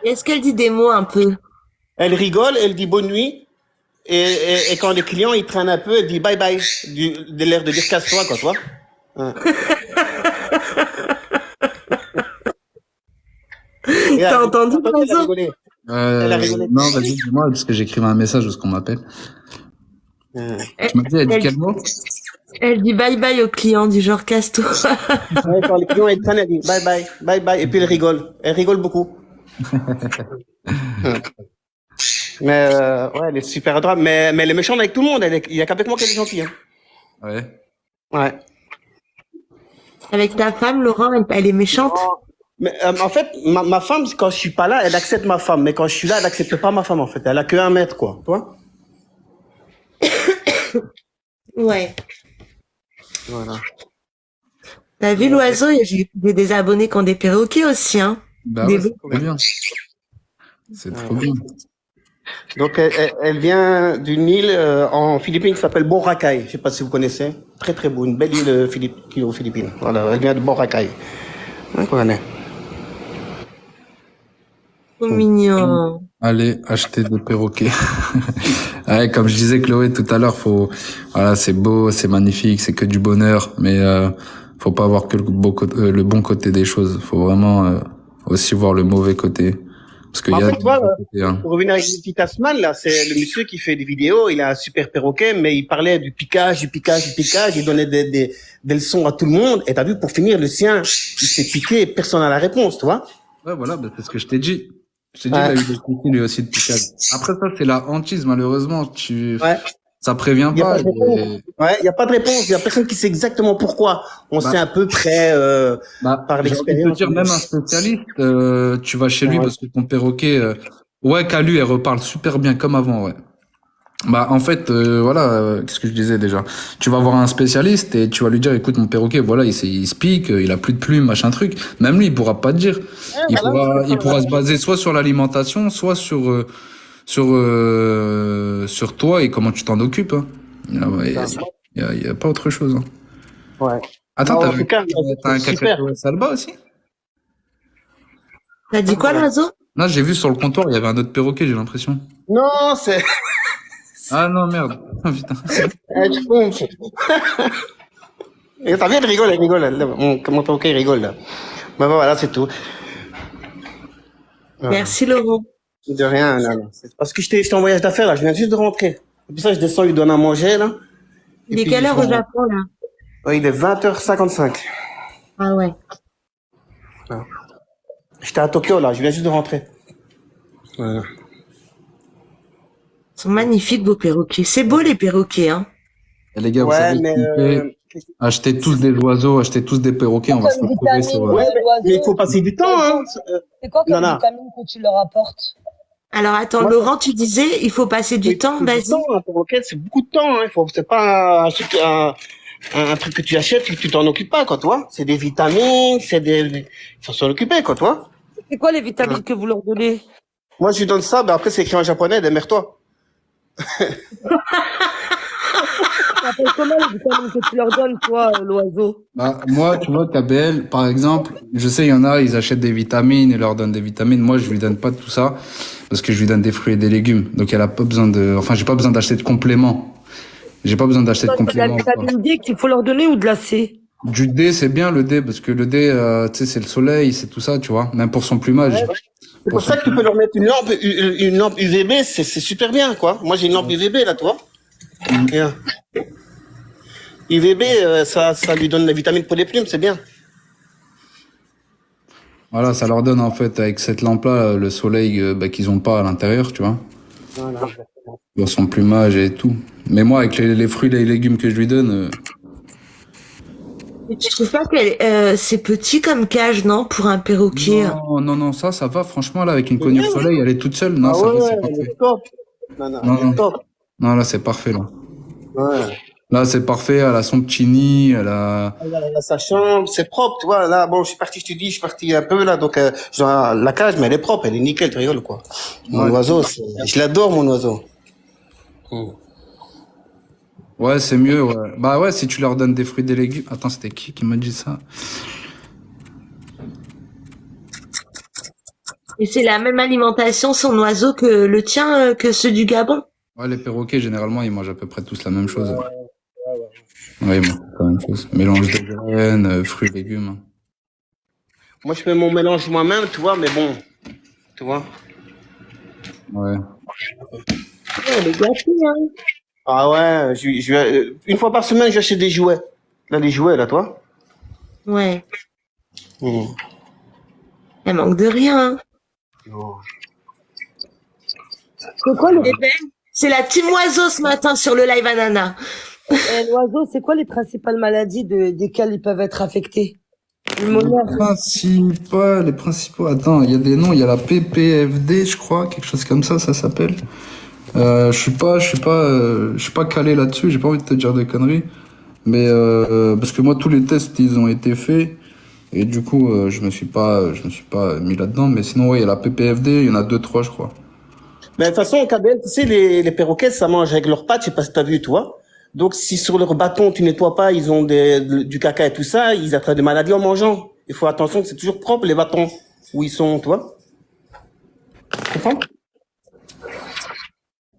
Est-ce qu'elle dit des mots un peu? Elle rigole, elle dit bonne nuit. Et quand les clients, ils traînent un peu, elle dit bye bye. De l'air de dire casse-toi, quoi, tu vois. Ouais. T'as entendu, l'oiseau? Elle a rigolé. Non, vas-y, dis-moi, parce que j'écrivais un message parce qu'on m'appelle. Tu m'as dit, elle dit quel mot? Elle dit bye bye aux clients, du genre casse-toi. Ouais, quand les clients, ils traînent, elle dit bye bye, bye bye. Et puis elle rigole. Elle rigole beaucoup. Mais ouais, elle est super adorable. Mais elle est méchante avec tout le monde. Il y a qu'avec moi qu'elle est gentille. Hein. Ouais. Ouais. Avec ta femme, Laurent, elle est méchante? Mais en fait, ma femme, quand je suis pas là, elle accepte ma femme. Mais quand je suis là, elle accepte pas ma femme, en fait. Elle a que 1 mètre, quoi. Tu vois? Ouais. Voilà. T'as vu l'oiseau? J'ai des abonnés qui ont des perroquets aussi, hein. Bah ouais, c'est trop bien. C'est trop bien. Donc, elle vient d'une île en Philippines qui s'appelle Boracay. Je sais pas si vous connaissez. Très, très beau. Une belle île aux Philippines. Voilà, elle vient de Boracay. On connaît. Trop mignon. Allez, acheter des perroquets. Ouais, comme je disais, Chloé, tout à l'heure, voilà, c'est beau, c'est magnifique, c'est que du bonheur, mais faut pas voir que le bon côté des choses. Faut vraiment aussi voir le mauvais côté. Parce qu'il y a fait, tu vois, côté, hein. pour revenir avec le petit Tasman, là, c'est le monsieur qui fait des vidéos, il a un super perroquet, mais il parlait du piquage, il donnait des leçons à tout le monde, et t'as vu, pour finir, le sien, il s'est piqué, et personne n'a la réponse, tu vois. Ouais, voilà, bah, c'est ce que je t'ai dit. Je t'ai dit, il a eu des conflits, lui aussi, de piquage. Après ça, c'est la hantise, malheureusement, ça prévient pas. Ouais, il y a pas de réponse, il y a personne qui sait exactement pourquoi. On sait à peu près, par l'expérience. Je veux dire, même un spécialiste, tu vas chez lui parce que ton perroquet, qu'à lui, elle reparle super bien comme avant, ouais. Bah, en fait, voilà, qu'est-ce que je disais déjà? Tu vas voir un spécialiste et tu vas lui dire, écoute, mon perroquet, voilà, il se pique, il a plus de plumes, machin truc. Même lui, il pourra pas te dire. Il pourra se baser soit sur l'alimentation, soit sur toi et comment tu t'en occupes, hein. Il y a pas autre chose, hein. Ouais. Attends, t'as un cacao Salba aussi? T'as dit quoi, l'oiseau? Non, j'ai vu sur le comptoir, il y avait un autre perroquet, j'ai l'impression. Non, c'est... Ah non, merde. Putain. Tu pompes. Et t'as vu, elle rigole, là. Mon perroquet, il rigole, là. Bah voilà, c'est tout. Merci Laurent. De rien, non. C'est parce que j'étais en voyage d'affaires, là. Je viens juste de rentrer. C'est pour ça que je descends, lui donne à manger, là. Il est quelle heure au Japon là? Ouais, il est 20h55. Ah ouais. J'étais à Tokyo, là. Je viens juste de rentrer. Voilà. Ils sont magnifiques vos perroquets. C'est beau les perroquets, hein. Et les gars, vous Ouais, savez mais... ce qu'on fait. Achetez tous des oiseaux, achetez tous des perroquets, on va se retrouver sur... Ouais, mais il faut passer du temps, hein. C'est quoi comme Nana. vitamine que tu leur apportes? Alors attends, Moi, Laurent, tu disais, il faut passer du temps, C'est vas-y. du temps, un perroquet, c'est beaucoup de temps, hein. C'est pas un truc que tu achètes et que tu t'en occupes pas, quoi, toi. C'est des vitamines, il faut s'en occuper, quoi, toi. C'est quoi les vitamines que vous leur donnez? Moi, je lui donne ça, ben après, c'est écrit en japonais, démerde-toi. Ça s'appelle comment les vitamines que tu leur donnes, toi, l'oiseau? Bah, moi, tu vois, KBL, par exemple, je sais, il y en a, ils achètent des vitamines, ils leur donnent des vitamines. Moi, je lui donne pas tout ça, parce que je lui donne des fruits et des légumes. Donc, elle a pas besoin j'ai pas besoin d'acheter de compléments. J'ai pas besoin d'acheter de C'est de la compléments. quoi. vitamine D qu'il faut leur donner ou de la C? Du D, c'est bien le D, parce que le D, tu sais, c'est le soleil, c'est tout ça, tu vois. Même pour son plumage. C'est pour ça que tu peux leur mettre une lampe UVB, c'est super bien, quoi. Moi, j'ai une lampe UVB, là, toi. Regarde. UVB, ça lui donne la vitamine pour les plumes, c'est bien. Voilà, ça leur donne, en fait, avec cette lampe-là, le soleil qu'ils ont pas à l'intérieur, tu vois. Voilà. Dans son plumage et tout. Mais moi, avec les fruits et les légumes que je lui donne, Mais tu trouves pas que c'est petit comme cage, non, pour un perroquet? non, ça va, franchement, là, avec une cognure soleil, elle est toute seule, non, Ah ça va, ouais, c'est elle parfait. est top. Non, Elle est top. Non, là, c'est parfait, là. Ouais. Là, c'est parfait, elle a son petit nid, elle a... Elle a sa chambre, c'est propre, tu vois. Là, bon, je suis parti un peu, là, donc, genre, la cage, mais elle est propre, elle est nickel, tu rigoles, quoi. Mon oiseau, je l'adore, mon oiseau. Ouais, c'est mieux, ouais. Bah ouais, si tu leur donnes des fruits et des légumes... Attends, c'était qui m'a dit ça? Et c'est la même alimentation, son oiseau, que le tien, que ceux du Gabon? Ouais, les perroquets, généralement, ils mangent à peu près tous la même chose. Ouais, ils mangent la même chose. Mélange de graines, fruits, légumes. Moi, je fais mon mélange moi-même, tu vois, mais bon, tu vois. Ouais. Ouais, les gâtés, hein. Ah ouais, une fois par semaine, j'achète des jouets. Là, les jouets, là, toi. Ouais. Elle manque de rien, hein. C'est quoi le... Eh ben, c'est la team oiseau ce matin sur le live Anana. L'oiseau, c'est quoi les principales maladies desquelles ils peuvent être affectés? Les principaux, attends, il y a des noms, il y a la PPFD, je crois, quelque chose comme ça s'appelle. Je suis pas calé là-dessus, j'ai pas envie de te dire des conneries. Mais, parce que moi, tous les tests, ils ont été faits. Et du coup, je me suis pas mis là-dedans. Mais sinon, ouais, il y a la PPFD, il y en a 2-3, je crois. Mais de toute façon, KBL, tu sais, les perroquets, ça mange avec leurs pattes, je sais pas si t'as vu, toi. Donc, si sur leur bâton, tu nettoies pas, ils ont du caca et tout ça, ils attrapent des maladies en mangeant. Il faut attention que c'est toujours propre, les bâtons, où ils sont, tu vois. Tu comprends?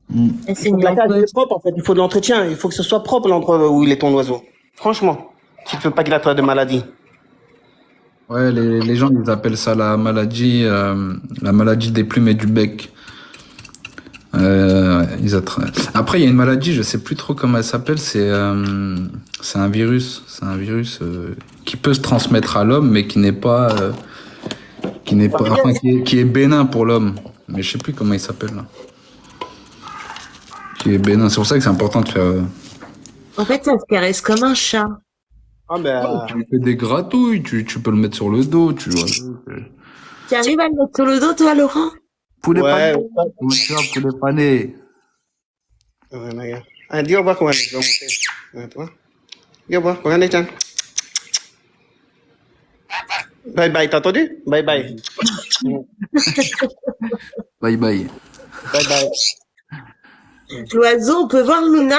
La cage est propre, en fait. Il faut de l'entretien. Il faut que ce soit propre, l'endroit où il est ton oiseau. Franchement. Si tu veux pas qu'il attrape des maladies. Ouais, les gens, ils appellent ça la maladie des plumes et du bec. Après, il y a une maladie, je sais plus trop comment elle s'appelle, c'est un virus. C'est un virus qui peut se transmettre à l'homme, mais qui n'est pas, qui est bénin pour l'homme. Mais je sais plus comment il s'appelle, là. Qui est bénin. C'est pour ça que c'est important de faire... En fait, ça se caresse comme un chat. Ah, ben... Tu lui fais des gratouilles, tu peux le mettre sur le dos, tu vois. Tu arrives à le mettre sur le dos, toi, Laurent? Poulet Ouais, pané. Comment tu vas, poulet pané? Ouais, regarde. Ah, dis au revoir comment elle va monter. Ouais, tu vois. Dis au revoir, regardez, tiens. Bye bye, t'as entendu? Bye bye. Bye bye. Bye bye. L'oiseau, on peut voir Luna?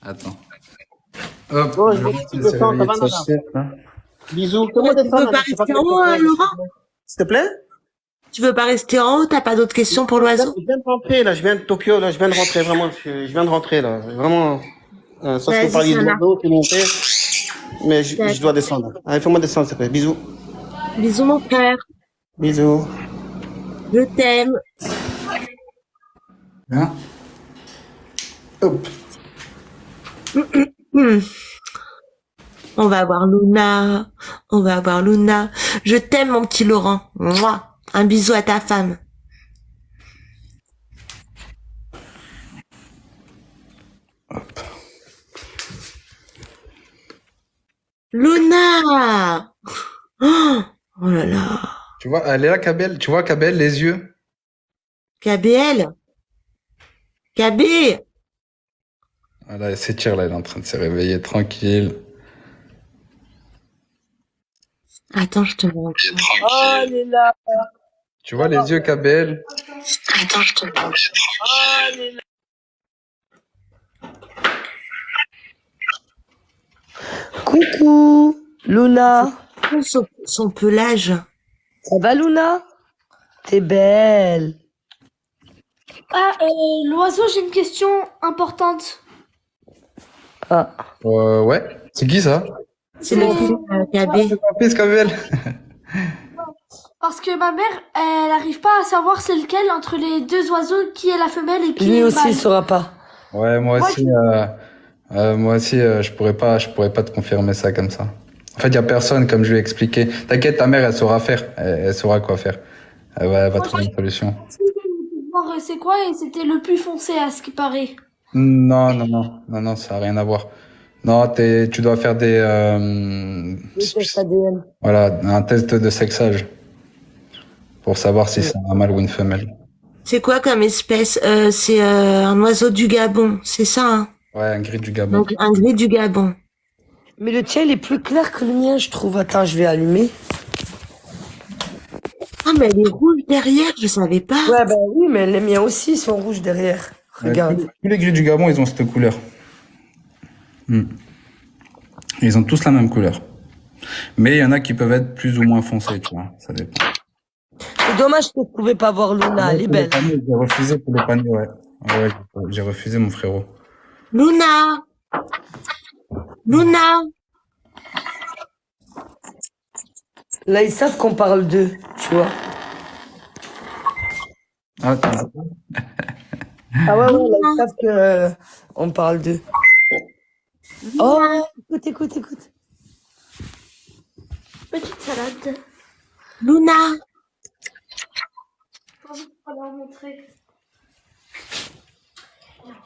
Attends. Hop, Bon, je vais te descendre, ça va, Nana? Bisous. Comment Tu peux pas rester en haut, Laurent? S'il te plaît? Tu veux pas rester en haut? T'as pas d'autres questions pour l'oiseau? Je viens de rentrer, là. Je viens de Tokyo, là. Je viens de rentrer, vraiment. Je viens de rentrer, là. Vraiment. Ça, c'est Vas-y, pour parler de ça marche. l'oiseau, c'est monté. Mais je D'accord. dois descendre. Allez, fais-moi descendre, s'il te plaît. Bisous. Bisous, mon frère. Bisous. Je t'aime. Hein? Hop. On va voir Luna. On va voir Luna. Je t'aime, mon petit Laurent. Mouah. Un bisou à ta femme. Luna! Oh là là. Tu vois, elle est là, Kabel. Tu vois, Kabel, les yeux. KBL? KB! Voilà, elle s'étire là, elle est en train de se réveiller tranquille. Attends, je te montre. Oh, elle est là. Tu vois les yeux, Kabel. Attends, je te montre. Oh, elle est là. Coucou, Luna. Son pelage. Ça va, Luna? T'es belle. Ah, l'oiseau, j'ai une question importante. Ah. Ouais. C'est qui ça? C'est mon fils, KB. C'est ton fils, Kabel. Parce que ma mère, elle arrive pas à savoir c'est lequel entre les deux oiseaux, qui est la femelle et qui est Lui le aussi, il mâle. saura pas. Ouais, moi aussi, je pourrais pas te confirmer ça comme ça. En fait, il y a personne, comme je lui ai expliqué. T'inquiète, ta mère, elle saura faire. Elle saura quoi faire. Elle va trouver une solution. Voir c'est quoi et c'était le plus foncé à ce qui paraît. Non, ça a rien à voir. Non, tu dois faire Le test ADN. voilà, un test de sexage. Pour savoir si c'est un mâle ou une femelle. C'est quoi comme espèce? C'est un oiseau du Gabon, c'est ça, hein? Ouais, un gris du Gabon. Donc un gris du Gabon. Mais le tien, il est plus clair que le mien, je trouve. Attends, je vais allumer. Ah, mais elle est rouge derrière, je savais pas. Ouais, ben oui, mais les miens aussi sont rouges derrière. Regarde. Tous les gris du Gabon, ils ont cette couleur. Ils ont tous la même couleur. Mais il y en a qui peuvent être plus ou moins foncés, tu vois. Ça dépend. C'est dommage que tu pouvais pas voir Luna, elle est belle. J'ai refusé pour les paniers, ouais. Ouais, j'ai refusé, mon frérot. Luna! Luna! Là, ils savent qu'on parle d'eux, tu vois. Attends. Ah ouais, là, ils savent que on parle d'eux. Oh, écoute. Petite salade. Luna! On va leur montrer.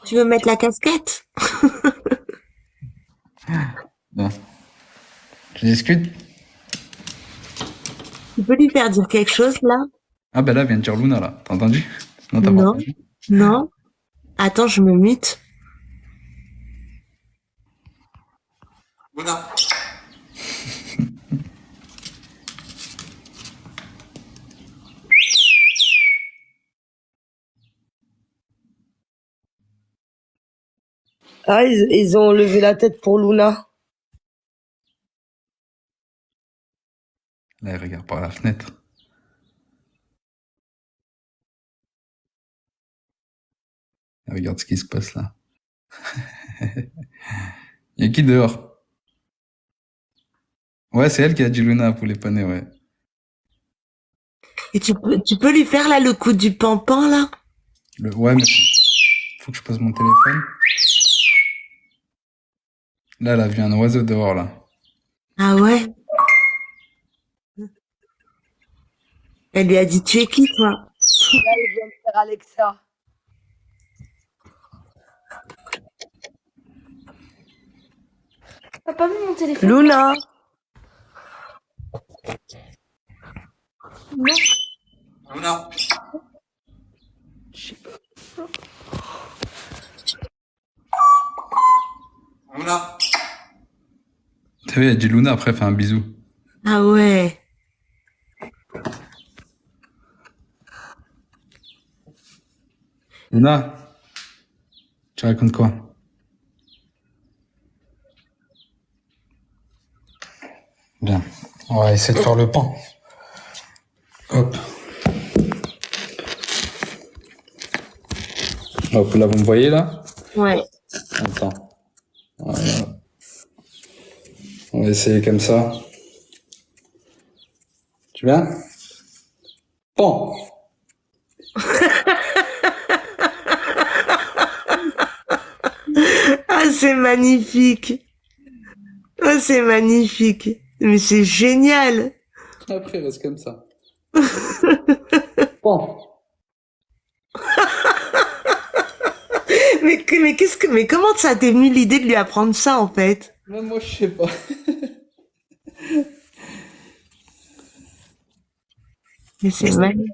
Tu veux mettre la casquette? Bon. Tu discutes? Tu peux lui faire dire quelque chose, là? Ah ben là, vient de dire Luna, là. T'as entendu? Sinon, t'as pas Non. entendu. Non. Attends, je me mute. Luna. Ah, ils ont levé la tête pour Luna. Là, il regarde par la fenêtre. Regarde ce qui se passe là. Il y a qui dehors? Ouais, c'est elle qui a dit Luna pour les panais, ouais. Et tu peux lui faire, là, le coup du pampan, là? Ouais, mais faut que je pose mon téléphone. Là, elle a vu un oiseau dehors, là. Ah ouais? Elle lui a dit, tu es qui, toi? Là, il vient de faire Alexa. T'as pas vu mon téléphone? Luna. Non. Luna. Luna. T'as vu, elle a dit Luna, après, elle fait un bisou. Ah ouais. Luna, tu racontes quoi? Bien. On va essayer de faire le pain. Hop. Hop, là, vous me voyez, là? Ouais. Attends. Voilà. On va essayer comme ça. Tu viens? Bon. Ah, c'est magnifique. Ah, c'est magnifique. Mais c'est génial. Après, reste comme ça. Bon. Mais comment ça t'est venu l'idée de lui apprendre ça, en fait? Même moi, je sais pas. Mais c'est magnifique.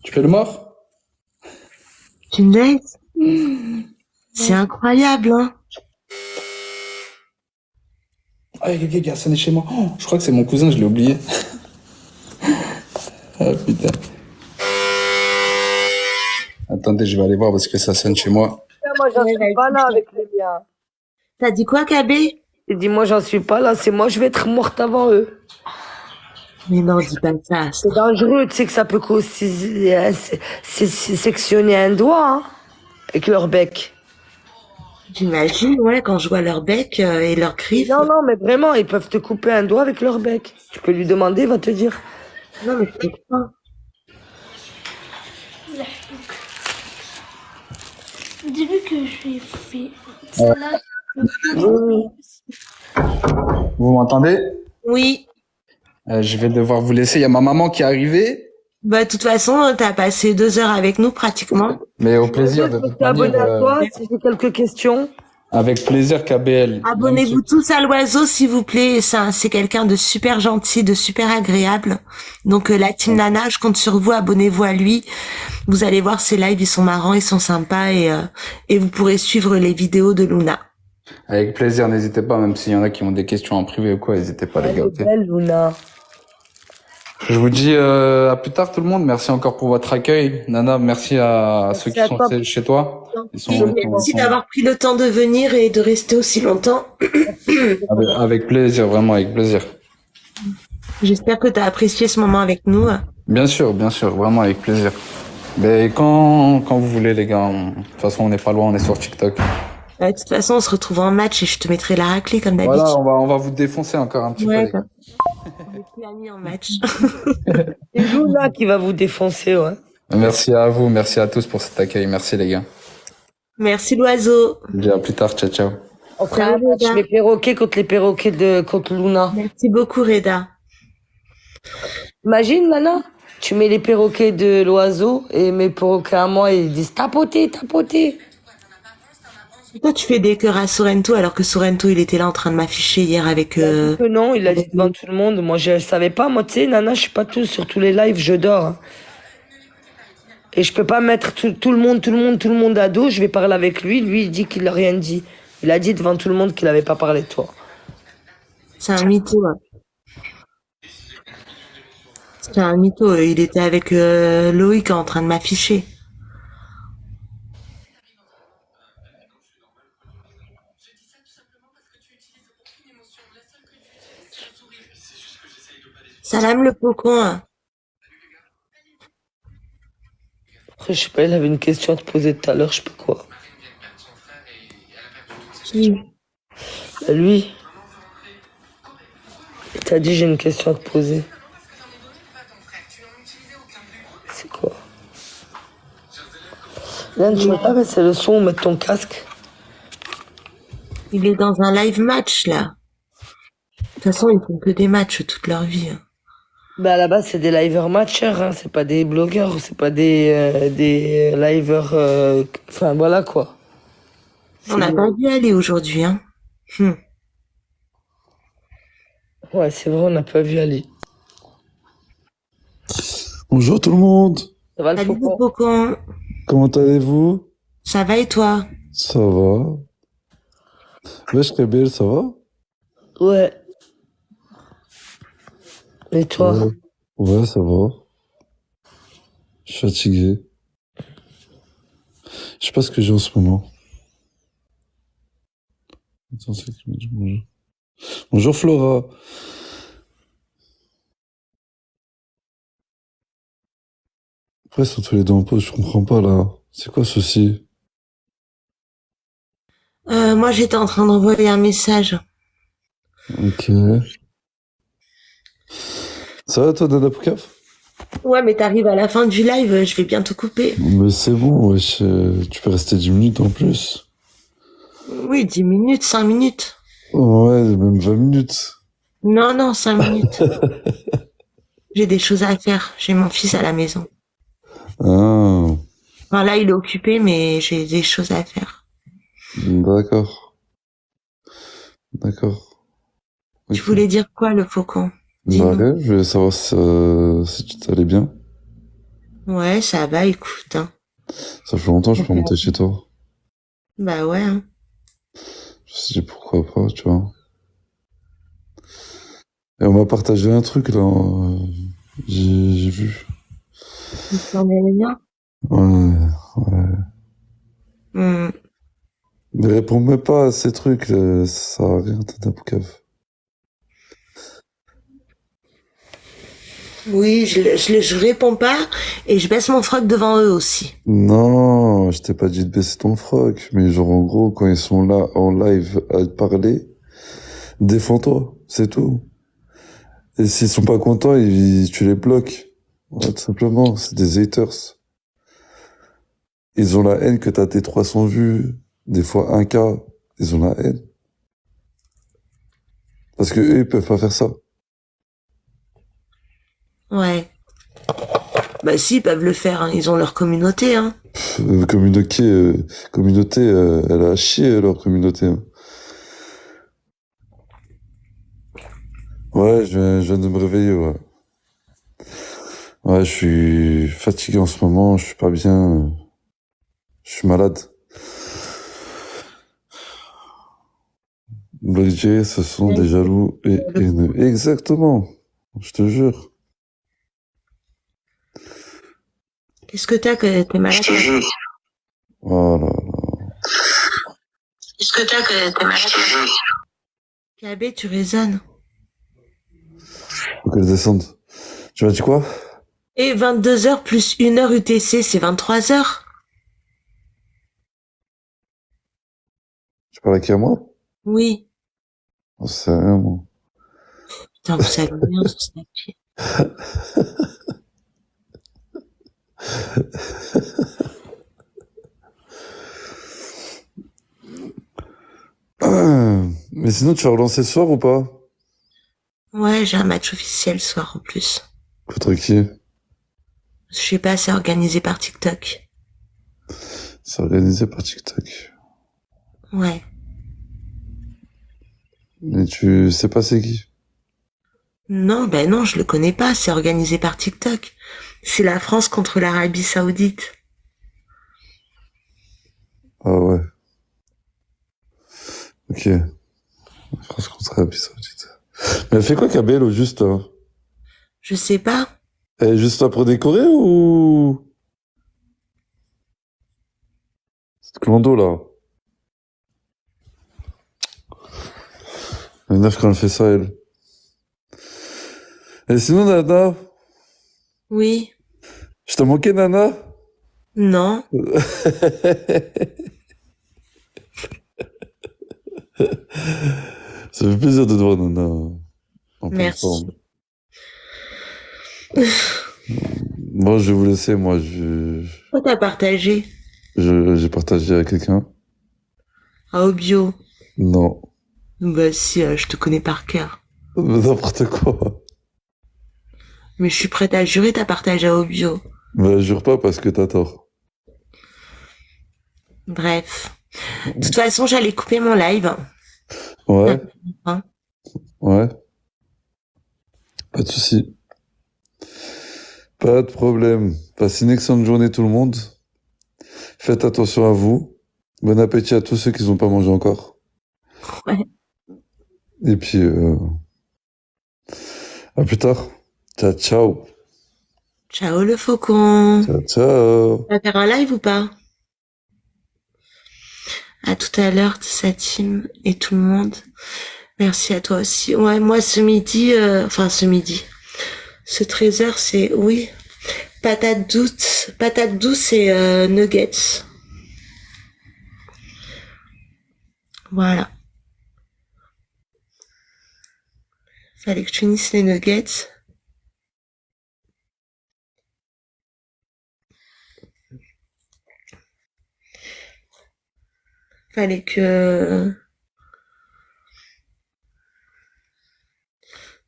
Tu fais le mort? Tu me laisses? C'est incroyable, hein? Ah, il a sonné chez moi. Oh, je crois que c'est mon cousin, je l'ai oublié. Ah, putain. Attendez, je vais aller voir parce que ça sonne chez moi. Moi, j'en Ouais, suis pas là avec les miens. T'as dit quoi, KB? J'ai dit, moi, j'en suis pas là. C'est moi, je vais être morte avant eux. Mais non, dis pas ça. C'est dangereux, tu sais que ça peut sectionner un doigt, hein, avec leur bec. J'imagine, ouais, quand je vois leur bec et leurs griffes. Non, mais vraiment, ils peuvent te couper un doigt avec leur bec. Tu peux lui demander, il va te dire. Non, mais c'est pas. Dis-lui que je lui ai fait. Ouais. Là, Vous m'entendez? Oui. Je vais devoir vous laisser. Il y a ma maman qui est arrivée. Bah, de toute façon, t'as passé 2 heures avec nous, pratiquement. Mais au plaisir de toute manière, Abonne à toi, si j'ai quelques questions. avec plaisir, KBL. Abonnez-vous tous à l'oiseau, s'il vous plaît. C'est quelqu'un de super gentil, de super agréable. Donc, la team Nana, je compte sur vous. Abonnez-vous à lui. Vous allez voir ses lives, ils sont marrants, ils sont sympas et vous pourrez suivre les vidéos de Luna. Avec plaisir, n'hésitez pas, même s'il y en a qui ont des questions en privé ou quoi, n'hésitez pas, les gars. Ok. Belle, Luna. Je vous dis à plus tard tout le monde. Merci encore pour votre accueil. Nana, merci à ceux qui à sont toi. chez toi. Merci d'avoir pris le temps de venir et de rester aussi longtemps. Avec plaisir, vraiment avec plaisir. J'espère que tu as apprécié ce moment avec nous. Bien sûr, vraiment avec plaisir. Mais quand vous voulez, les gars. De toute façon, on n'est pas loin, on est sur TikTok. De toute façon, on se retrouve en match et je te mettrai la raclée comme d'habitude. Voilà, on va vous défoncer encore un petit peu. Les gars. On est plus amis en match. C'est Luna qui va vous défoncer, ouais. Merci à vous, merci à tous pour cet accueil. Merci les gars. Merci l'oiseau. Je vous dis à plus tard, ciao ciao. On fera un match, les perroquets contre les perroquets contre Luna. Merci beaucoup, Reda. Imagine, Nana, tu mets les perroquets de l'oiseau et mes perroquets à moi, ils disent tapoter, tapoter. Toi, tu fais des cœurs à Sorrento alors que Sorrento, il était là en train de m'afficher hier avec... Non, il a dit devant tout le monde. Moi, je savais pas. Moi, tu sais, Nana, je suis pas tout sur tous les lives, je dors. Hein. Et je peux pas mettre tout le monde à dos. Je vais parler avec lui. Lui, il dit qu'il a rien dit. Il a dit devant tout le monde qu'il avait pas parlé de toi. C'est un mytho. Hein. C'est un mytho. Il était avec Loïc en train de m'afficher. Salam le pocon. Hein. Après, je sais pas, il avait une question à te poser tout à l'heure, je sais pas quoi. Qui? Lui. Il t'a dit, j'ai une question à te poser. C'est quoi? Yann, tu veux pas baisser le son ou mettre ton casque? Il est dans un live match, là. De toute façon, ils font que des matchs toute leur vie. Hein. Bah à la base c'est des liveurs matchers, hein. C'est pas des blogueurs, c'est pas des liveurs. Enfin voilà quoi. On n'a pas vu aller aujourd'hui, hein. Ouais, c'est vrai, on n'a pas vu Ali. Bonjour tout le monde. Ça va le Salut faucon? le pocon. Comment allez-vous? Ça va et toi? Ça va. Wesh Rebelle, ça va? Ouais. Et toi? Ouais, ça va. Je suis fatigué. Je sais pas ce que j'ai en ce moment. Attends, c'est qui m'a dit bonjour. Bonjour Flora. Après, ils sont tous les deux en pause, je comprends pas là. C'est quoi ceci? Moi, j'étais en train d'envoyer un message. Ok. Ça va toi, Nana Poukaf? Ouais, mais t'arrives à la fin du live, je vais bientôt couper. Mais c'est bon, wesh, tu peux rester 10 minutes en plus. Oui, 10 minutes, 5 minutes. Ouais, même 20 minutes. Non, 5 minutes. J'ai des choses à faire. J'ai mon fils à la maison. Ah, Enfin, là, il est occupé, mais j'ai des choses à faire. d'accord. D'accord. Tu Ok. voulais dire quoi, le faucon? Bah Dis-nous. ouais, je voulais savoir si tu t'allais bien. Ouais, ça va, écoute, hein. Ça fait longtemps que je suis pas monter chez toi. Bah ouais, hein. Je me suis dit pourquoi pas, tu vois. Et on m'a partagé un truc là, j'ai vu. Tu t'en es bien? Ouais, ouais. Hmm. Mais réponds même pas à ces trucs, ça sert à rien, Nana Poukaf. Oui, je réponds pas et je baisse mon froc devant eux aussi. Non, je t'ai pas dit de baisser ton froc, mais genre en gros, quand ils sont là en live à te parler, défends-toi, c'est tout. Et s'ils sont pas contents, tu les bloques. Ouais, tout simplement, c'est des haters. Ils ont la haine que t'as tes 300 vues, des fois 1K, ils ont la haine. Parce que eux, ils peuvent pas faire ça. Ouais. Bah si, ils peuvent le faire, hein. Ils ont leur communauté, hein. Communauté, elle a chié leur communauté, hein. Ouais, je viens de me réveiller, ouais. Ouais, je suis fatigué en ce moment, je suis pas bien, je suis malade. Black J, ce sont des jaloux et haineux. Exactement, je te jure. Qu'est-ce que t'as que t'es malade? Je te jure. Oh là là. Qu'est-ce que t'as que t'es malade? KB, tu raisonnes. Faut qu'elle descende. Tu m'as dit quoi? Et 22h plus 1h UTC, c'est 23h. Tu parles à qui, à moi? Oui. Oh, c'est rien, moi. Putain, vous savez bien sur Snapchat. Mais sinon, tu vas relancer ce soir ou pas? Ouais, j'ai un match officiel ce soir en plus. Contre qui? Je sais pas, c'est organisé par TikTok. C'est organisé par TikTok. Ouais. Mais tu sais pas c'est qui? Non, ben non, je le connais pas, c'est organisé par TikTok. C'est la France contre l'Arabie Saoudite. Ah ouais. Ok. France contre l'Arabie Saoudite. Mais elle fait quoi, Kabel, au juste, là? Je sais pas. Elle est juste là pour décorer ou... C'est Clando, là. Elle énerve quand elle fait ça, elle. Et sinon, Nana? Oui. Je t'ai manqué, Nana? Non. Ça fait plaisir de te voir, Nana. En pleine Merci. forme. Moi, je vais vous laisser, moi, Pourquoi t'as partagé? j'ai partagé avec quelqu'un. À Obio. Non. Bah si, je te connais par cœur. N'importe quoi. Mais je suis prête à jurer, t'as partagé à Obio. Bah, jure pas parce que t'as tort. Bref. De toute façon, j'allais couper mon live. Ouais. Hein. Ouais. Pas de souci. Pas de problème. Passez une excellente journée tout le monde. Faites attention à vous. Bon appétit à tous ceux qui n'ont pas mangé encore. Ouais. Et puis, à plus tard. Ciao, ciao. Ciao le faucon. Ciao, ciao. Tu vas faire un live ou pas? À tout à l'heure, sa team et tout le monde. Merci à toi aussi. Ouais, moi ce midi, ce 13h, c'est, oui, patate douce et nuggets. Voilà. Fallait que je finisse les nuggets. Fallait que...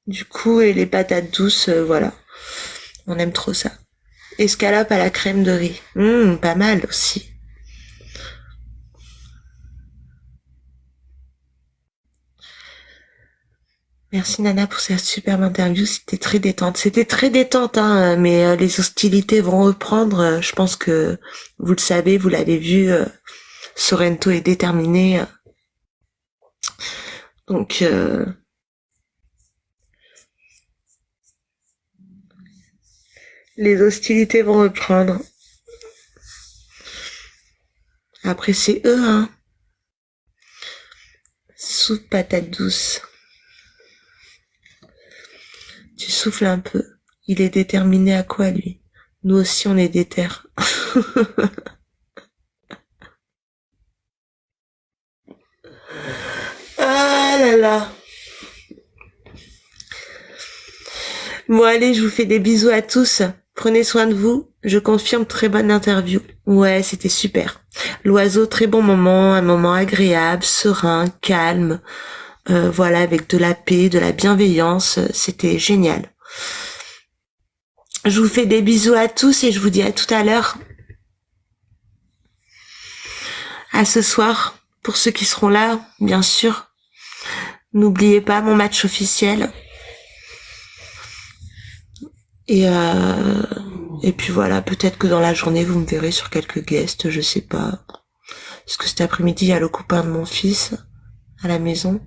Du coup, et les patates douces, voilà. On aime trop ça. Escalope à la crème de riz. Pas mal aussi. Merci Nana pour cette superbe interview, c'était très détente. C'était très détente, hein, mais les hostilités vont reprendre. Je pense que vous le savez, vous l'avez vu, Sorrento est déterminé. Donc, les hostilités vont reprendre. Après, c'est eux, hein. Soupe patate douce. Tu souffles un peu. Il est déterminé à quoi, lui? Nous aussi, on est déter. Ah là là. Bon, allez, je vous fais des bisous à tous. Prenez soin de vous. Je confirme, très bonne interview. Ouais, c'était super. L'oiseau, très bon moment, un moment agréable, serein, calme. Voilà, avec de la paix, de la bienveillance. C'était génial. Je vous fais des bisous à tous et je vous dis à tout à l'heure. À ce soir, pour ceux qui seront là, bien sûr. N'oubliez pas mon match officiel. Et puis voilà, peut-être que dans la journée, vous me verrez sur quelques guests, je sais pas. Parce que cet après-midi, il y a le copain de mon fils à la maison.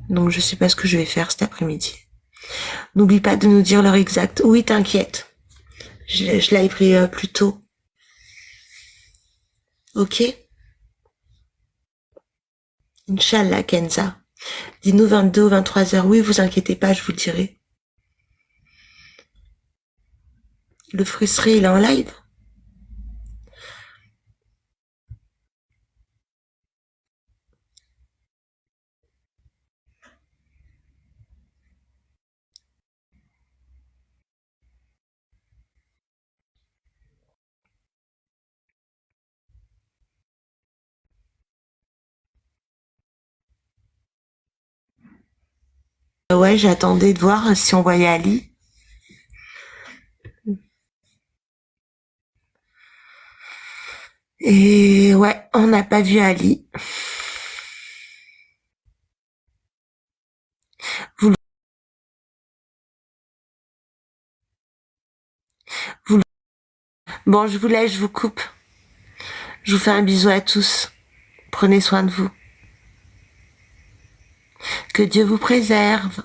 Donc je sais pas ce que je vais faire cet après-midi. N'oublie pas de nous dire l'heure exacte. Oui, t'inquiète. Je liverai plus tôt. Ok? Inch'Allah, Kenza. Dis-nous 22 ou 23 heures. Oui, vous inquiétez pas, je vous dirai. Le frustré, il est en live? Ouais, j'attendais de voir si on voyait Ali. Et ouais, on n'a pas vu Ali. Bon, je vous laisse, je vous coupe. Je vous fais un bisou à tous. Prenez soin de vous. Que Dieu vous préserve.